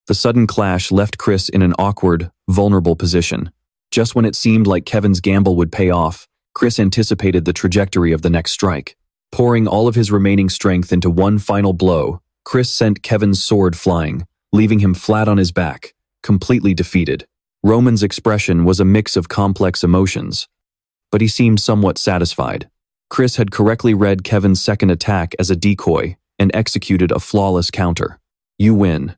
The sudden clash left Chris in an awkward, vulnerable position. Just when it seemed like Kevin's gamble would pay off, Chris anticipated the trajectory of the next strike. Pouring all of his remaining strength into one final blow, Chris sent Kevin's sword flying, leaving him flat on his back, completely defeated. Roman's expression was a mix of complex emotions, but he seemed somewhat satisfied. Chris had correctly read Kevin's second attack as a decoy and executed a flawless counter. You win.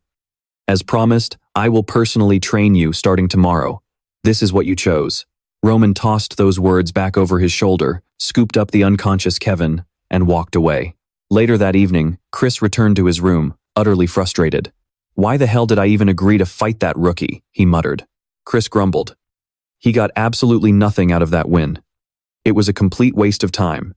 As promised, I will personally train you starting tomorrow. This is what you chose. Roman tossed those words back over his shoulder, scooped up the unconscious Kevin, and walked away. Later that evening, Chris returned to his room, utterly frustrated. Why the hell did I even agree to fight that rookie? He muttered. Chris grumbled. He got absolutely nothing out of that win. It was a complete waste of time.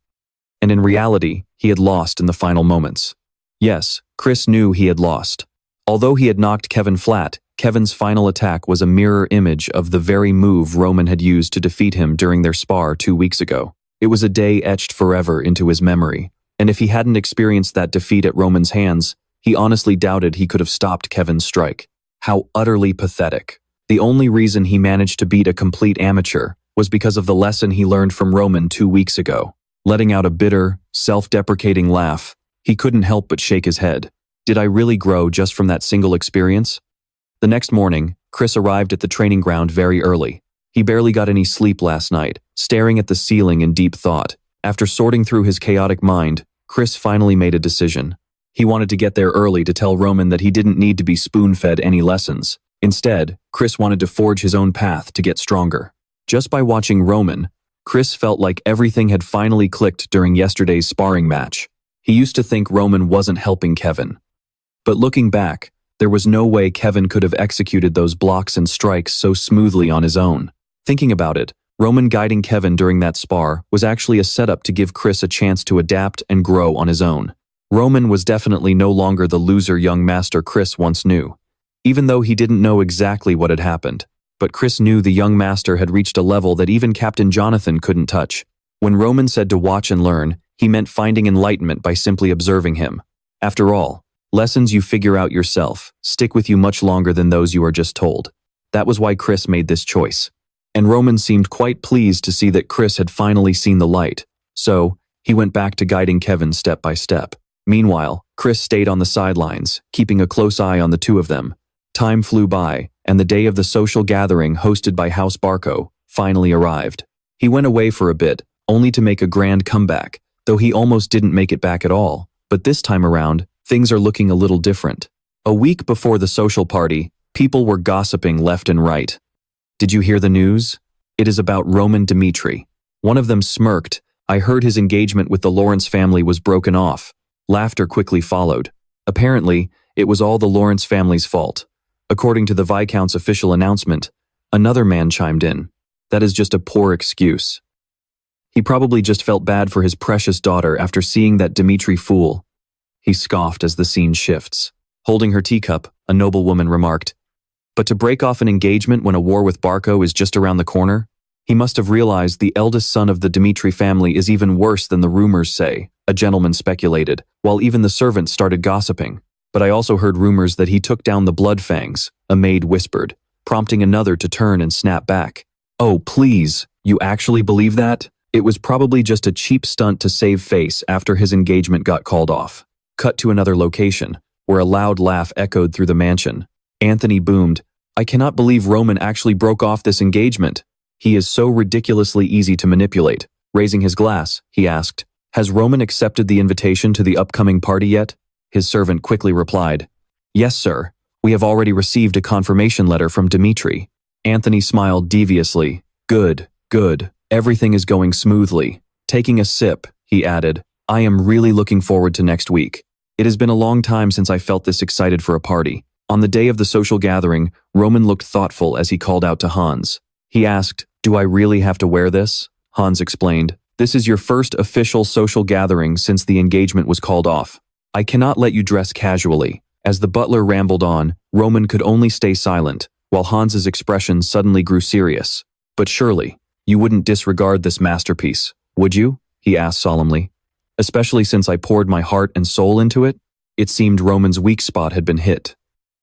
And in reality, he had lost in the final moments. Yes, Chris knew he had lost. Although he had knocked Kevin flat, Kevin's final attack was a mirror image of the very move Roman had used to defeat him during their spar 2 weeks ago. It was a day etched forever into his memory, and if he hadn't experienced that defeat at Roman's hands, he honestly doubted he could have stopped Kevin's strike. How utterly pathetic. The only reason he managed to beat a complete amateur was because of the lesson he learned from Roman 2 weeks ago. Letting out a bitter, self-deprecating laugh, he couldn't help but shake his head. Did I really grow just from that single experience? The next morning, Chris arrived at the training ground very early. He barely got any sleep last night, staring at the ceiling in deep thought. After sorting through his chaotic mind, Chris finally made a decision. He wanted to get there early to tell Roman that he didn't need to be spoon-fed any lessons. Instead, Chris wanted to forge his own path to get stronger. Just by watching Roman, Chris felt like everything had finally clicked during yesterday's sparring match. He used to think Roman wasn't helping Kevin. But looking back, there was no way Kevin could have executed those blocks and strikes so smoothly on his own. Thinking about it, Roman guiding Kevin during that spar was actually a setup to give Chris a chance to adapt and grow on his own. Roman was definitely no longer the loser young master Chris once knew. Even though he didn't know exactly what had happened, but Chris knew the young master had reached a level that even Captain Jonathan couldn't touch. When Roman said to watch and learn, he meant finding enlightenment by simply observing him. After all, lessons you figure out yourself stick with you much longer than those you are just told. That was why Chris made this choice. And Roman seemed quite pleased to see that Chris had finally seen the light, so he went back to guiding Kevin step by step. Meanwhile, Chris stayed on the sidelines, keeping a close eye on the two of them. Time flew by, and the day of the social gathering hosted by House Barco finally arrived. He went away for a bit, only to make a grand comeback, though he almost didn't make it back at all. But this time around, things are looking a little different. A week before the social party, people were gossiping left and right. Did you hear the news? It is about Roman Dimitri. One of them smirked. I heard his engagement with the Lawrence family was broken off. Laughter quickly followed. Apparently, it was all the Lawrence family's fault. According to the Viscount's official announcement, another man chimed in. That is just a poor excuse. He probably just felt bad for his precious daughter after seeing that Dimitri fool. He scoffed as the scene shifts. Holding her teacup, a noblewoman remarked, but to break off an engagement when a war with Barco is just around the corner? He must have realized the eldest son of the Dimitri family is even worse than the rumors say, a gentleman speculated, while even the servants started gossiping. But I also heard rumors that he took down the Blood Fangs, a maid whispered, prompting another to turn and snap back. Oh, please, you actually believe that? It was probably just a cheap stunt to save face after his engagement got called off. Cut to another location, where a loud laugh echoed through the mansion. Anthony boomed, I cannot believe Roman actually broke off this engagement. He is so ridiculously easy to manipulate. Raising his glass, he asked, has Roman accepted the invitation to the upcoming party yet? His servant quickly replied, yes, sir. We have already received a confirmation letter from Dimitri. Anthony smiled deviously. Good, good. Everything is going smoothly. Taking a sip, he added, I am really looking forward to next week. It has been a long time since I felt this excited for a party. On the day of the social gathering, Roman looked thoughtful as he called out to Hans. He asked, do I really have to wear this? Hans explained, this is your first official social gathering since the engagement was called off. I cannot let you dress casually. As the butler rambled on, Roman could only stay silent, while Hans's expression suddenly grew serious. But surely, you wouldn't disregard this masterpiece, would you? He asked solemnly. especially since I poured my heart and soul into it. It seemed Roman's weak spot had been hit.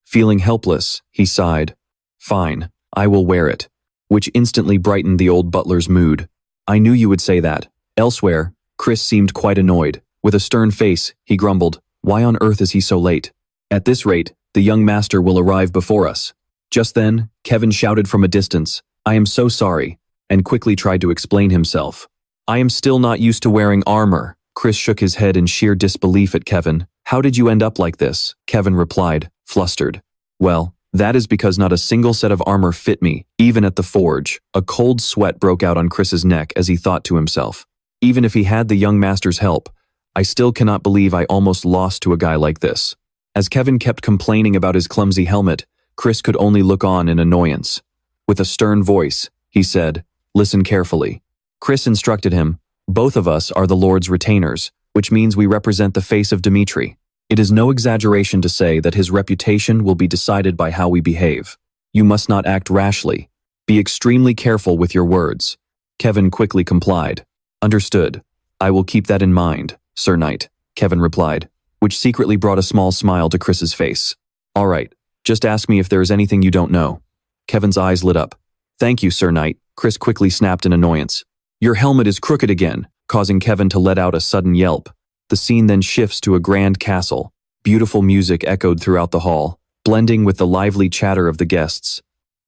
Feeling helpless, he sighed. Fine, I will wear it. Which instantly brightened the old butler's mood. I knew you would say that. Elsewhere, Chris seemed quite annoyed. With a stern face, he grumbled, why on earth is he so late? At this rate, the young master will arrive before us. Just then, Kevin shouted from a distance, I am so sorry, and quickly tried to explain himself. I am still not used to wearing armor. Chris shook his head in sheer disbelief at Kevin. How did you end up like this? Kevin replied, flustered. Well, that is because not a single set of armor fit me, even at the forge. A cold sweat broke out on Chris's neck as he thought to himself. Even if he had the young master's help, I still cannot believe I almost lost to a guy like this. As Kevin kept complaining about his clumsy helmet, Chris could only look on in annoyance. With a stern voice, he said, listen carefully. Chris instructed him, both of us are the Lord's retainers, which means we represent the face of Dimitri. It is no exaggeration to say that his reputation will be decided by how we behave. You must not act rashly. Be extremely careful with your words. Kevin quickly complied. Understood. I will keep that in mind, Sir Knight, Kevin replied, which secretly brought a small smile to Chris's face. All right, just ask me if there is anything you don't know. Kevin's eyes lit up. Thank you, Sir Knight, Chris quickly snapped in annoyance. Your helmet is crooked again, causing Kevin to let out a sudden yelp. The scene then shifts to a grand castle. Beautiful music echoed throughout the hall, blending with the lively chatter of the guests.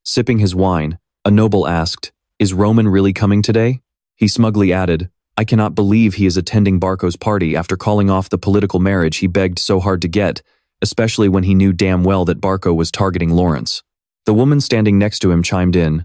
Sipping his wine, a noble asked, is Roman really coming today? He smugly added, I cannot believe he is attending Barco's party after calling off the political marriage he begged so hard to get, especially when he knew damn well that Barco was targeting Lawrence. The woman standing next to him chimed in,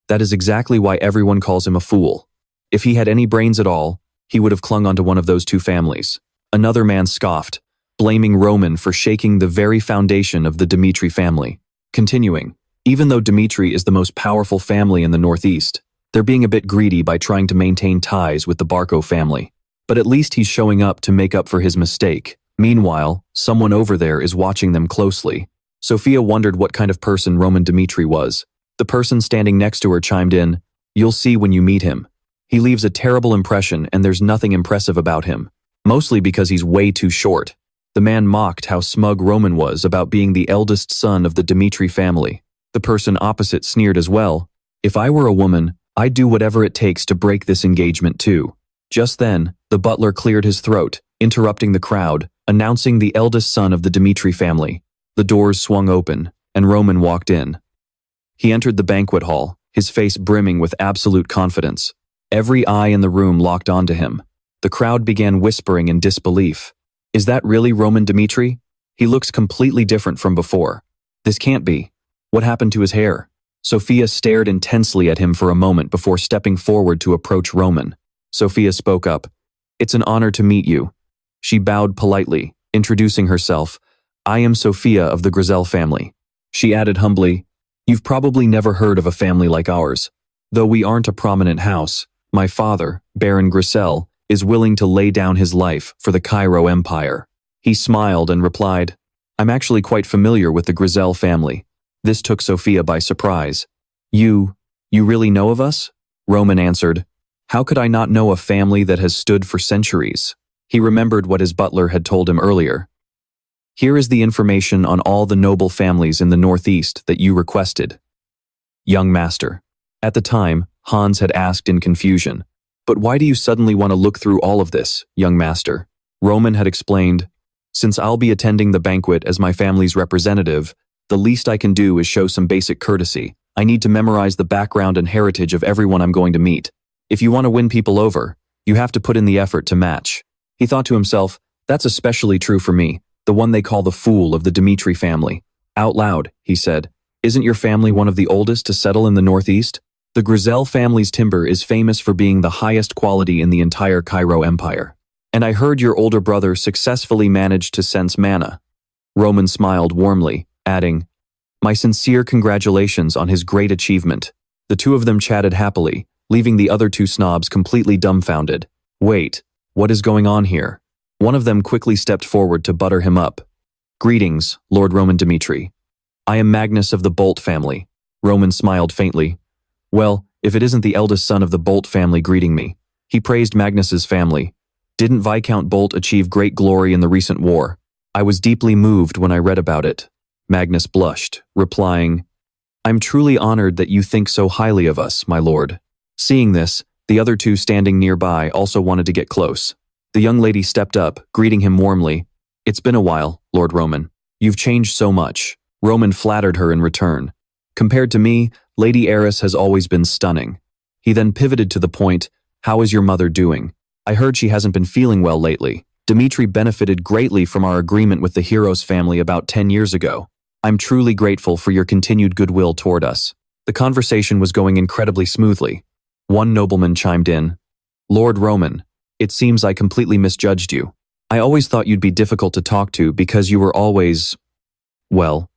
that is exactly why everyone calls him a fool. If he had any brains at all, he would have clung onto one of those two families. Another man scoffed, blaming Roman for shaking the very foundation of the Dimitri family. Continuing, even though Dimitri is the most powerful family in the Northeast, they're being a bit greedy by trying to maintain ties with the Barco family. But at least he's showing up to make up for his mistake. Meanwhile, someone over there is watching them closely. Sophia wondered what kind of person Roman Dimitri was. The person standing next to her chimed in, you'll see when you meet him. He leaves a terrible impression and there's nothing impressive about him. Mostly because he's way too short. The man mocked how smug Roman was about being the eldest son of the Dimitri family. The person opposite sneered as well. If I were a woman, I'd do whatever it takes to break this engagement too. Just then, the butler cleared his throat, interrupting the crowd, announcing the eldest son of the Dimitri family. The doors swung open, and Roman walked in. He entered the banquet hall, his face brimming with absolute confidence. Every eye in the room locked onto him. The crowd began whispering in disbelief. Is that really Roman Dimitri? He looks completely different from before. This can't be. What happened to his hair? Sophia stared intensely at him for a moment before stepping forward to approach Roman. Sophia spoke up. It's an honor to meet you. She bowed politely, introducing herself. I am Sophia of the Grizel family. She added humbly, you've probably never heard of a family like ours. Though we aren't a prominent house, my father, Baron Grizel, is willing to lay down his life for the Cairo Empire. He smiled and replied, I'm actually quite familiar with the Grizel family. This took Sophia by surprise. You really know of us? Roman answered, how could I not know a family that has stood for centuries? He remembered what his butler had told him earlier. Here is the information on all the noble families in the Northeast that you requested. Young master. At the time, Hans had asked in confusion, but why do you suddenly want to look through all of this, young master? Roman had explained, since I'll be attending the banquet as my family's representative, the least I can do is show some basic courtesy. I need to memorize the background and heritage of everyone I'm going to meet. If you want to win people over, you have to put in the effort to match. He thought to himself, that's especially true for me, the one they call the fool of the Dimitri family. Out loud, he said, isn't your family one of the oldest to settle in the Northeast? The Grizel family's timber is famous for being the highest quality in the entire Cairo Empire. And I heard your older brother successfully managed to sense mana. Roman smiled warmly, adding, my sincere congratulations on his great achievement. The two of them chatted happily, leaving the other two snobs completely dumbfounded. Wait, what is going on here? One of them quickly stepped forward to butter him up. Greetings, Lord Roman Dimitri. I am Magnus of the Bolt family. Roman smiled faintly. Well, if it isn't the eldest son of the Bolt family greeting me. He praised Magnus's family. Didn't Viscount Bolt achieve great glory in the recent war? I was deeply moved when I read about it. Magnus blushed, replying, I'm truly honored that you think so highly of us, my lord. Seeing this, the other two standing nearby also wanted to get close. The young lady stepped up, greeting him warmly. It's been a while, Lord Roman. You've changed so much. Roman flattered her in return. Compared to me, Lady Eris has always been stunning. He then pivoted to the point, how is your mother doing? I heard she hasn't been feeling well lately. Dmitri benefited greatly from our agreement with the Heroes family about 10 years ago. I'm truly grateful for your continued goodwill toward us. The conversation was going incredibly smoothly. One nobleman chimed in. Lord Roman, it seems I completely misjudged you. I always thought you'd be difficult to talk to because you were always, well,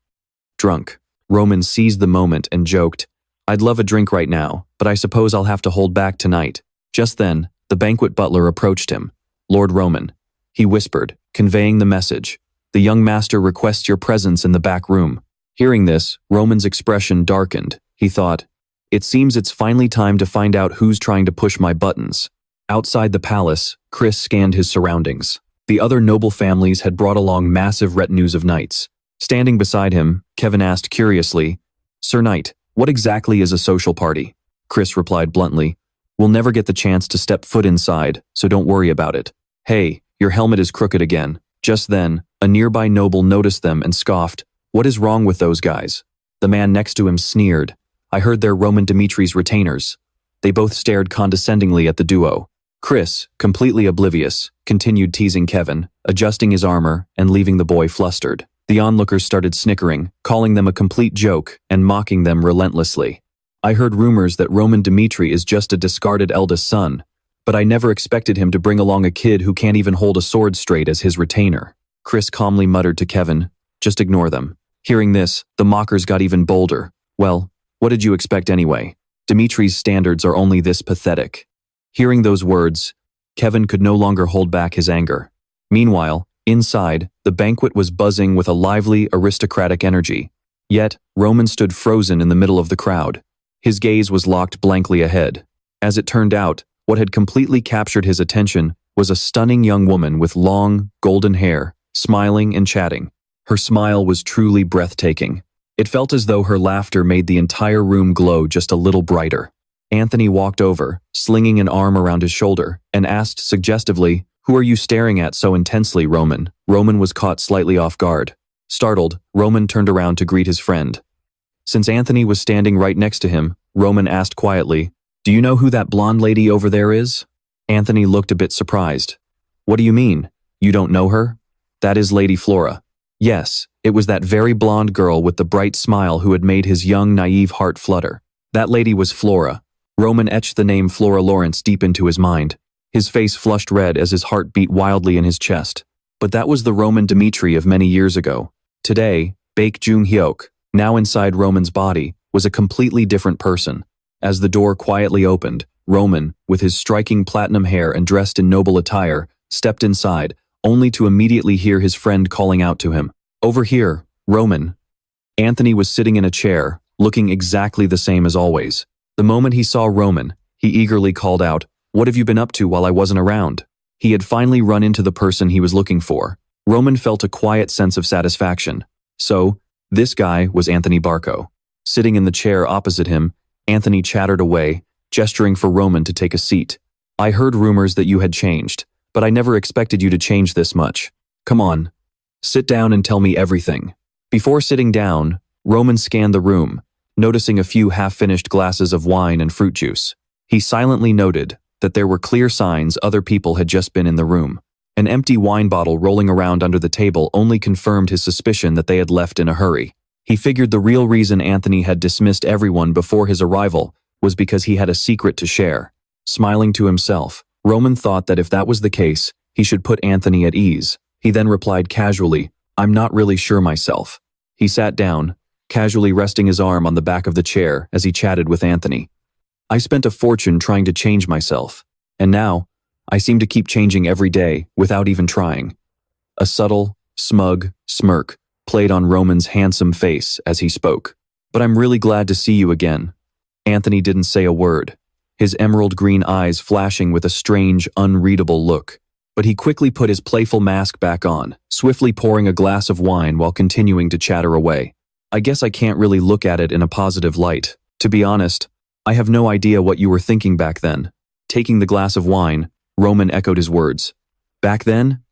drunk. Roman seized the moment and joked, I'd love a drink right now, but I suppose I'll have to hold back tonight. Just then, the banquet butler approached him. Lord Roman, he whispered, conveying the message. The young master requests your presence in the back room. Hearing this, Roman's expression darkened. He thought, it seems it's finally time to find out who's trying to push my buttons. Outside the palace, Chris scanned his surroundings. The other noble families had brought along massive retinues of knights. Standing beside him, Kevin asked curiously, Sir Knight, what exactly is a social party? Chris replied bluntly, we'll never get the chance to step foot inside, so don't worry about it. Hey, your helmet is crooked again. Just then, a nearby noble noticed them and scoffed, what is wrong with those guys? The man next to him sneered, I heard they're Roman Dimitri's retainers. They both stared condescendingly at the duo. Chris, completely oblivious, continued teasing Kevin, adjusting his armor and leaving the boy flustered. The onlookers started snickering, calling them a complete joke and mocking them relentlessly. I heard rumors that Roman Dimitri is just a discarded eldest son, but I never expected him to bring along a kid who can't even hold a sword straight as his retainer. Chris calmly muttered to Kevin, just ignore them. Hearing this, the mockers got even bolder. Well, what did you expect anyway? Dimitri's standards are only this pathetic. Hearing those words, Kevin could no longer hold back his anger. Meanwhile, inside, the banquet was buzzing with a lively, aristocratic energy. Yet, Roman stood frozen in the middle of the crowd. His gaze was locked blankly ahead. As it turned out, what had completely captured his attention was a stunning young woman with long, golden hair, smiling and chatting. Her smile was truly breathtaking. It felt as though her laughter made the entire room glow just a little brighter. Anthony walked over, slinging an arm around his shoulder, and asked suggestively, Who are you staring at so intensely, Roman? Roman was caught slightly off guard. Startled, Roman turned around to greet his friend. Since Anthony was standing right next to him, Roman asked quietly, Do you know who that blonde lady over there is? Anthony looked a bit surprised. What do you mean? You don't know her? That is Lady Flora. Yes, it was that very blonde girl with the bright smile who had made his young, naive heart flutter. That lady was Flora. Roman etched the name Flora Lawrence deep into his mind. His face flushed red as his heart beat wildly in his chest. But that was the Roman Dimitri of many years ago. Today, Baek Jung-hyuk, now inside Roman's body, was a completely different person. As the door quietly opened, Roman, with his striking platinum hair and dressed in noble attire, stepped inside, only to immediately hear his friend calling out to him. Over here, Roman. Anthony was sitting in a chair, looking exactly the same as always. The moment he saw Roman, he eagerly called out, What have you been up to while I wasn't around? He had finally run into the person he was looking for. Roman felt a quiet sense of satisfaction. So, this guy was Anthony Barco. Sitting in the chair opposite him, Anthony chattered away, gesturing for Roman to take a seat. I heard rumors that you had changed, but I never expected you to change this much. Come on. Sit down and tell me everything. Before sitting down, Roman scanned the room, noticing a few half-finished glasses of wine and fruit juice. He silently noted that there were clear signs other people had just been in the room. An empty wine bottle rolling around under the table only confirmed his suspicion that they had left in a hurry. He figured the real reason Anthony had dismissed everyone before his arrival was because he had a secret to share. Smiling to himself, Roman thought that if that was the case, he should put Anthony at ease. He then replied casually, I'm not really sure myself. He sat down, casually resting his arm on the back of the chair as he chatted with Anthony. I spent a fortune trying to change myself, and now, I seem to keep changing every day without even trying. A subtle, smug smirk played on Roman's handsome face as he spoke. But I'm really glad to see you again. Anthony didn't say a word, his emerald green eyes flashing with a strange, unreadable look. but he quickly put his playful mask back on, swiftly pouring a glass of wine while continuing to chatter away. I guess I can't really look at it in a positive light. To be honest, I have no idea what you were thinking back then. Taking the glass of wine, Roman echoed his words. Back then?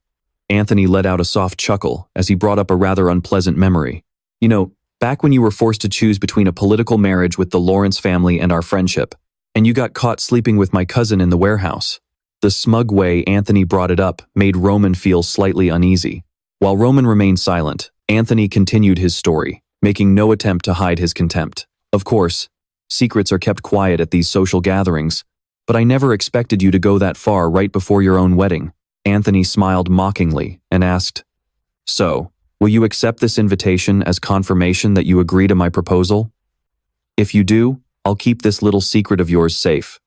Anthony let out a soft chuckle as he brought up a rather unpleasant memory. You know, back when you were forced to choose between a political marriage with the Lawrence family and our friendship, and you got caught sleeping with my cousin in the warehouse. The smug way Anthony brought it up made Roman feel slightly uneasy. While Roman remained silent, Anthony continued his story, making no attempt to hide his contempt. Of course, secrets are kept quiet at these social gatherings, but I never expected you to go that far right before your own wedding. Anthony smiled mockingly and asked, So, will you accept this invitation as confirmation that you agree to my proposal? If you do, I'll keep this little secret of yours safe.